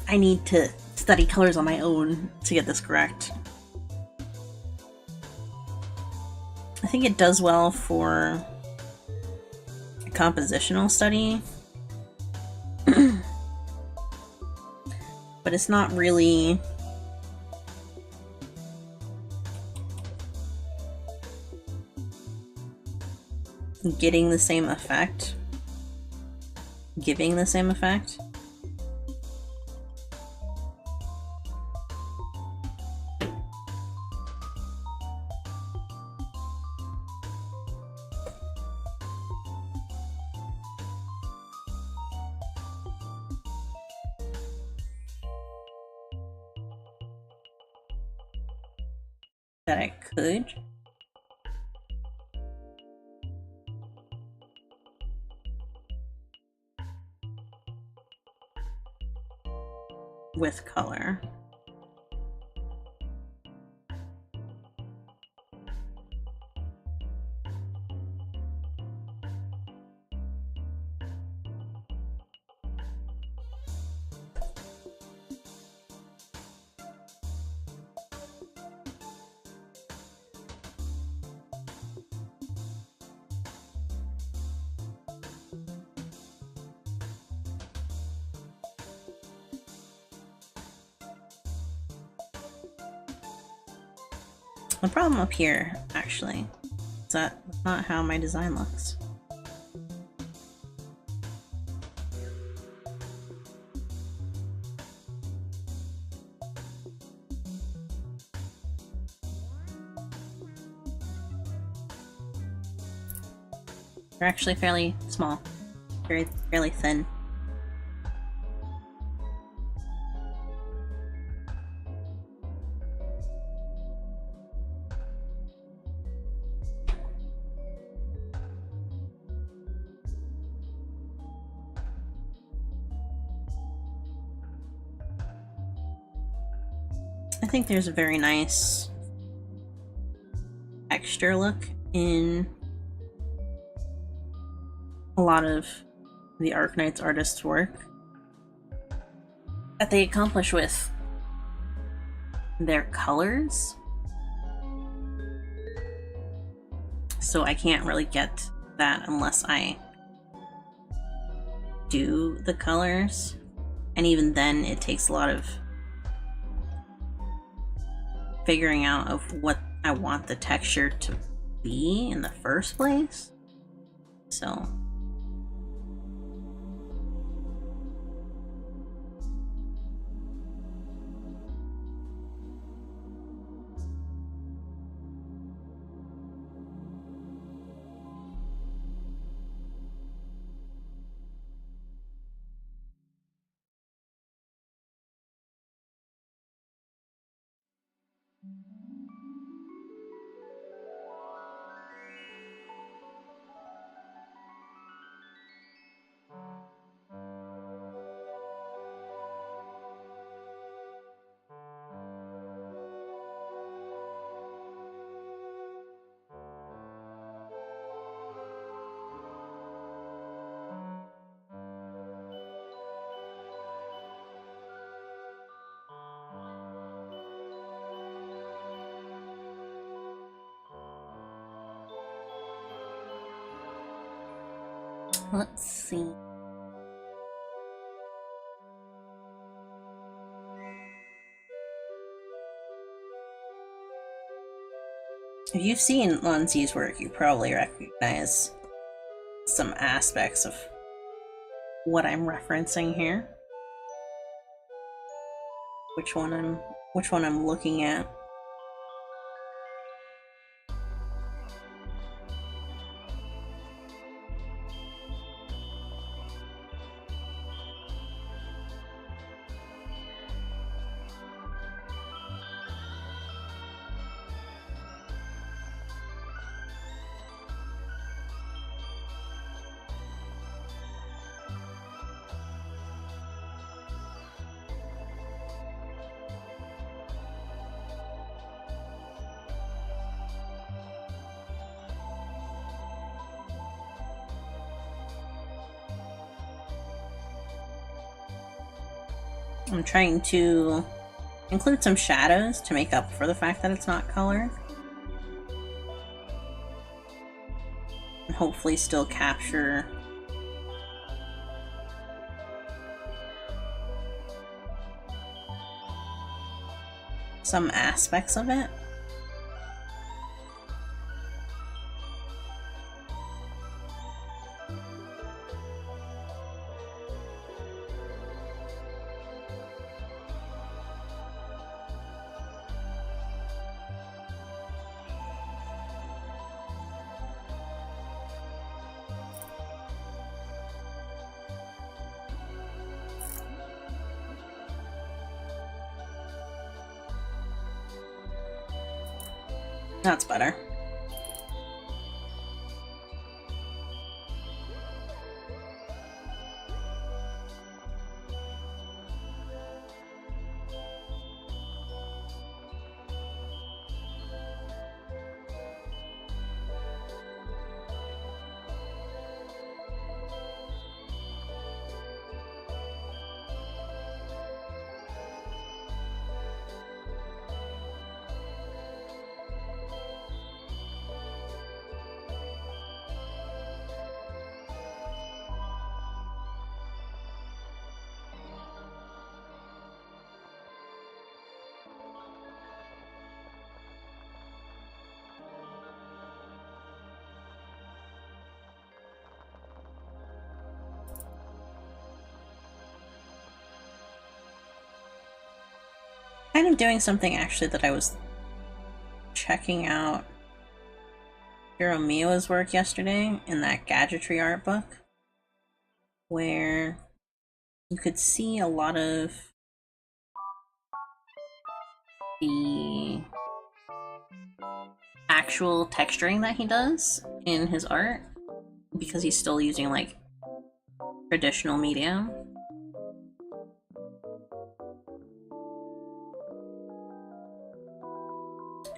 Speaker 1: I need to study colors on my own to get this correct. I think it does well for a compositional study. But it's not really... getting the same effect. Giving the same effect. That I could. With color. The problem up here, actually, is that that's not how my design looks. They're actually fairly small, fairly thin. I think there's a very nice texture look in a lot of the Arknights artists' work that they accomplish with their colors. So I can't really get that unless I do the colors. And even then, it takes a lot of figuring out of what I want the texture to be in the first place. So let's see. If you've seen Lunzi's work, you probably recognize some aspects of what I'm referencing here. Which one I'm looking at. I'm trying to include some shadows to make up for the fact that it's not colored. And hopefully still capture some aspects of it. That's better. Kind of doing something actually that I was checking out Hiromiya's work yesterday in that gadgetry art book, where you could see a lot of the actual texturing that he does in his art, because he's still using like traditional media.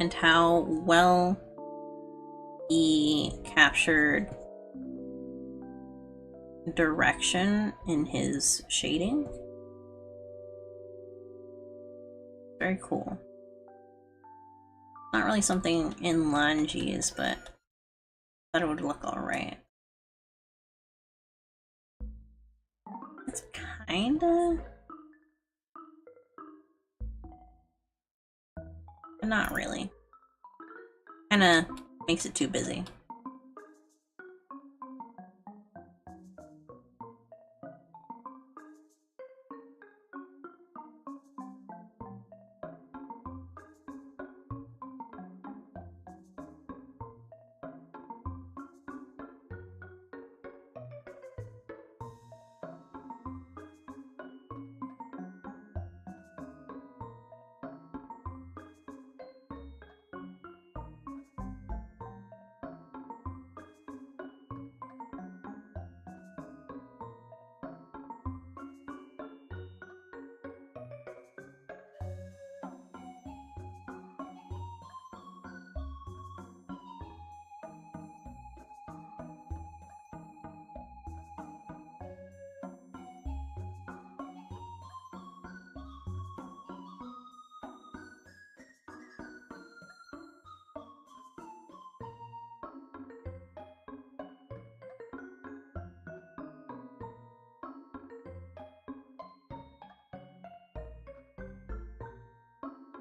Speaker 1: and how well he captured direction in his shading. Very cool. Not really something in Langeese, but I thought it would look alright. It's kinda... but not really. Kinda makes it too busy.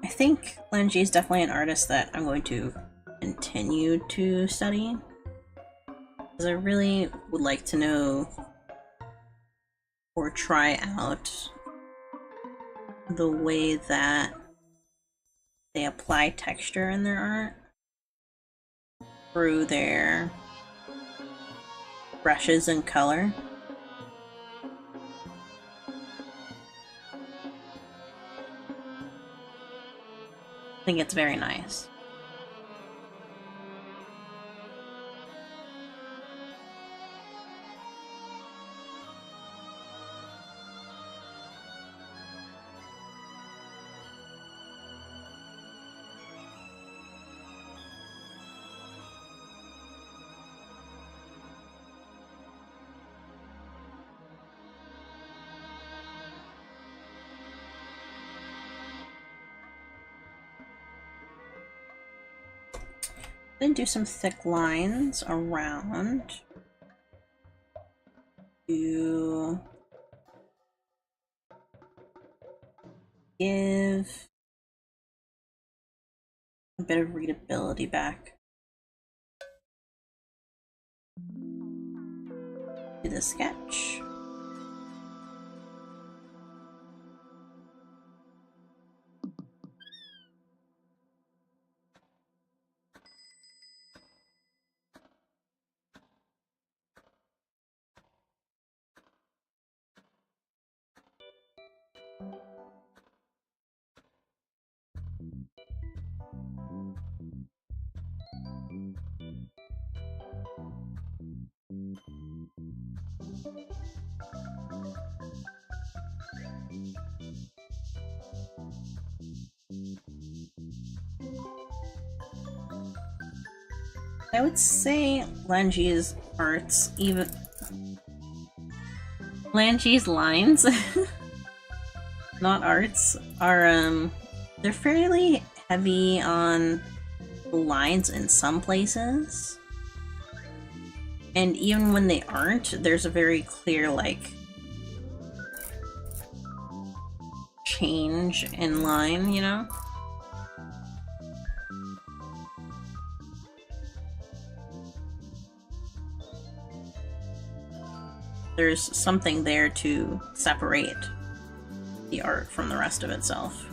Speaker 1: I think Langeese is definitely an artist that I'm going to continue to study, because I really would like to know or try out the way that they apply texture in their art through their brushes and color. I think it's very nice. Then do some thick lines around to give a bit of readability back to the sketch. I would say Langeese arts, even Langeese lines, not arts, are they're fairly heavy on lines in some places. And even when they aren't, there's a very clear, like, change in line, you know? There's something there to separate the art from the rest of itself.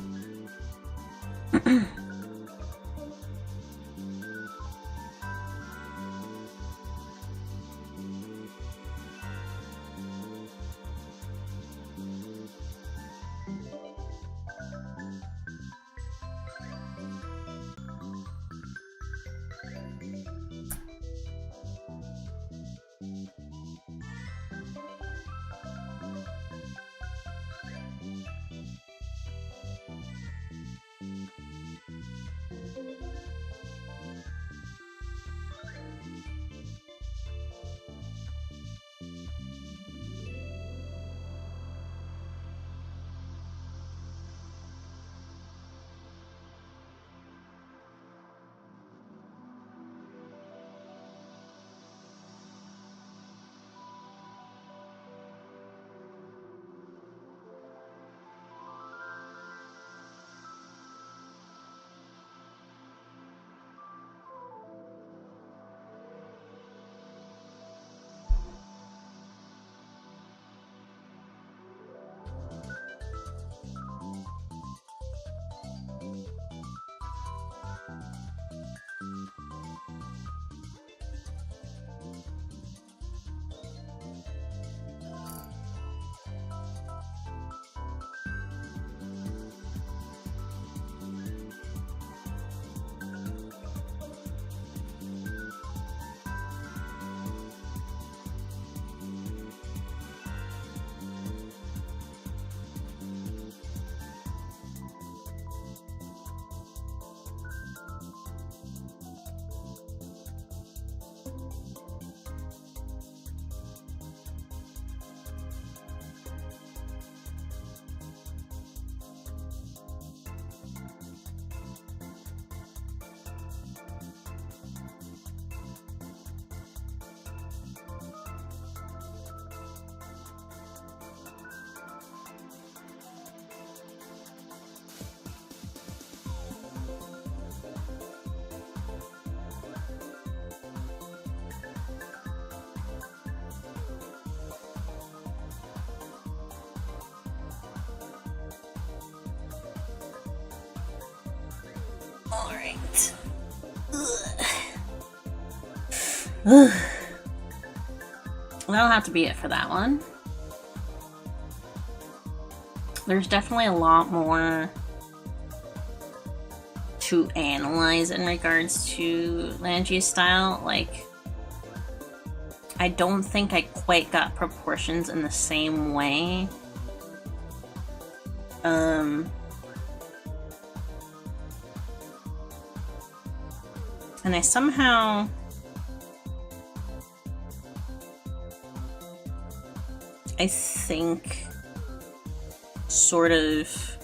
Speaker 1: Alright. That'll have to be it for that one. There's definitely a lot more to analyze in regards to land use style. Like, I don't think I quite got proportions in the same way. And I somehow... I think... sort of...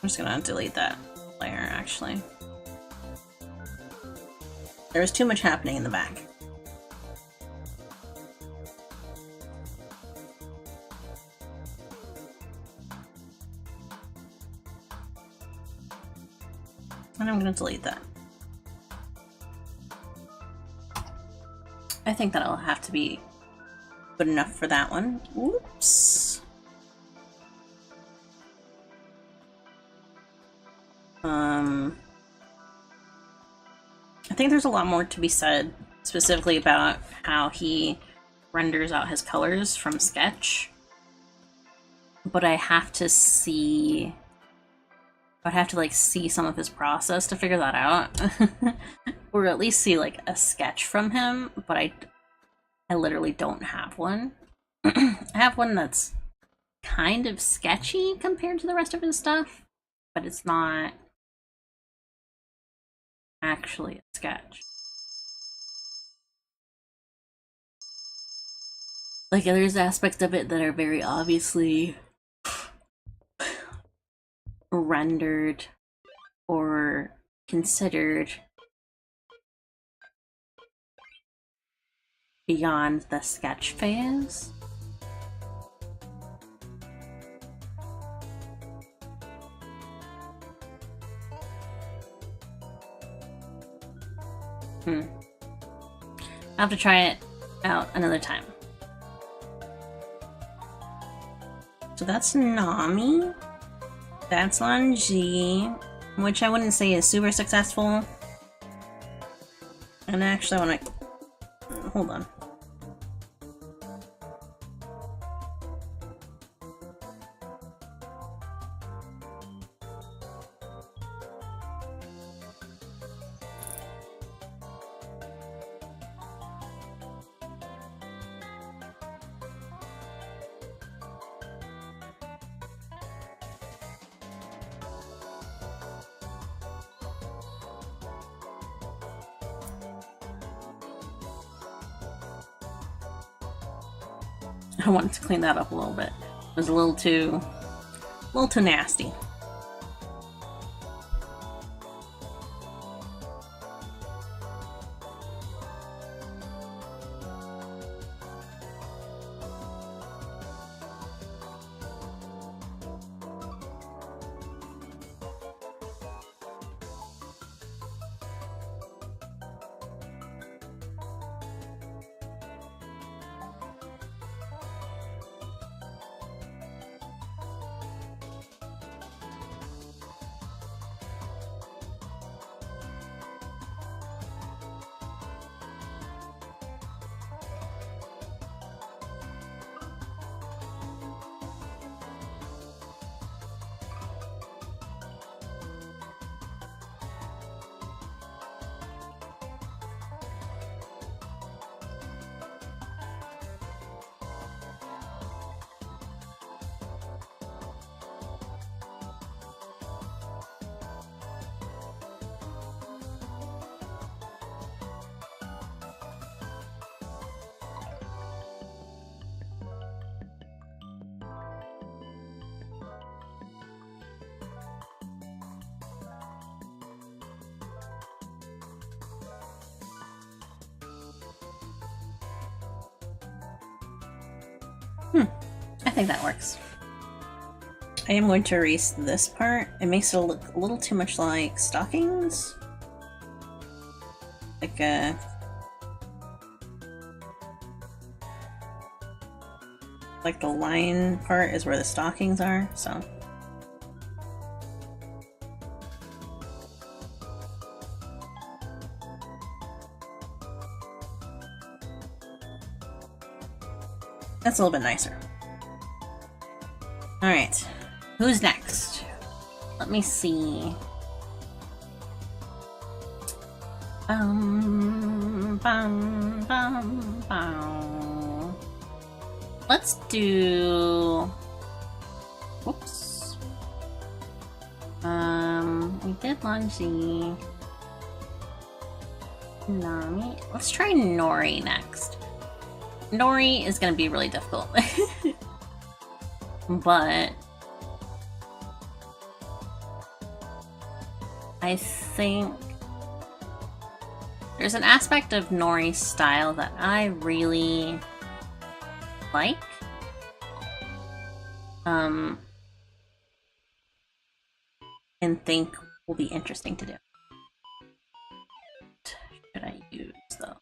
Speaker 1: I'm just gonna delete that layer, actually. There was too much happening in the back. And I'm gonna delete that. I think that'll have to be good enough for that one. Oops. I think there's a lot more to be said specifically about how he renders out his colors from Sketch. But I have to see... I'd have to, like, see some of his process to figure that out. Or at least see, like, a sketch from him, but I literally don't have one. I have one that's kind of sketchy compared to the rest of his stuff, but it's not actually a sketch. Like, there's aspects of it that are very obviously rendered or considered beyond the sketch phase. I'll have to try it out another time. So that's Nami. That's Lanji, which I wouldn't say is super successful. And actually I want to... Hold on. I wanted to clean that up a little bit. It was a little too nasty. I think that works. I am going to erase this part. It makes it look a little too much like stockings. Like like the line part is where the stockings are, so. That's a little bit nicer. Alright, who's next? Let me see. Let's do... Whoops. We did Lungi. Nami. Let's try Nori next. Nori is gonna be really difficult. But I think there's an aspect of Nori's style that I really like. And think will be interesting to do. What should I use though?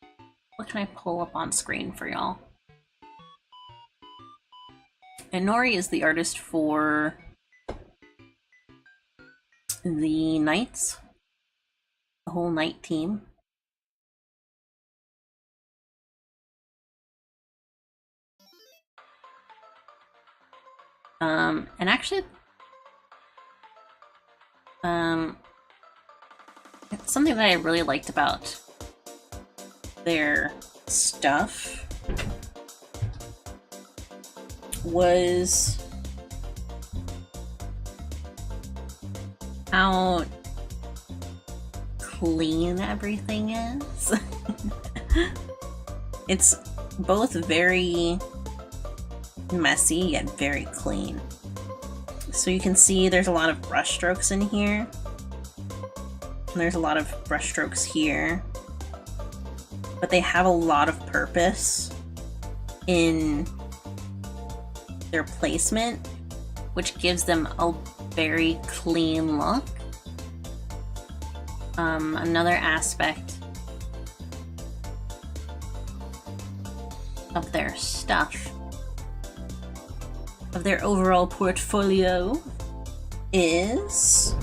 Speaker 1: What can I pull up on screen for y'all? And Nori is the artist for the Knights, the whole Knight team. And actually, something that I really liked about their stuff was how clean everything is. It's both very messy yet very clean. So you can see there's a lot of brush strokes in here. And there's a lot of brush strokes here. But they have a lot of purpose in their placement, which gives them a very clean look. Another aspect of their stuff, of their overall portfolio, is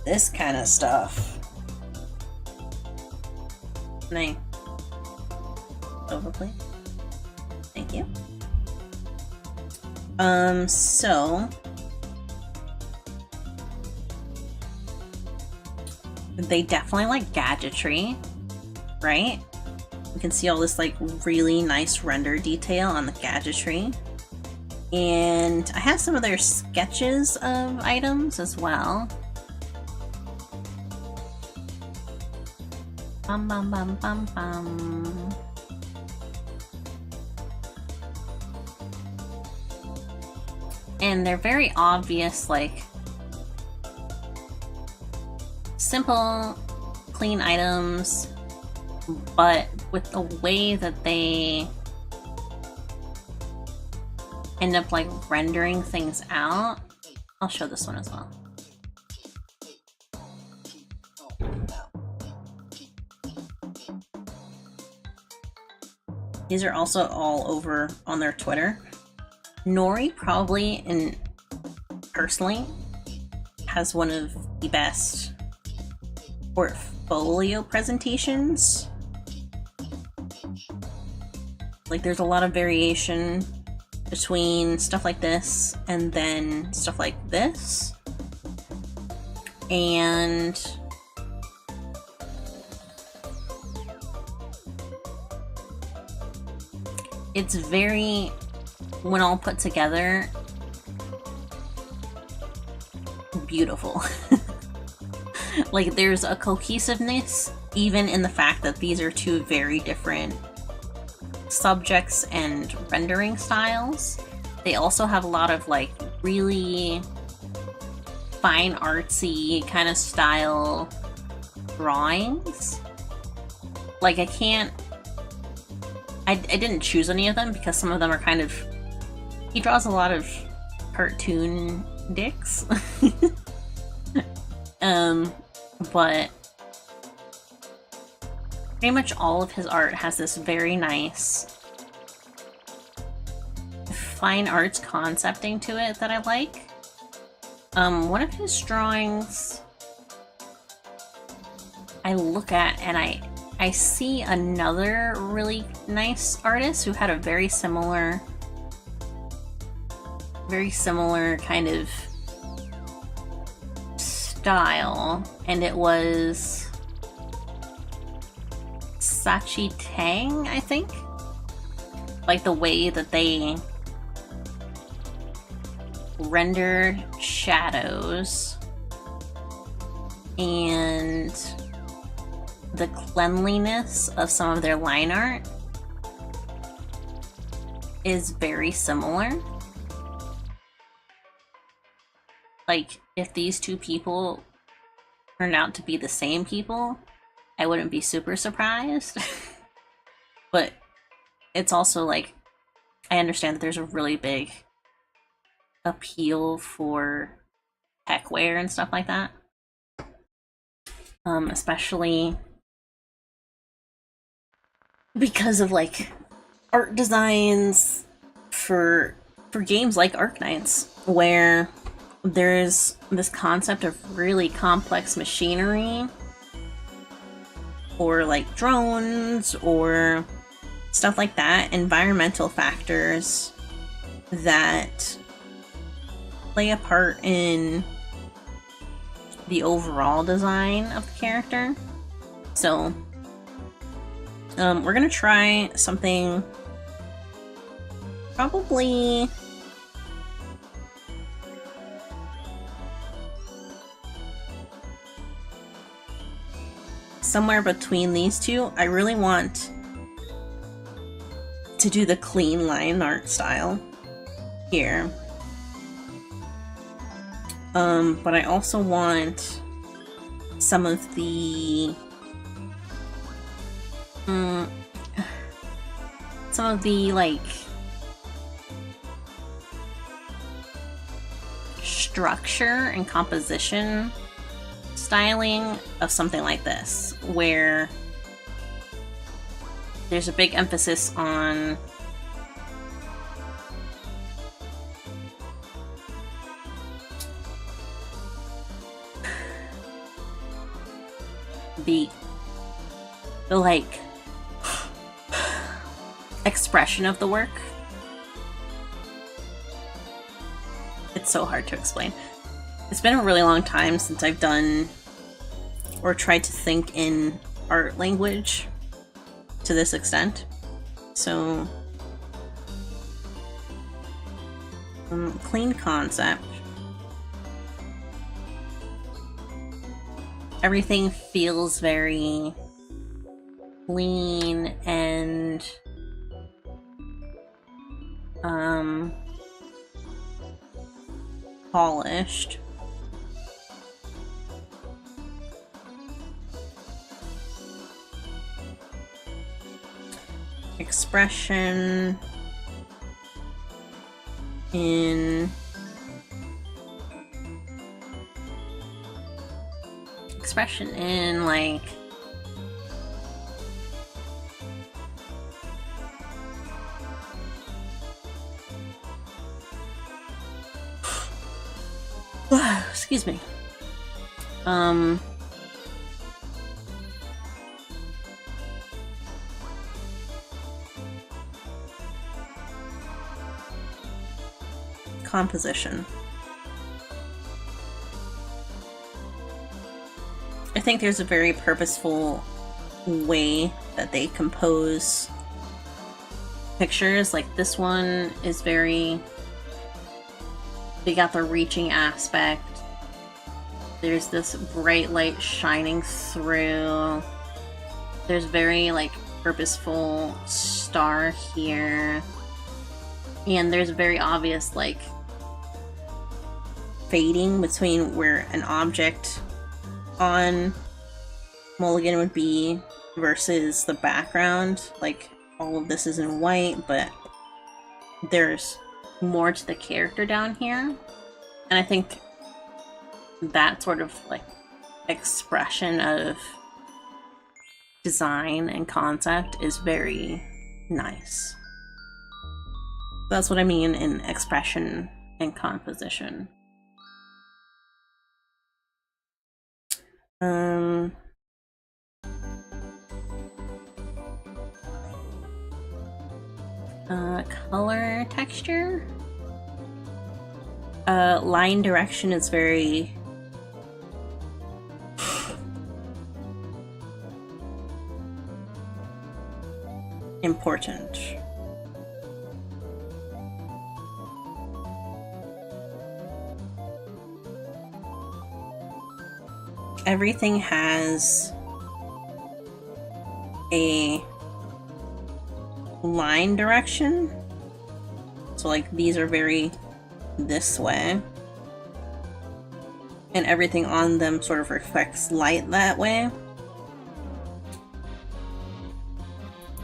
Speaker 1: this kind of stuff. Can I overplay? Thank you. So they definitely like gadgetry, right? You can see all this like really nice render detail on the gadgetry. And I have some of their sketches of items as well. Bum bum bum bum bum. And they're very obvious, like simple, clean items, but with the way that they end up like rendering things out. I'll show this one as well. These are also all over on their Twitter. Nori probably, and personally, has one of the best portfolio presentations. Like there's a lot of variation between stuff like this and then stuff like this. And it's very, when all put together, beautiful. Like there's a cohesiveness even in the fact that these are two very different subjects and rendering styles. They also have a lot of like really fine artsy kind of style drawings. Like I didn't choose any of them because some of them are kind of, he draws a lot of cartoon dicks. But pretty much all of his art has this very nice fine arts concepting to it that I like. One of his drawings I look at and I see another really nice artist who had a very similar kind of style, and it was Sachi Tang, I think. Like the way that they render shadows and the cleanliness of some of their line art is very similar. Like, if these two people turned out to be the same people, I wouldn't be super surprised. But it's also like, I understand that there's a really big appeal for techwear and stuff like that. Especially because of like art designs for games like Arknights, where there's this concept of really complex machinery, or like drones or stuff like that, environmental factors that play a part in the overall design of the character. So we're gonna try something probably somewhere between these two. I really want to do the clean line art style here. But I also want some of the like structure and composition styling of something like this, where there's a big emphasis on the like expression of the work. It's so hard to explain. It's been a really long time since I've done or tried to think in art language to this extent. So clean concept. Everything feels very clean and polished. Expression in like excuse me. Composition. I think there's a very purposeful way that they compose pictures. Like this one is very, they got the reaching aspect. There's this bright light shining through. There's very like purposeful star here. And there's a very obvious like fading between where an object on Mulligan would be versus the background. Like all of this is in white, but there's more to the character down here. And I think that sort of like expression of design and concept is very nice. That's what I mean in expression and composition. Color texture. Line direction is very important. Everything has a line direction. So like these are very this way. And everything on them sort of reflects light that way.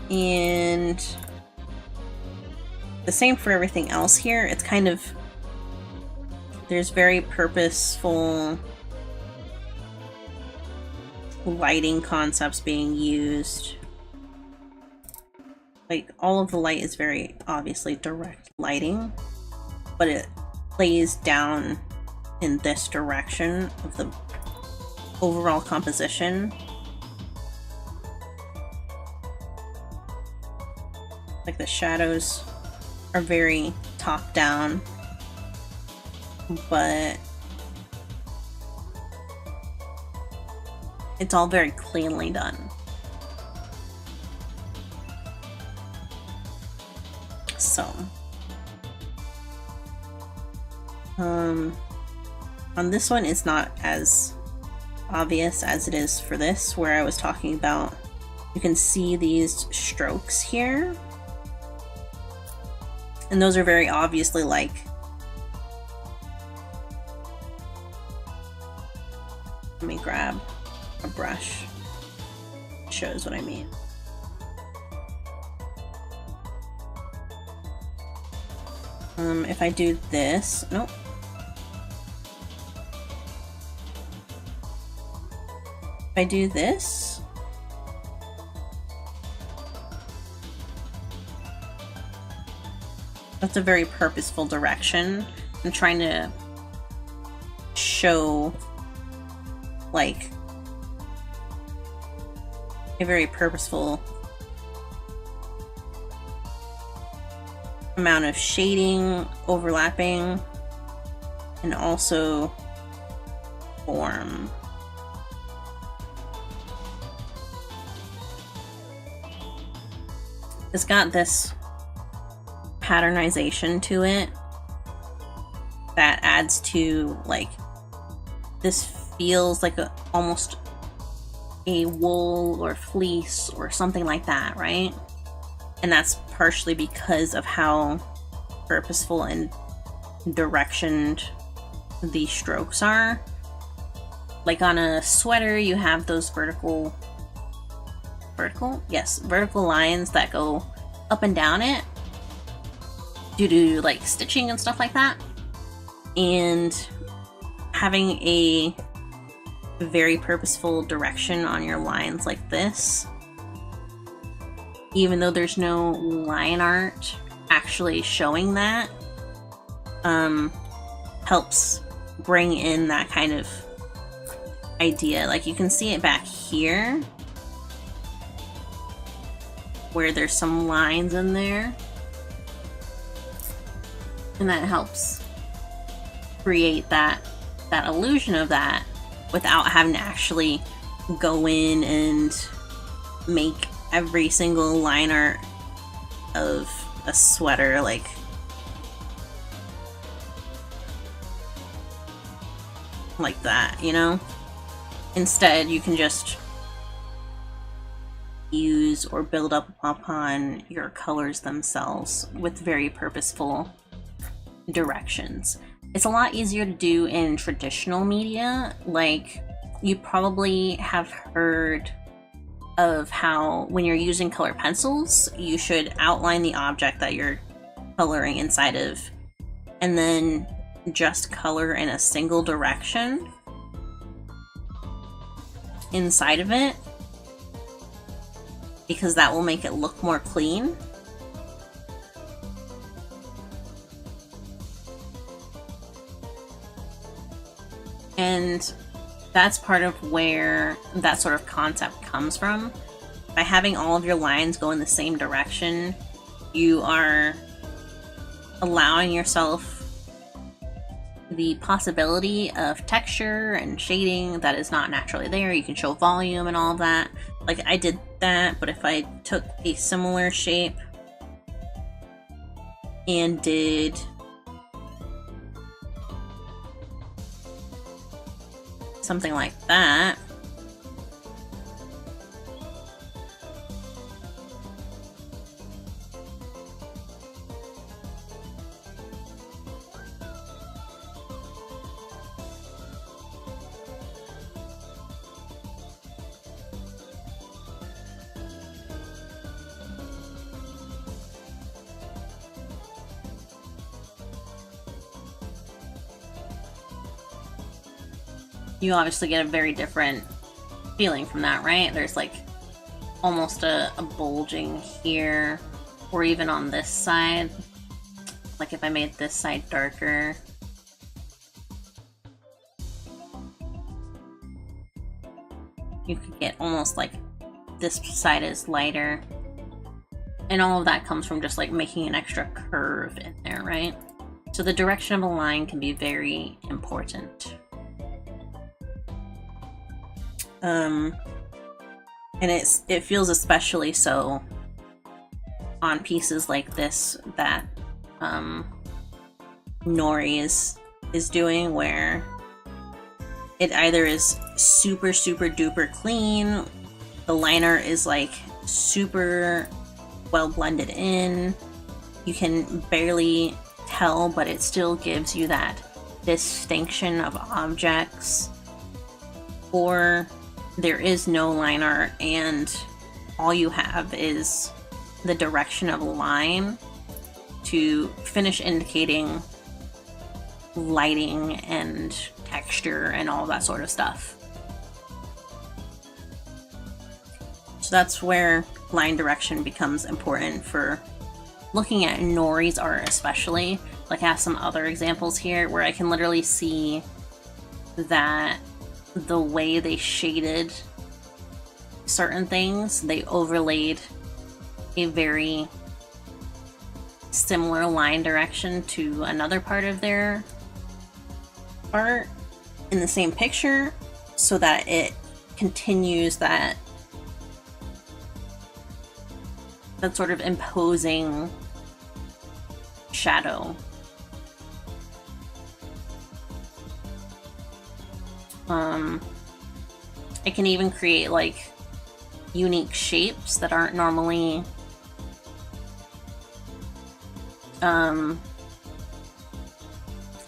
Speaker 1: And the same for everything else here. It's kind of, there's very purposeful lighting concepts being used. Like all of the light is very obviously direct lighting, but it plays down in this direction of the overall composition. Like the shadows are very top down, but it's all very cleanly done. So, on this one, it's not as obvious as it is for this, where I was talking about, you can see these strokes here. And those are very obviously like, let me grab a brush, shows what I mean. If I do this, nope. If I do this, that's a very purposeful direction. I'm trying to show like a very purposeful amount of shading, overlapping, and also form. It's got this patternization to it that adds to, like, this feels like almost a wool or fleece or something like that, right? And that's partially because of how purposeful and directioned these strokes are. Like on a sweater, you have those vertical lines that go up and down it due to like stitching and stuff like that. And having a very purposeful direction on your lines like this, even though there's no line art actually showing that, helps bring in that kind of idea. Like you can see it back here where there's some lines in there, and that helps create that illusion of that without having to actually go in and make every single line art of a sweater like that, you know? Instead, you can just use or build up upon your colors themselves with very purposeful directions. It's a lot easier to do in traditional media. Like, you probably have heard of how when you're using color pencils, you should outline the object that you're coloring inside of, and then just color in a single direction inside of it, because that will make it look more clean. And that's part of where that sort of concept comes from. By having all of your lines go in the same direction, you are allowing yourself the possibility of texture and shading that is not naturally there. You can show volume and all of that. Like I did that, but if I took a similar shape and did something like that, you obviously get a very different feeling from that, right? There's like almost a bulging here, or even on this side. Like if I made this side darker, you could get almost like this side is lighter. And all of that comes from just like making an extra curve in there, right? So the direction of a line can be very important. And it feels especially so on pieces like this that Nori is doing, where it either is super duper clean, the liner is like super well blended in, you can barely tell, but it still gives you that distinction of objects, or there is no line art and all you have is the direction of a line to finish indicating lighting and texture and all that sort of stuff. So that's where line direction becomes important for looking at Nori's art especially. Like I have some other examples here where I can literally see that the way they shaded certain things, they overlaid a very similar line direction to another part of their art in the same picture, so that it continues that sort of imposing shadow. It can even create like unique shapes that aren't normally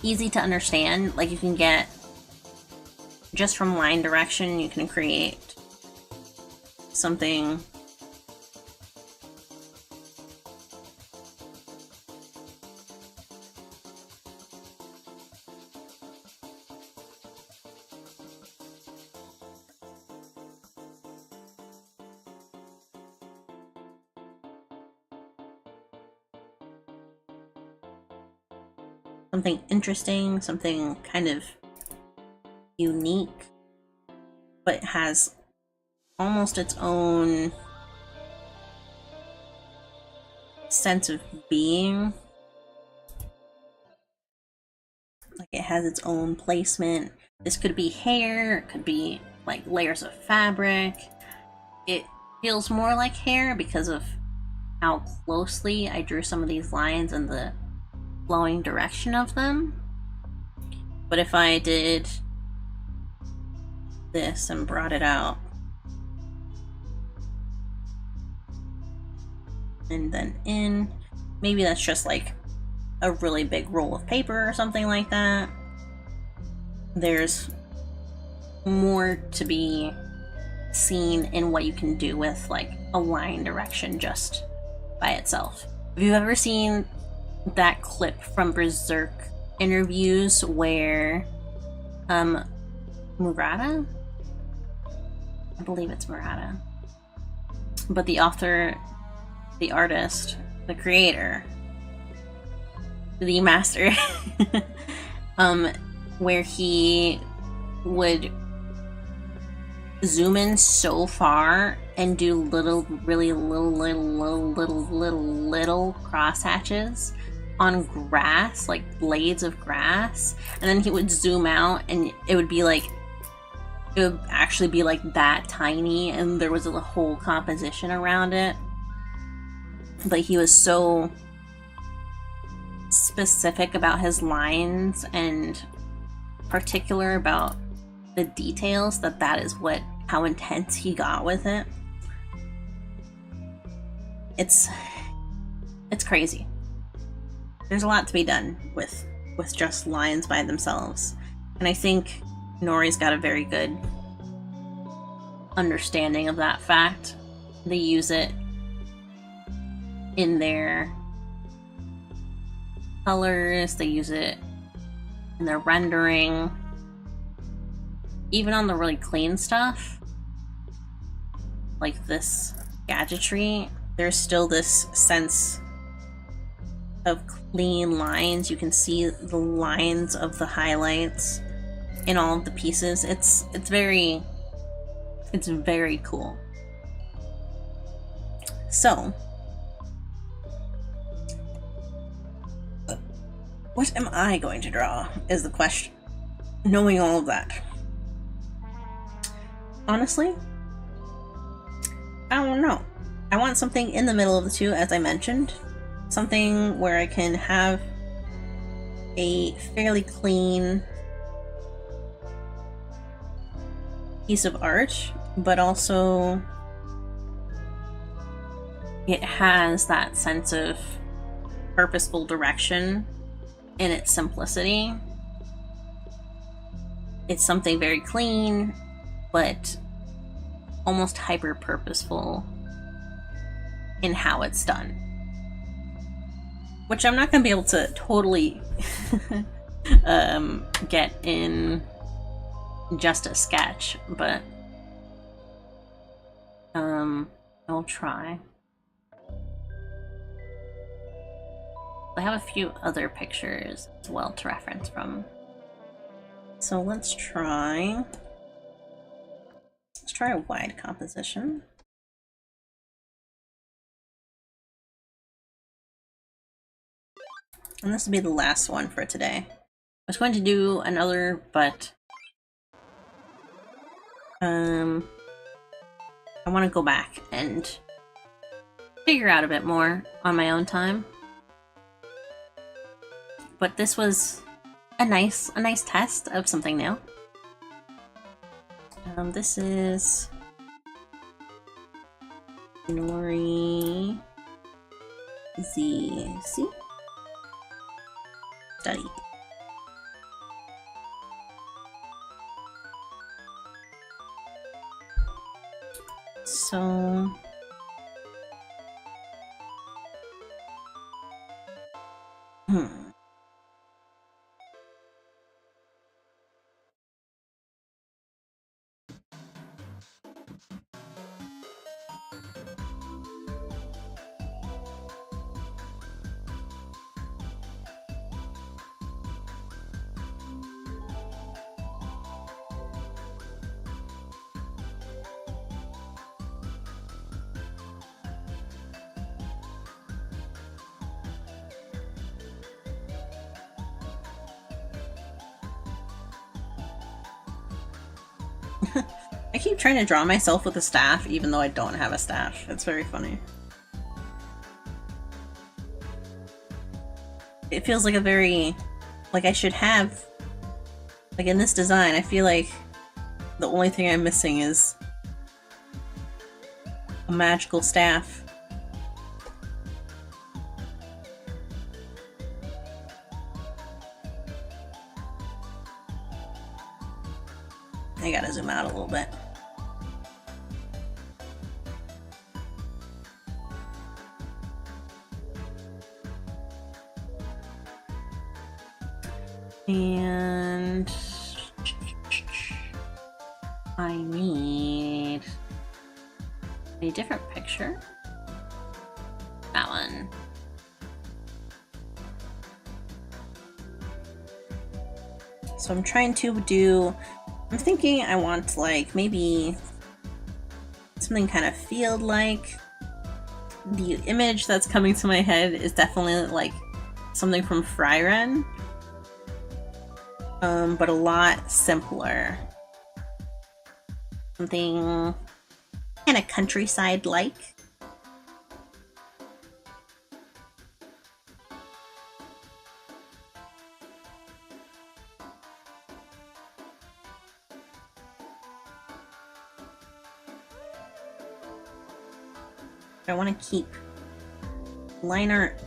Speaker 1: easy to understand. Like you can get, just from line direction, you can create something interesting, something kind of unique, but has almost its own sense of being. Like it has its own placement. This could be hair, it could be like layers of fabric. It feels more like hair because of how closely I drew some of these lines and the flowing direction of them. But if I did this and brought it out and then in, maybe that's just like a really big roll of paper or something like that, there's more to be seen in what you can do with like a line direction just by itself. If you've ever seen that clip from Berserk interviews where Murata? I believe it's Murata. But the author, the artist, the creator, the master, where he would zoom in so far and do really little crosshatches on grass, like blades of grass, and then he would zoom out and it would be like, it would actually be like that tiny, and there was a whole composition around it. But he was so specific about his lines and particular about the details that is how intense he got with it. It's crazy. There's a lot to be done with just lines by themselves, and I think Nori's got a very good understanding of that fact. They use it in their colors, they use it in their rendering, even on the really clean stuff like this gadgetry. There's still this sense of clean lines. You can see the lines of the highlights in all of the pieces. It's very cool. So, what am I going to draw is the question, knowing all of that. Honestly, I don't know. I want something in the middle of the two, as I mentioned. Something where I can have a fairly clean piece of art, but also it has that sense of purposeful direction in its simplicity. It's something very clean, but almost hyper-purposeful in how it's done. Which I'm not going to be able to totally get in just a sketch, but I'll try. I have a few other pictures as well to reference from. So let's try a wide composition. And this will be the last one for today. I was going to do another, but I want to go back and figure out a bit more on my own time. But this was a nice test of something new. This is Nori ZC Study. So I keep trying to draw myself with a staff even though I don't have a staff. It's very funny. It feels like a very, like I should have, like in this design, I feel like the only thing I'm missing is a magical staff. I gotta zoom out a little bit. And I need a different picture. That one. So I'm trying to do I'm thinking I want like maybe something kind of field-like. The image that's coming to my head is definitely like something from Fryren, but a lot simpler. Something kind of countryside-like. I want to keep line art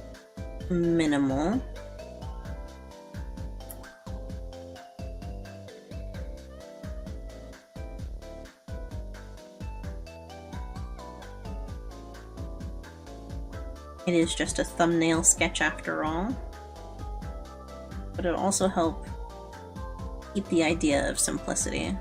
Speaker 1: minimal. It is just a thumbnail sketch after all, but it'll also help keep the idea of simplicity.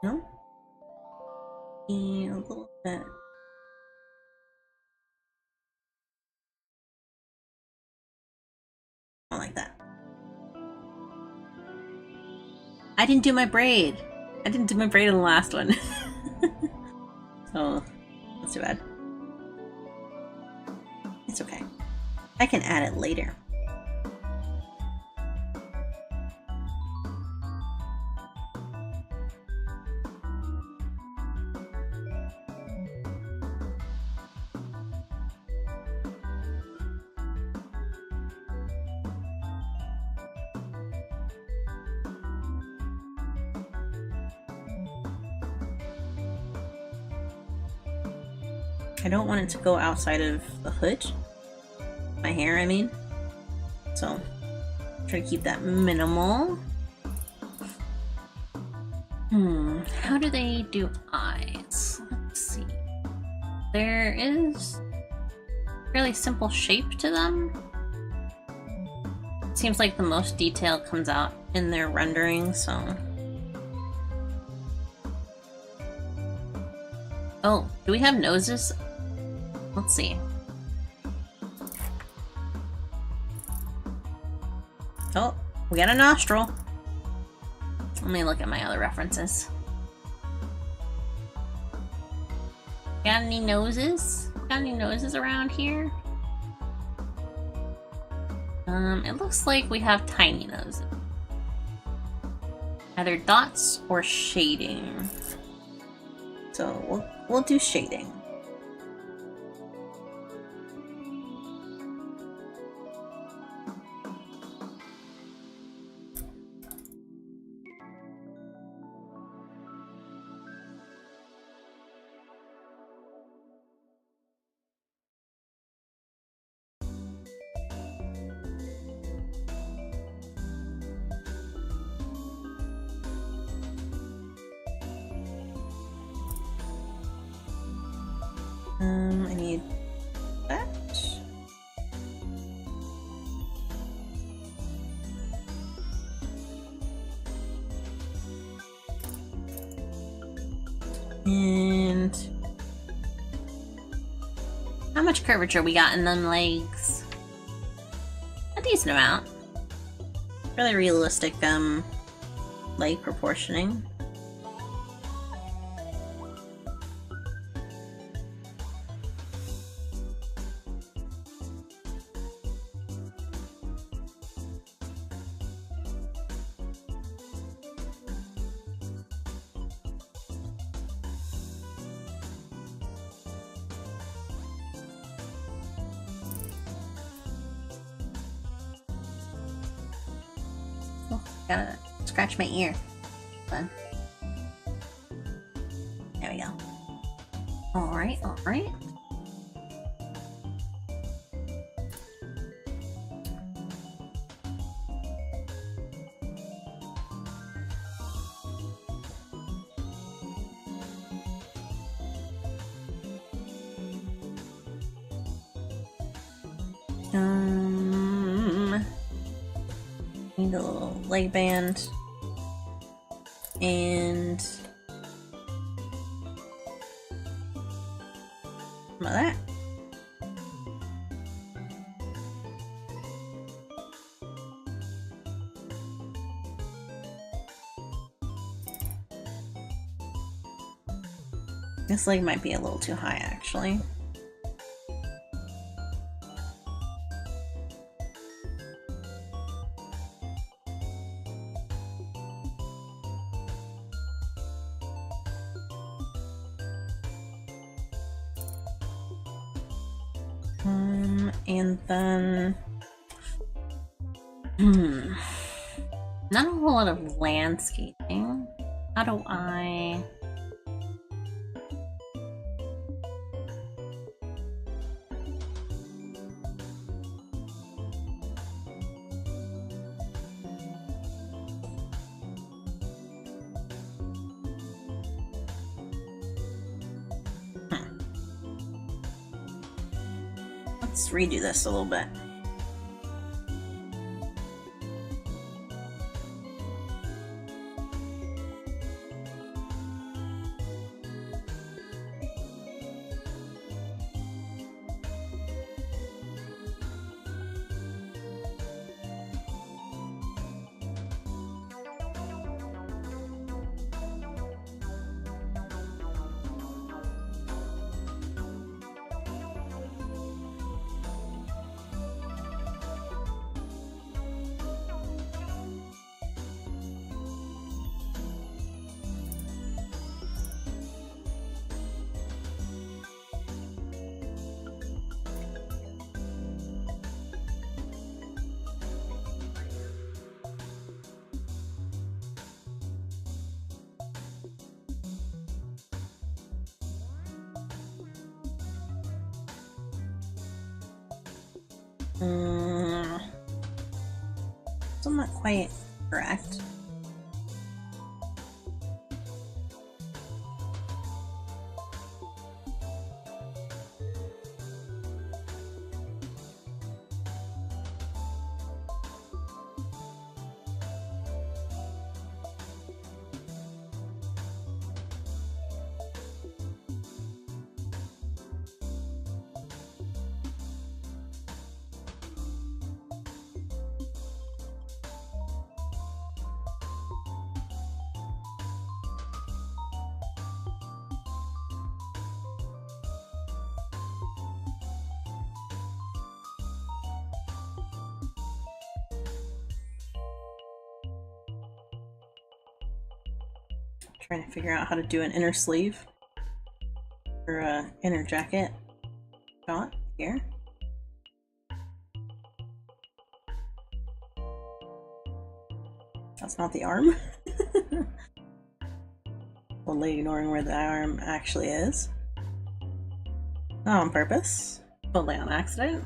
Speaker 1: No? And a little bit. I like that. I didn't do my braid. I didn't do my braid in the last one. So, that's too bad. It's okay. I can add it later. I don't want it to go outside of the hood. My hair, I mean. So, try to keep that minimal. How do they do eyes? Let's see. There is a fairly simple shape to them. It seems like the most detail comes out in their rendering, so... Oh, do we have noses? Let's see. Oh, we got a nostril. Let me look at my other references. Got any noses? Got any noses around here? It looks like we have tiny noses. Either dots or shading. So we'll do shading. I need that. And how much curvature we got in them legs? A decent amount. Really realistic leg proportioning. Gotta scratch my ear. Fun. There we go. Alright, alright. Need a little leg band. And some of that. This leg might be a little too high, actually. And then... not a whole lot of landscaping. How do I... Let's redo this a little bit. Still not quite correct. Trying to figure out how to do an inner sleeve or a inner jacket shot here. That's not the arm. Totally ignoring where the arm actually is. Not on purpose. Totally on accident.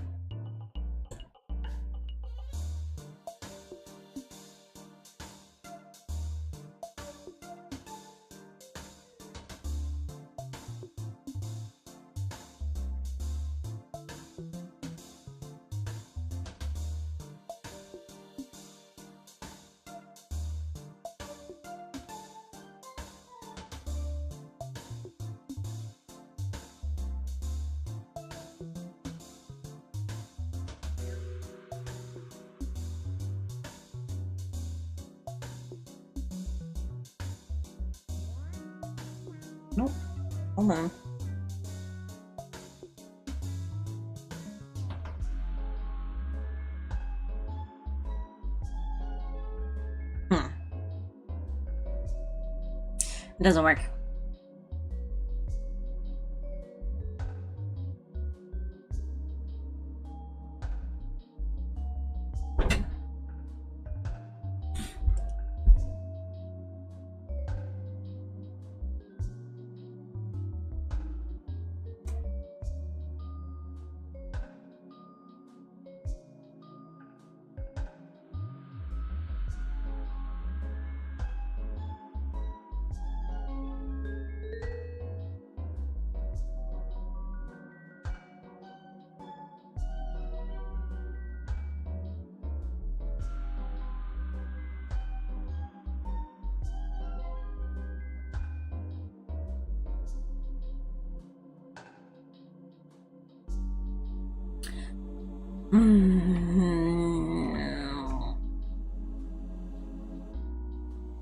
Speaker 1: Nope. Hold on. It doesn't work.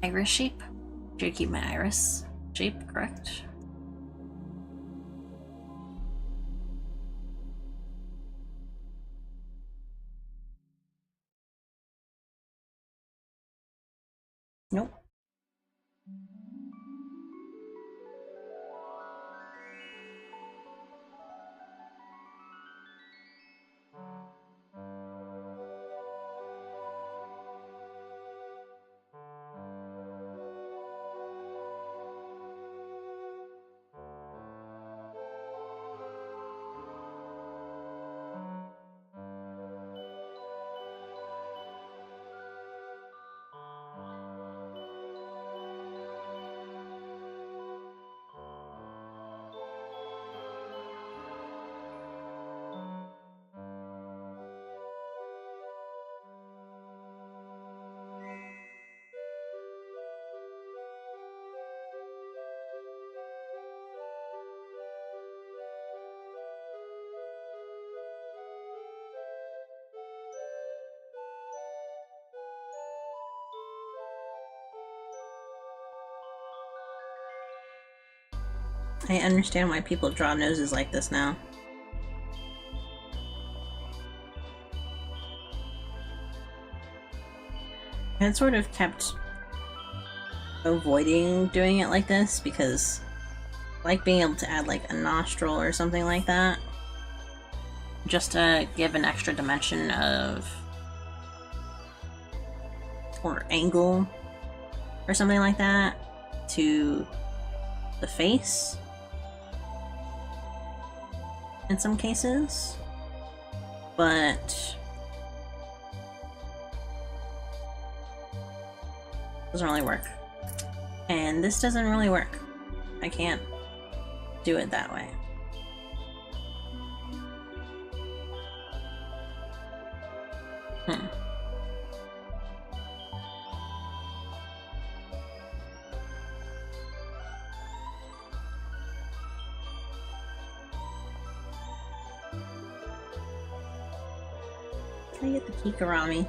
Speaker 1: Iris shape? Should keep my iris shape, correct? Nope. I understand why people draw noses like this now. I had sort of kept avoiding doing it like this because I like being able to add like a nostril or something like that. Just to give an extra dimension of or angle or something like that to the face in some cases, but doesn't really work. And this doesn't really work. I can't do it that way. Can I get the Kikarami?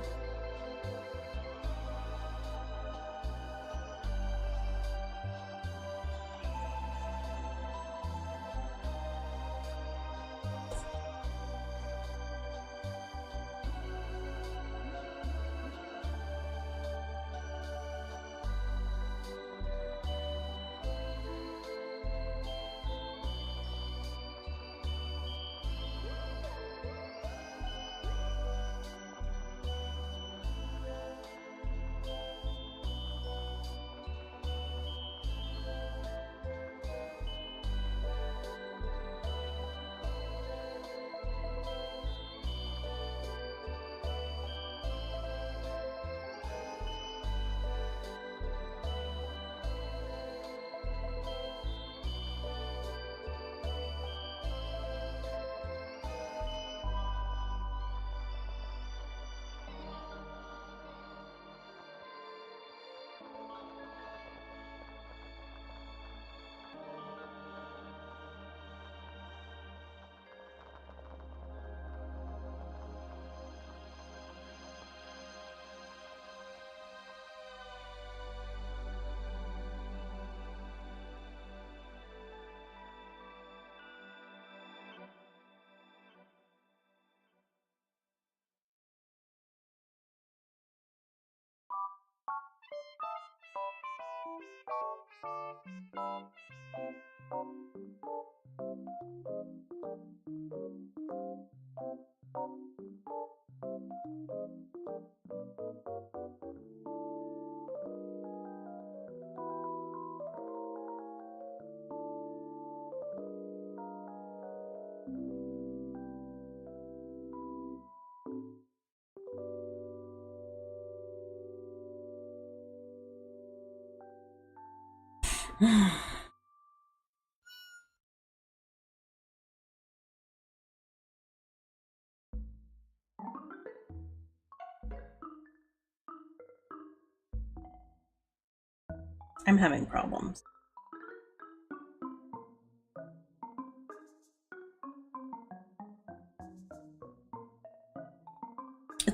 Speaker 1: I'm having problems.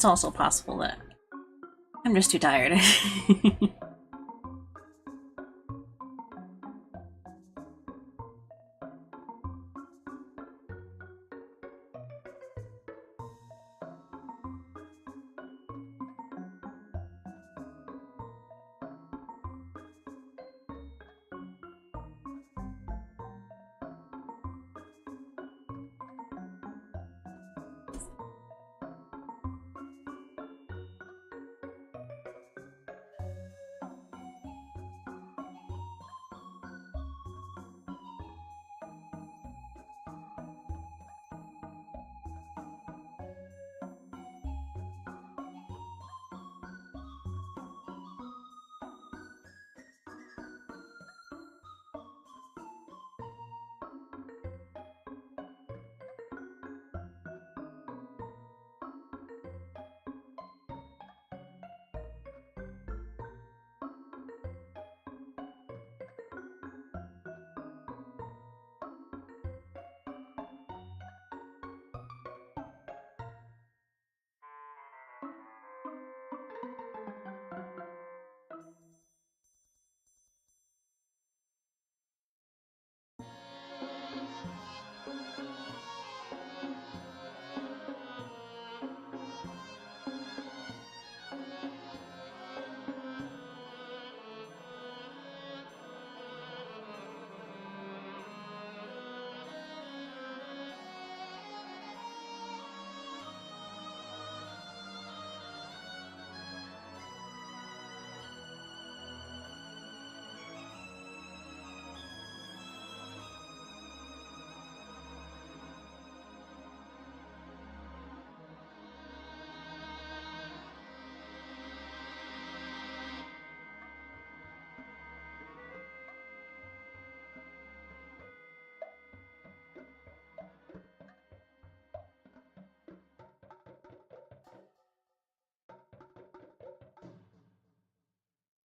Speaker 1: it's also possible that I'm just too tired.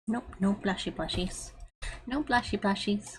Speaker 1: Nope, no plushy plushies. No plushy plushies.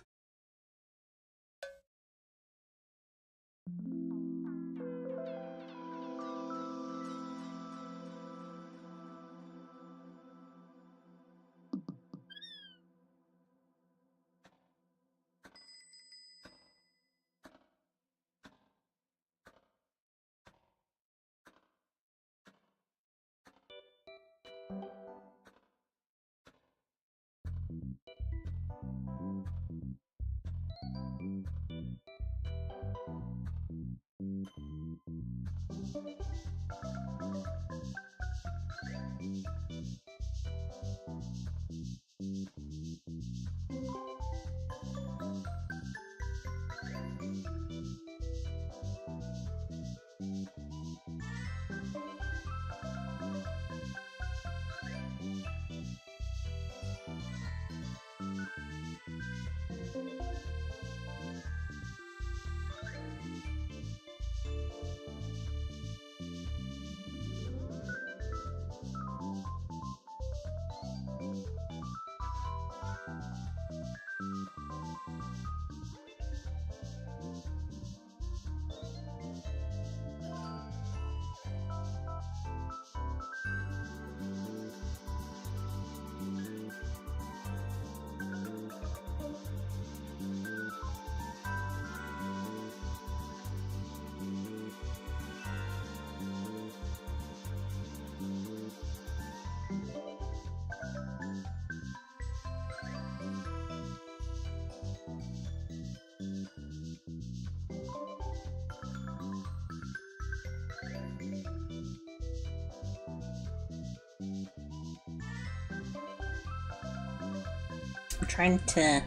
Speaker 1: I'm trying to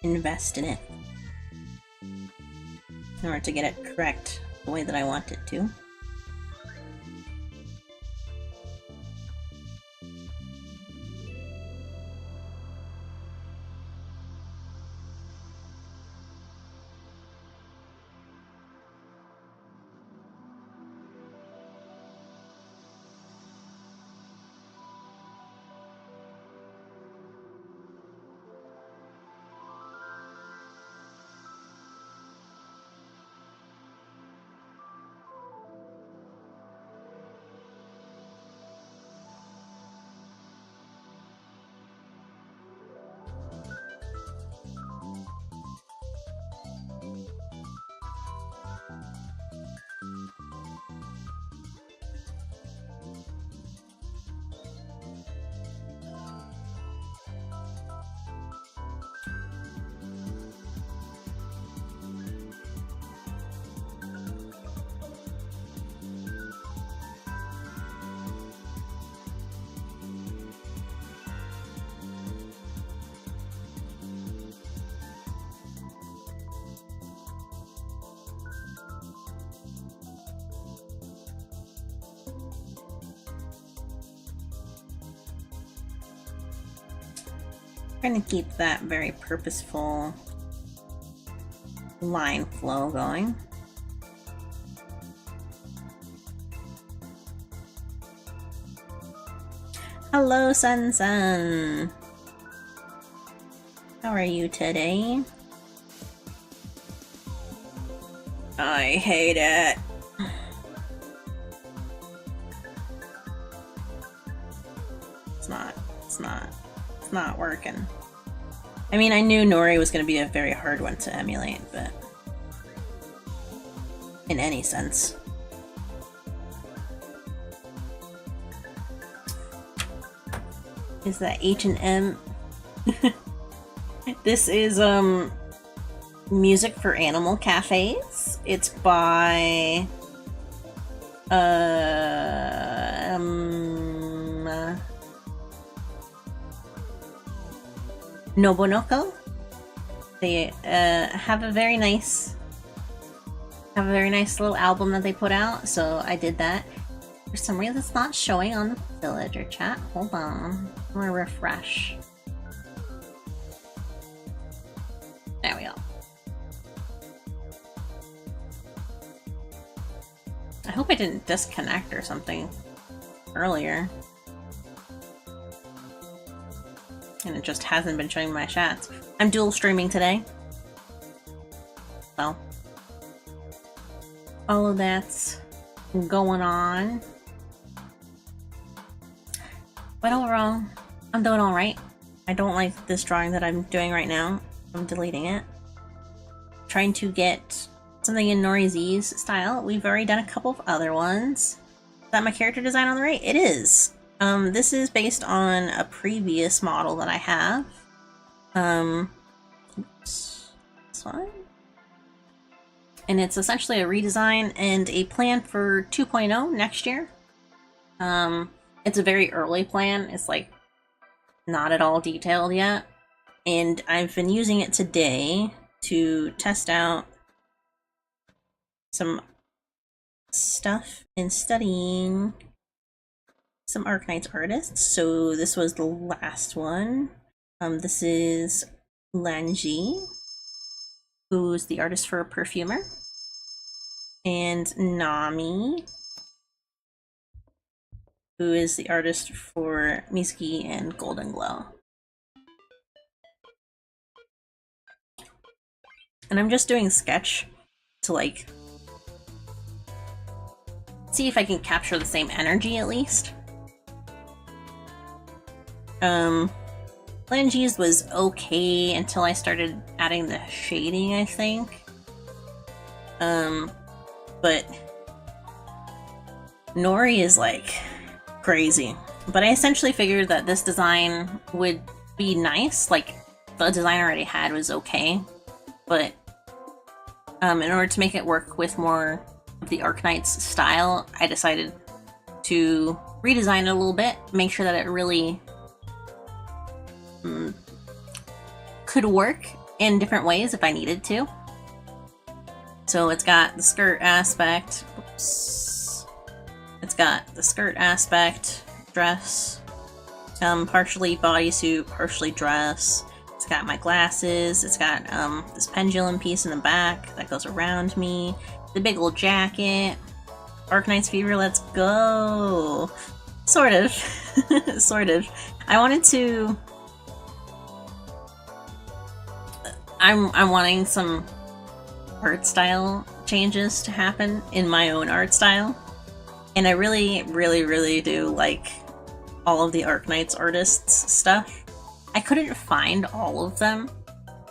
Speaker 1: invest in it in order to get it correct the way that I want it to. Trying to keep that very purposeful line flow going. Hello, Sun. How are you today? I hate it. It's not working. I mean, I knew Nori was going to be a very hard one to emulate, but in any sense. Is that H&M? This is music for animal cafes. It's by Nobunoko. They have a very nice little album that they put out, so I did that. For some reason it's not showing on the villager chat. Hold on. I'm gonna refresh. There we go. I hope I didn't disconnect or something earlier. And it just hasn't been showing my chats. I'm dual streaming today. So all of that's going on. But overall, I'm doing alright. I don't like this drawing that I'm doing right now. I'm deleting it. Trying to get something in Nori Z's style. We've already done a couple of other ones. Is that my character design on the right? It is. This is based on a previous model that I have. Oops, this one. And it's essentially a redesign and a plan for 2.0 next year. It's a very early plan. It's like not at all detailed yet. And I've been using it today to test out some stuff and studying some Arknights artists. So this was the last one. This is Lanji, who's the artist for Perfumer, and Nami, who is the artist for Mizuki and Golden Glow. And I'm just doing a sketch to like see if I can capture the same energy at least. Lanji's was okay until I started adding the shading, I think. But Nori is like crazy. But I essentially figured that this design would be nice. Like, the design I already had was okay. But in order to make it work with more of the Arknights style, I decided to redesign it a little bit, make sure that it really could work in different ways if I needed to. So it's got the skirt aspect. Oops. It's got the skirt aspect, dress, partially bodysuit, partially dress. It's got my glasses. It's got this pendulum piece in the back that goes around me. The big old jacket. Arknights fever, let's go. Sort of. Sort of. I wanted to... I'm wanting some art style changes to happen in my own art style. And I really, really, really do like all of the Arknights artists' stuff. I couldn't find all of them.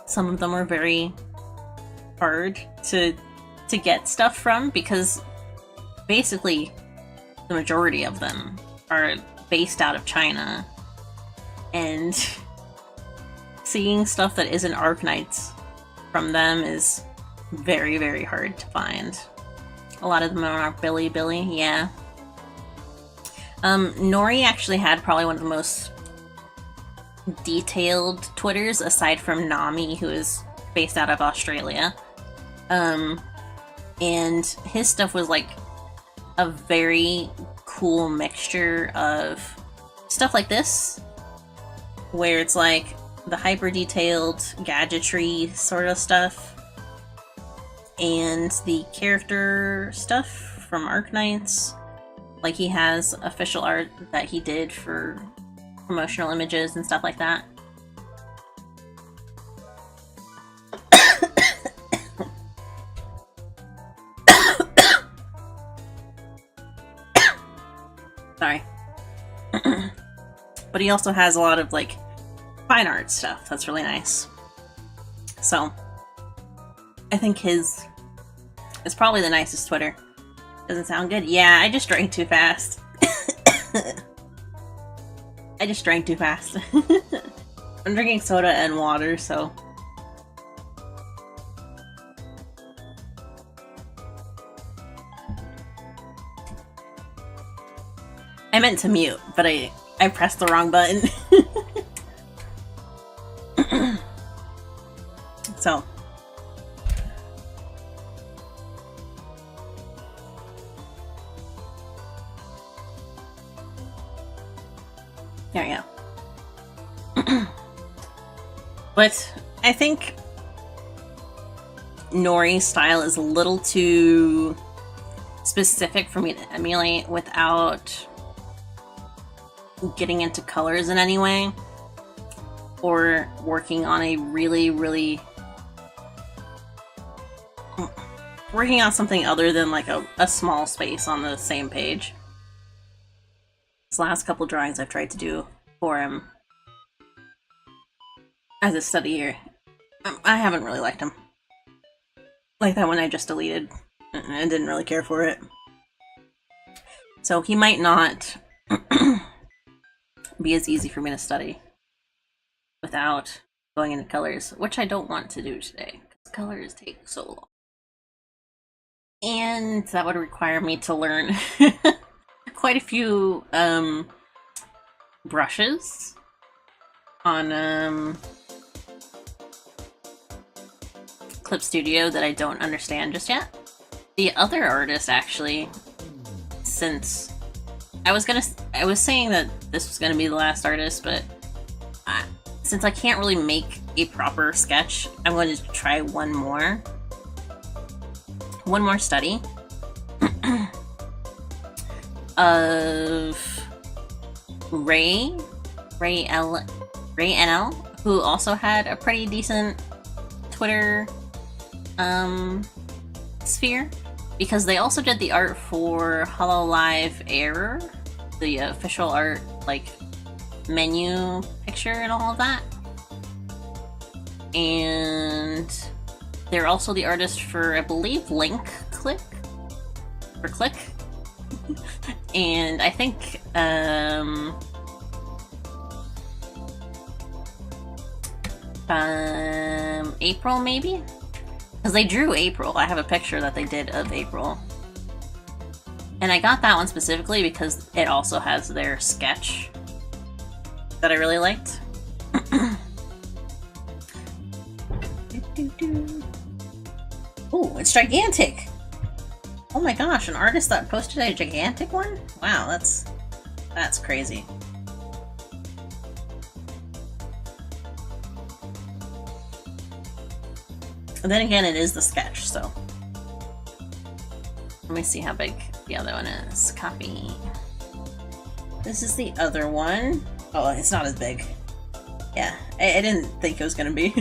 Speaker 1: Some of them were very hard to get stuff from because basically the majority of them are based out of China. And seeing stuff that isn't Arknights from them is very, very hard to find. A lot of them are Billy, yeah. Nori actually had probably one of the most detailed Twitters, aside from Nami, who is based out of Australia. And his stuff was like a very cool mixture of stuff like this, where it's like the hyper detailed gadgetry sort of stuff, and the character stuff from Arknights. Like, he has official art that he did for promotional images and stuff like that. Sorry. But he also has a lot of, like, fine art stuff that's really nice. So, I think his is probably the nicest Twitter. Doesn't sound good? Yeah, I just drank too fast. I just drank too fast. I'm drinking soda and water, so... I meant to mute, but I pressed the wrong button. So. There we go. But I think Nori's style is a little too specific for me to emulate without getting into colors in any way, or working on a working on something other than like a small space on the same page. This last couple drawings I've tried to do for him as a study here, I haven't really liked them. Like that one I just deleted. I didn't really care for it. So he might not be as easy for me to study without going into colors, which I don't want to do today, because colors take so long. And that would require me to learn quite a few brushes on Clip Studio that I don't understand just yet. The other artist, actually, since I was saying that this was gonna be the last artist, but since I can't really make a proper sketch, I'm going to try one more study of Ray NL, who also had a pretty decent Twitter sphere, because they also did the art for HoloLive Error, the official art, like, menu picture and all of that. And they're also the artist for, I believe, Click. And I think April, maybe? Because they drew April. I have a picture that they did of April. And I got that one specifically because it also has their sketch that I really liked. Oh, it's gigantic! Oh my gosh, an artist that posted a gigantic one? Wow, that's crazy. And then again, it is the sketch, so... Let me see how big the other one is. Copy. This is the other one. Oh, it's not as big. Yeah, I didn't think it was gonna be.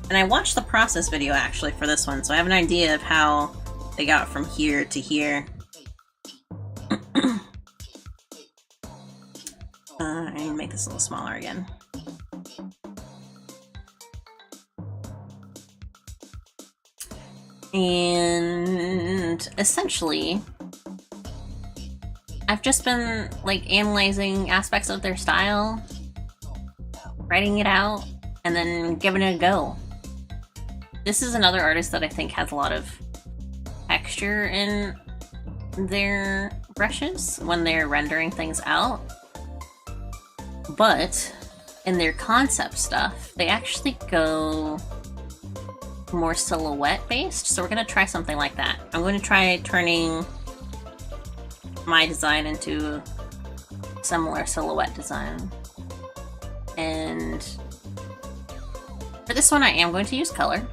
Speaker 1: And I watched the process video, actually, for this one, so I have an idea of how they got from here to here. I need to make this a little smaller again. And essentially, I've just been, like, analyzing aspects of their style, writing it out, and then giving it a go. This is another artist that I think has a lot of texture in their brushes when they're rendering things out. But in their concept stuff, they actually go more silhouette based, so we're gonna try something like that. I'm going to try turning my design into similar silhouette design. And for this one, I am going to use color.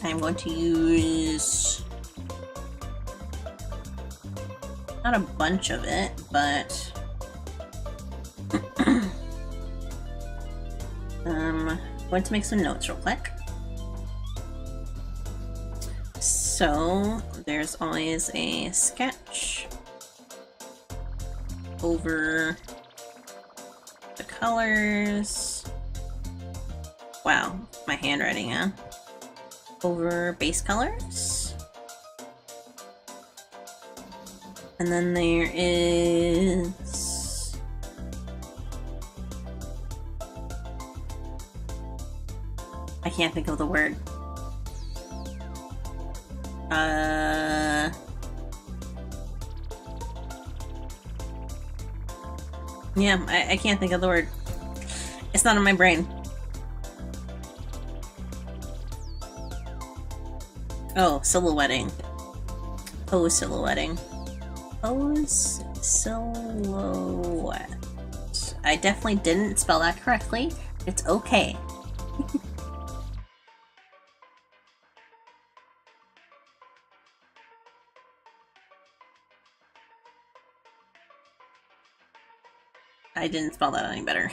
Speaker 1: I'm going to use not a bunch of it, but I'm going to make some notes real quick. So there's always a sketch over the colors. Wow, my handwriting, huh? Over base colors. And then there is I can't think of the word. Yeah, I can't think of the word. It's not in my brain. Oh, silhouetting. Pose silhouetting. Pose silhouette. I definitely didn't spell that correctly. It's okay. I didn't spell that any better.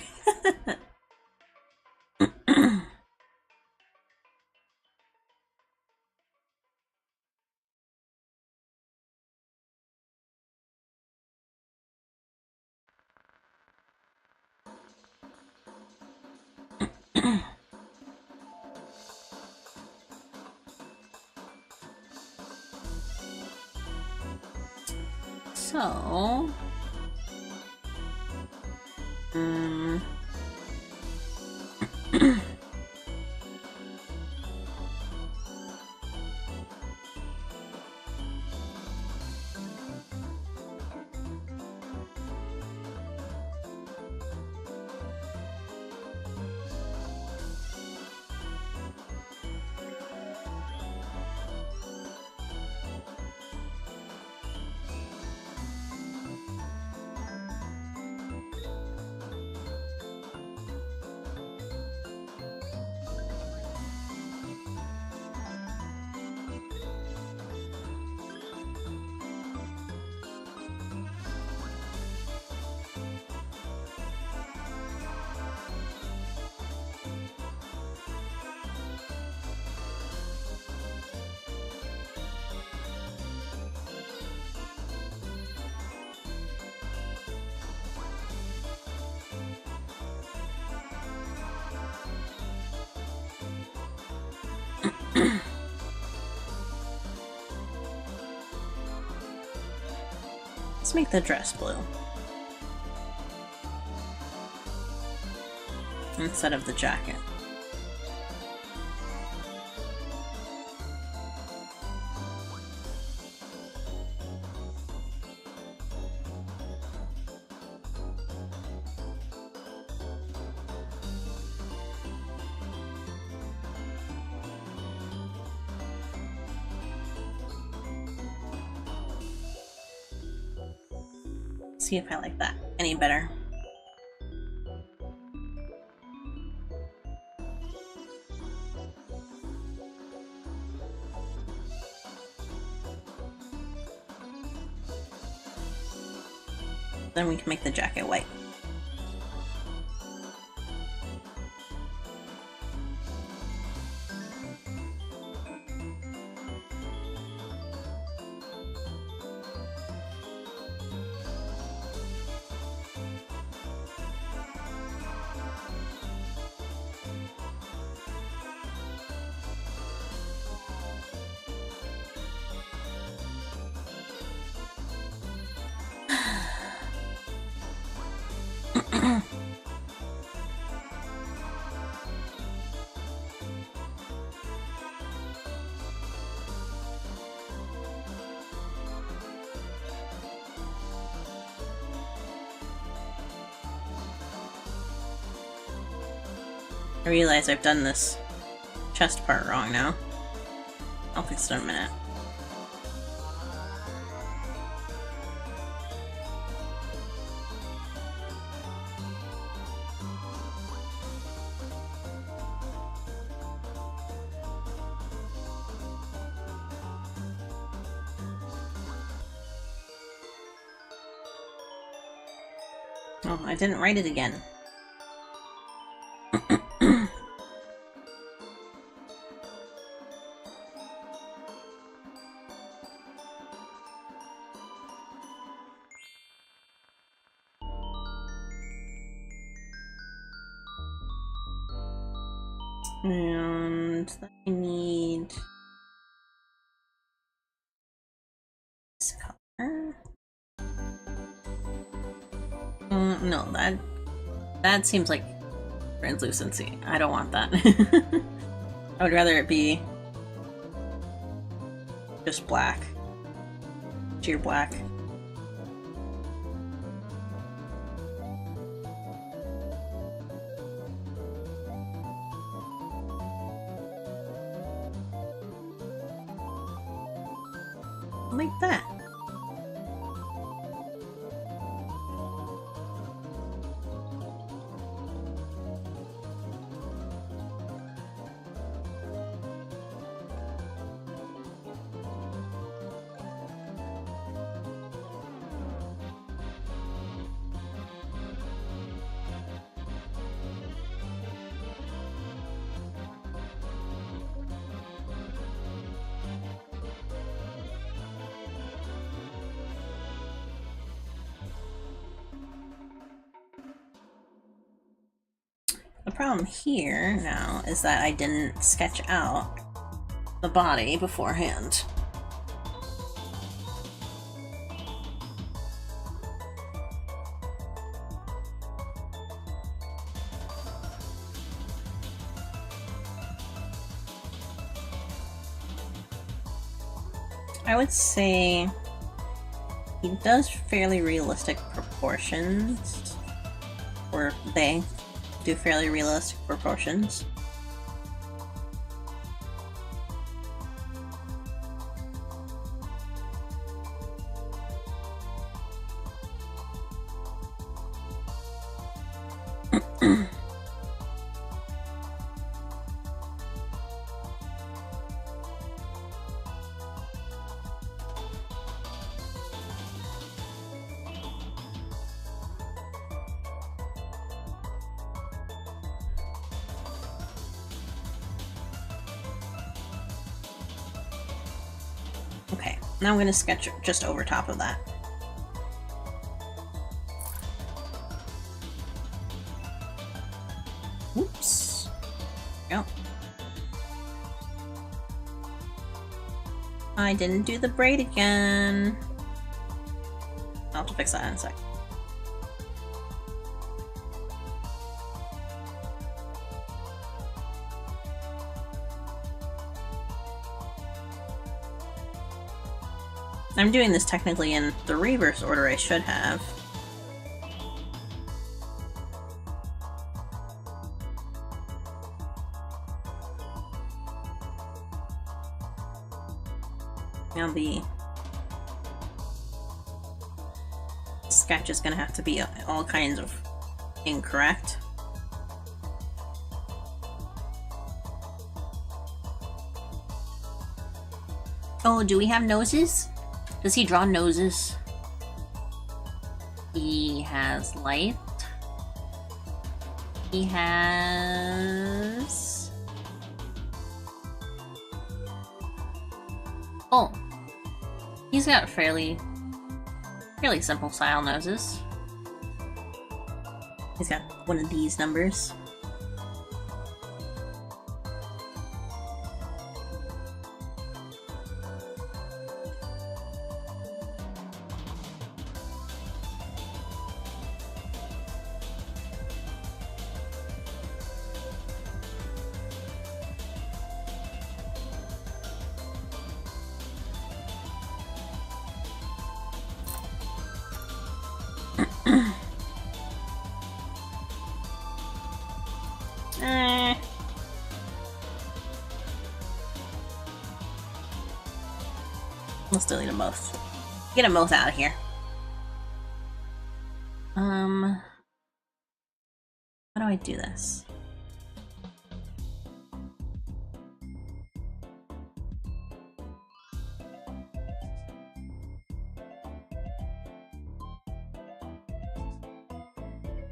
Speaker 1: So, let's make the dress blue instead of the jacket. See if I like that any better. Then we can make the jacket white. I realize I've done this chest part wrong now. I'll fix it in a minute. Oh, I didn't write it again. And I need this color. No, that seems like translucency. I don't want that. I would rather it be just black. Sheer black. Like that. The problem here now is that I didn't sketch out the body beforehand. I would say he does fairly realistic proportions, or they do fairly realistic proportions. Okay, now I'm going to sketch just over top of that. Oops. There we go. I didn't do the braid again. I'll have to fix that in a sec. I'm doing this technically in the reverse order I should have. Now the sketch is going to have to be all kinds of incorrect. Oh, do we have noses? Does he draw noses? He has light. He has... Oh. He's got fairly simple style noses. He's got one of these numbers. Let's delete them both. Get them both out of here. How do I do this?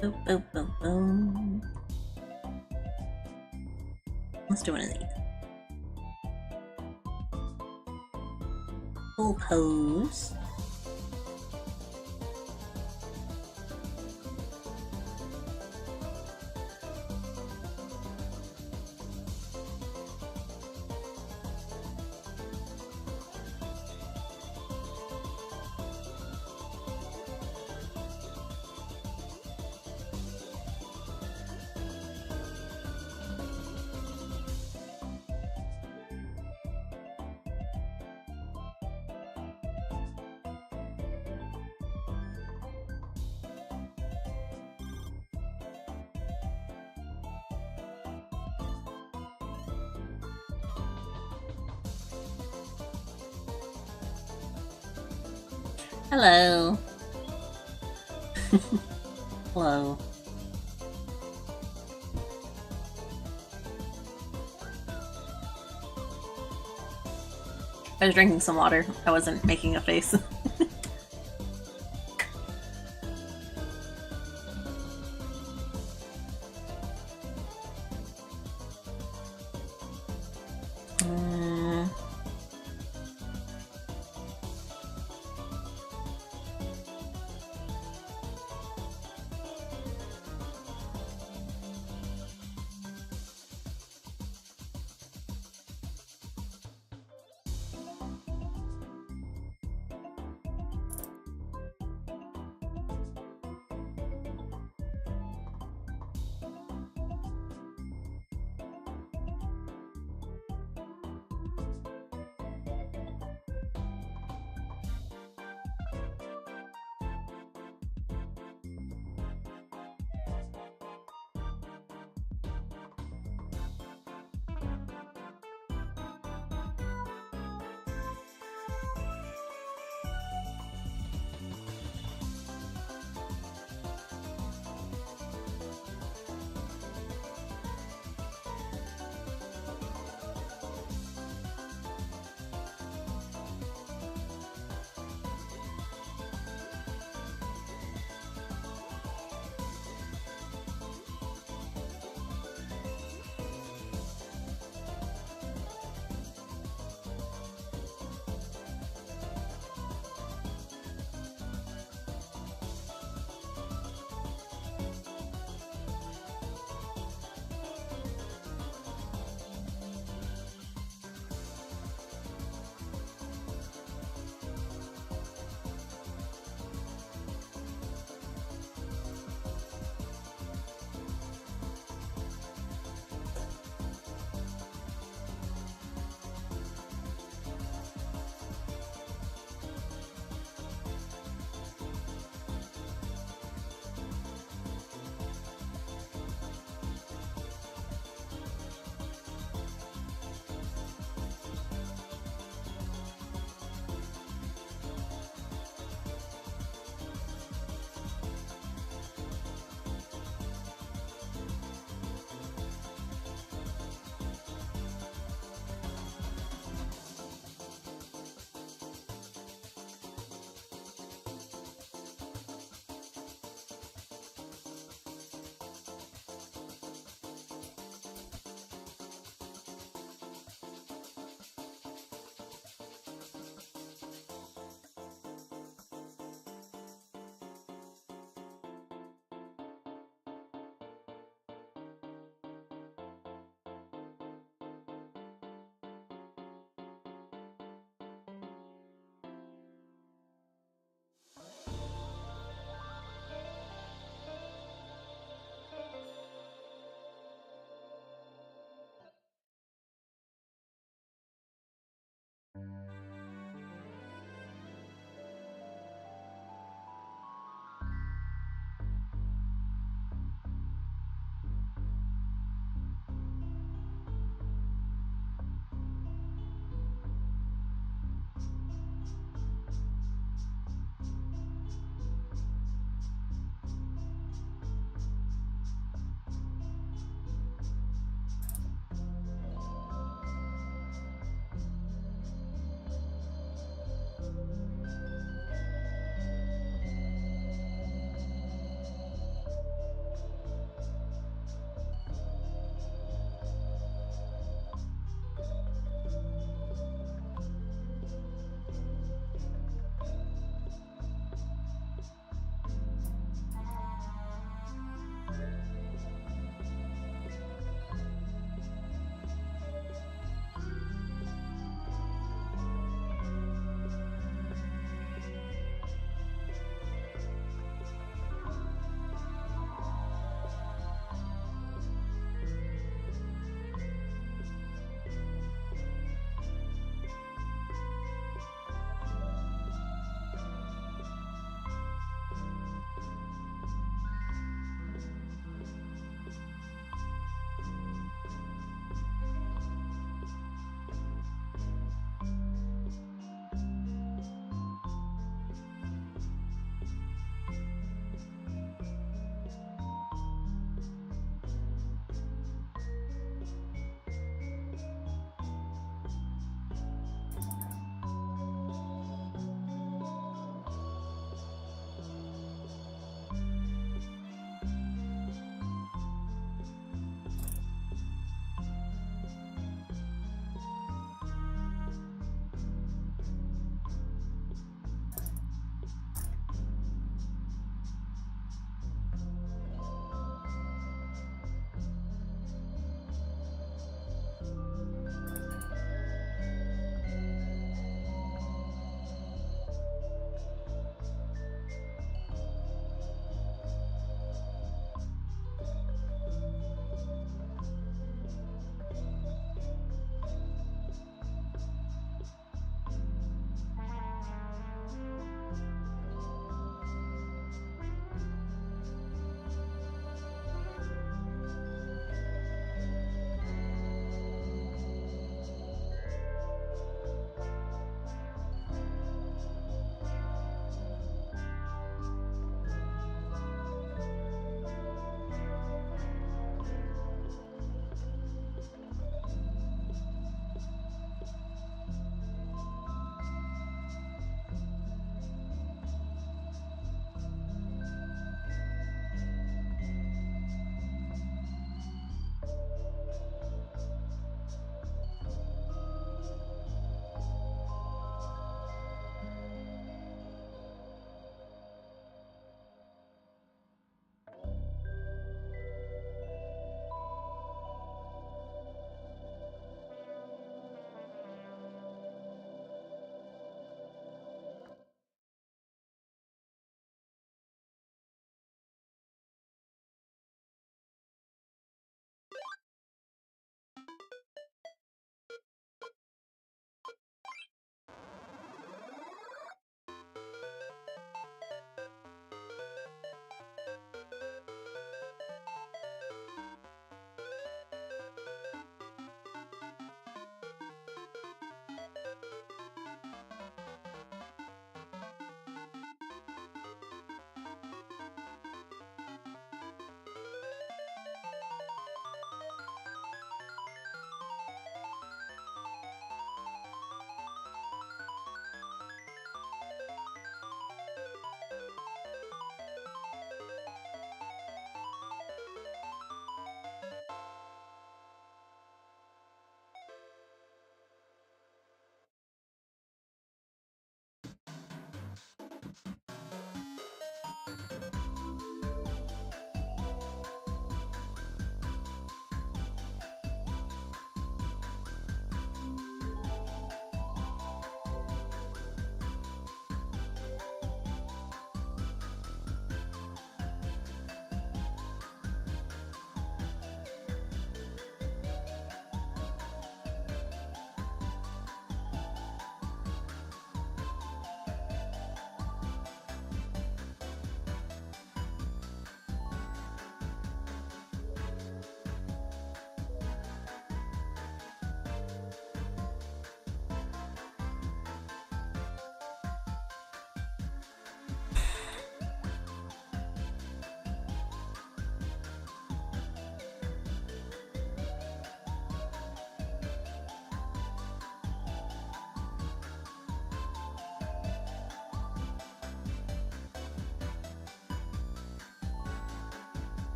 Speaker 1: Boop, boop, boop, boom. Let's do one of these. Full pose. Hello. Hello. I was drinking some water. I wasn't making a face.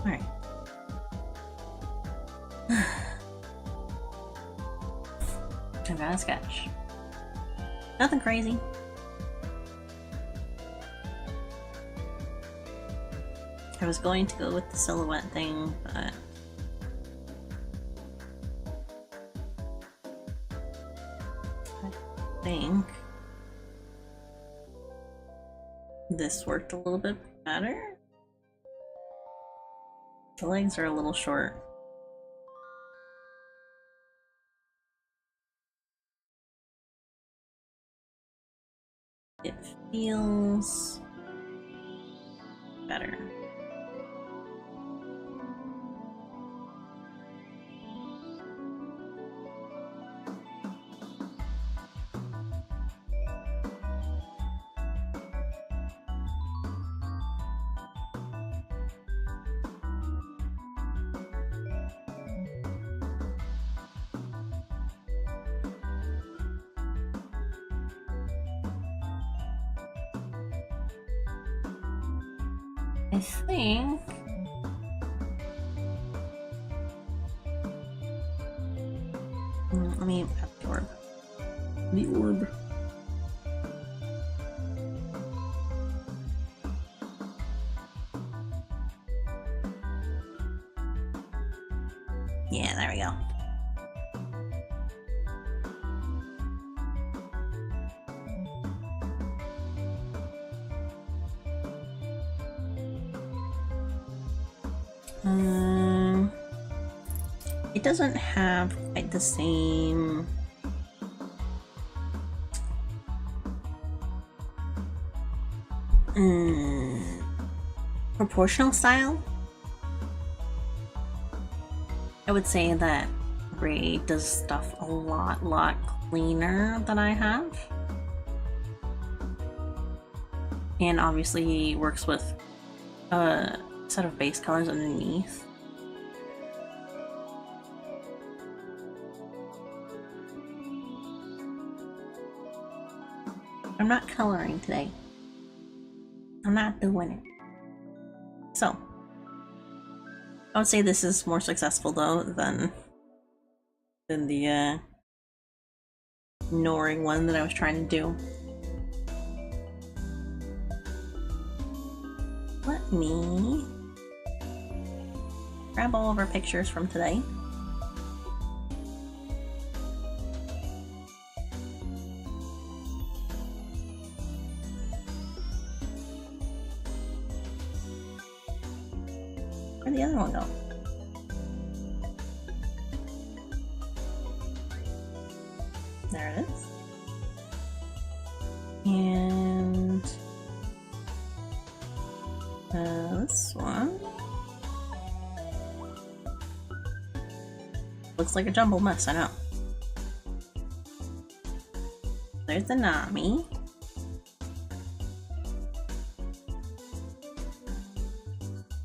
Speaker 1: Alright. I've got a sketch. Nothing crazy. I was going to go with the silhouette thing, but I think this worked a little bit better. The legs are a little short. It feels better. I think let me have the orb. The orb. Yeah, there we go. It doesn't have quite the same proportional style. I would say that Ray does stuff a lot cleaner than I have. And obviously he works with a set of base colors underneath. I'm not coloring today. I'm not doing it. So, I would say this is more successful though than the ignoring one that I was trying to do. Let me grab all of our pictures from today. Where'd the other one go? There it is. And this one looks like a jumbled mess, I know. There's the Nami.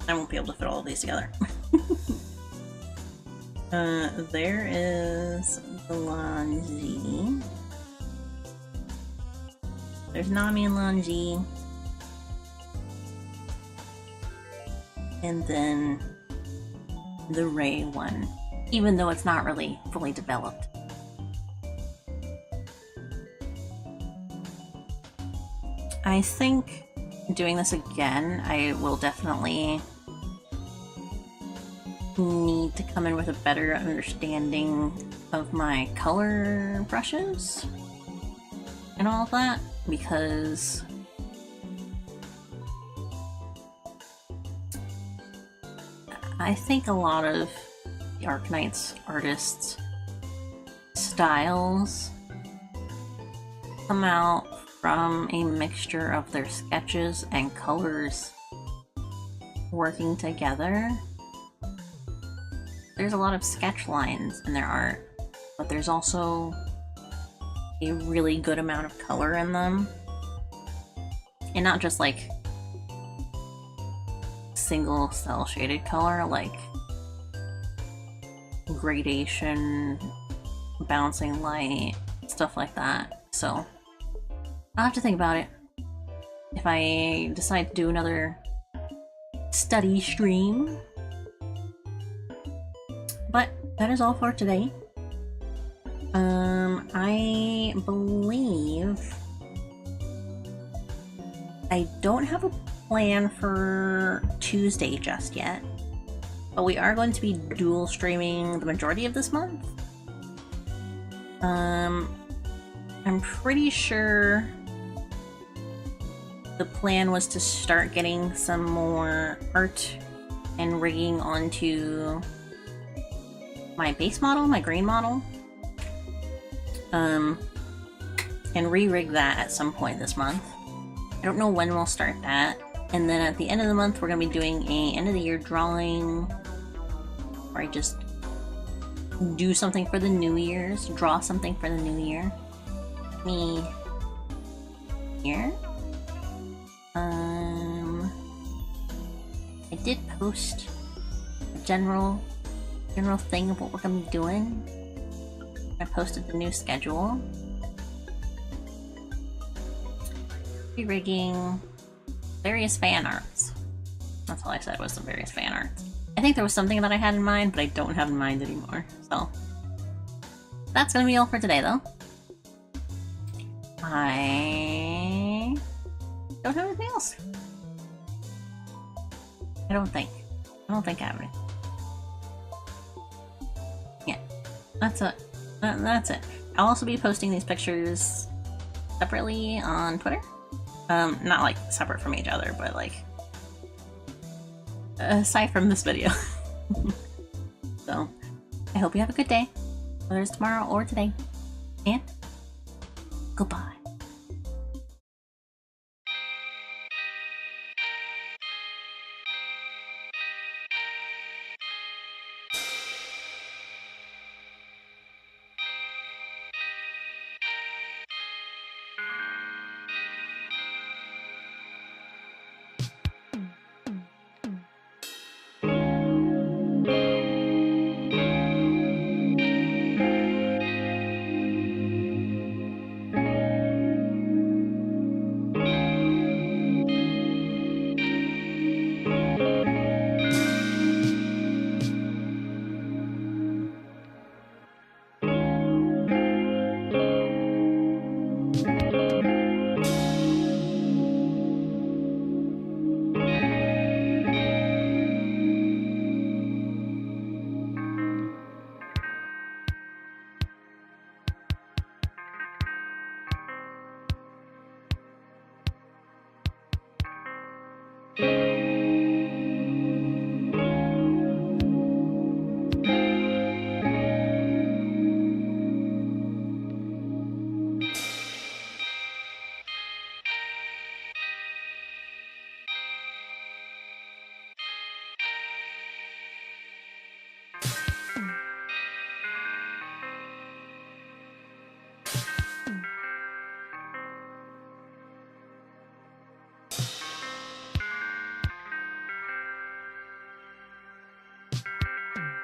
Speaker 1: I won't be able to fit all of these together. There is the Lanji. There's Nami and Lanji. And then the Ray one, even though it's not really fully developed. I think doing this again, I will definitely need to come in with a better understanding of my color brushes and all of that, because I think a lot of the Arknights artists' styles come out from a mixture of their sketches and colors working together. There's a lot of sketch lines in their art, but there's also a really good amount of color in them. And not just like single cell shaded color, like gradation, bouncing light, stuff like that. So I'll have to think about it. If I decide to do another study stream, that is all for today. I believe I don't have a plan for Tuesday just yet, but we are going to be dual streaming the majority of this month. I'm pretty sure the plan was to start getting some more art and rigging onto my base model, my green model, and re-rig that at some point this month. I don't know when we'll start that. And then at the end of the month, we're going to be doing a end of the year drawing, where I just do something for the New Year's, draw something for the New Year. Me here. I did post a general thing of what we're gonna be doing. I posted the new schedule. Re-rigging various fan arts. That's all I said was some various fan arts. I think there was something that I had in mind, but I don't have in mind anymore. So that's gonna be all for today, though. I don't have anything else. I don't think I have it. Yeah, that's it. That's it. I'll also be posting these pictures separately on Twitter. Not like separate from each other, but like aside from this video. So I hope you have a good day, whether it's tomorrow or today, and goodbye.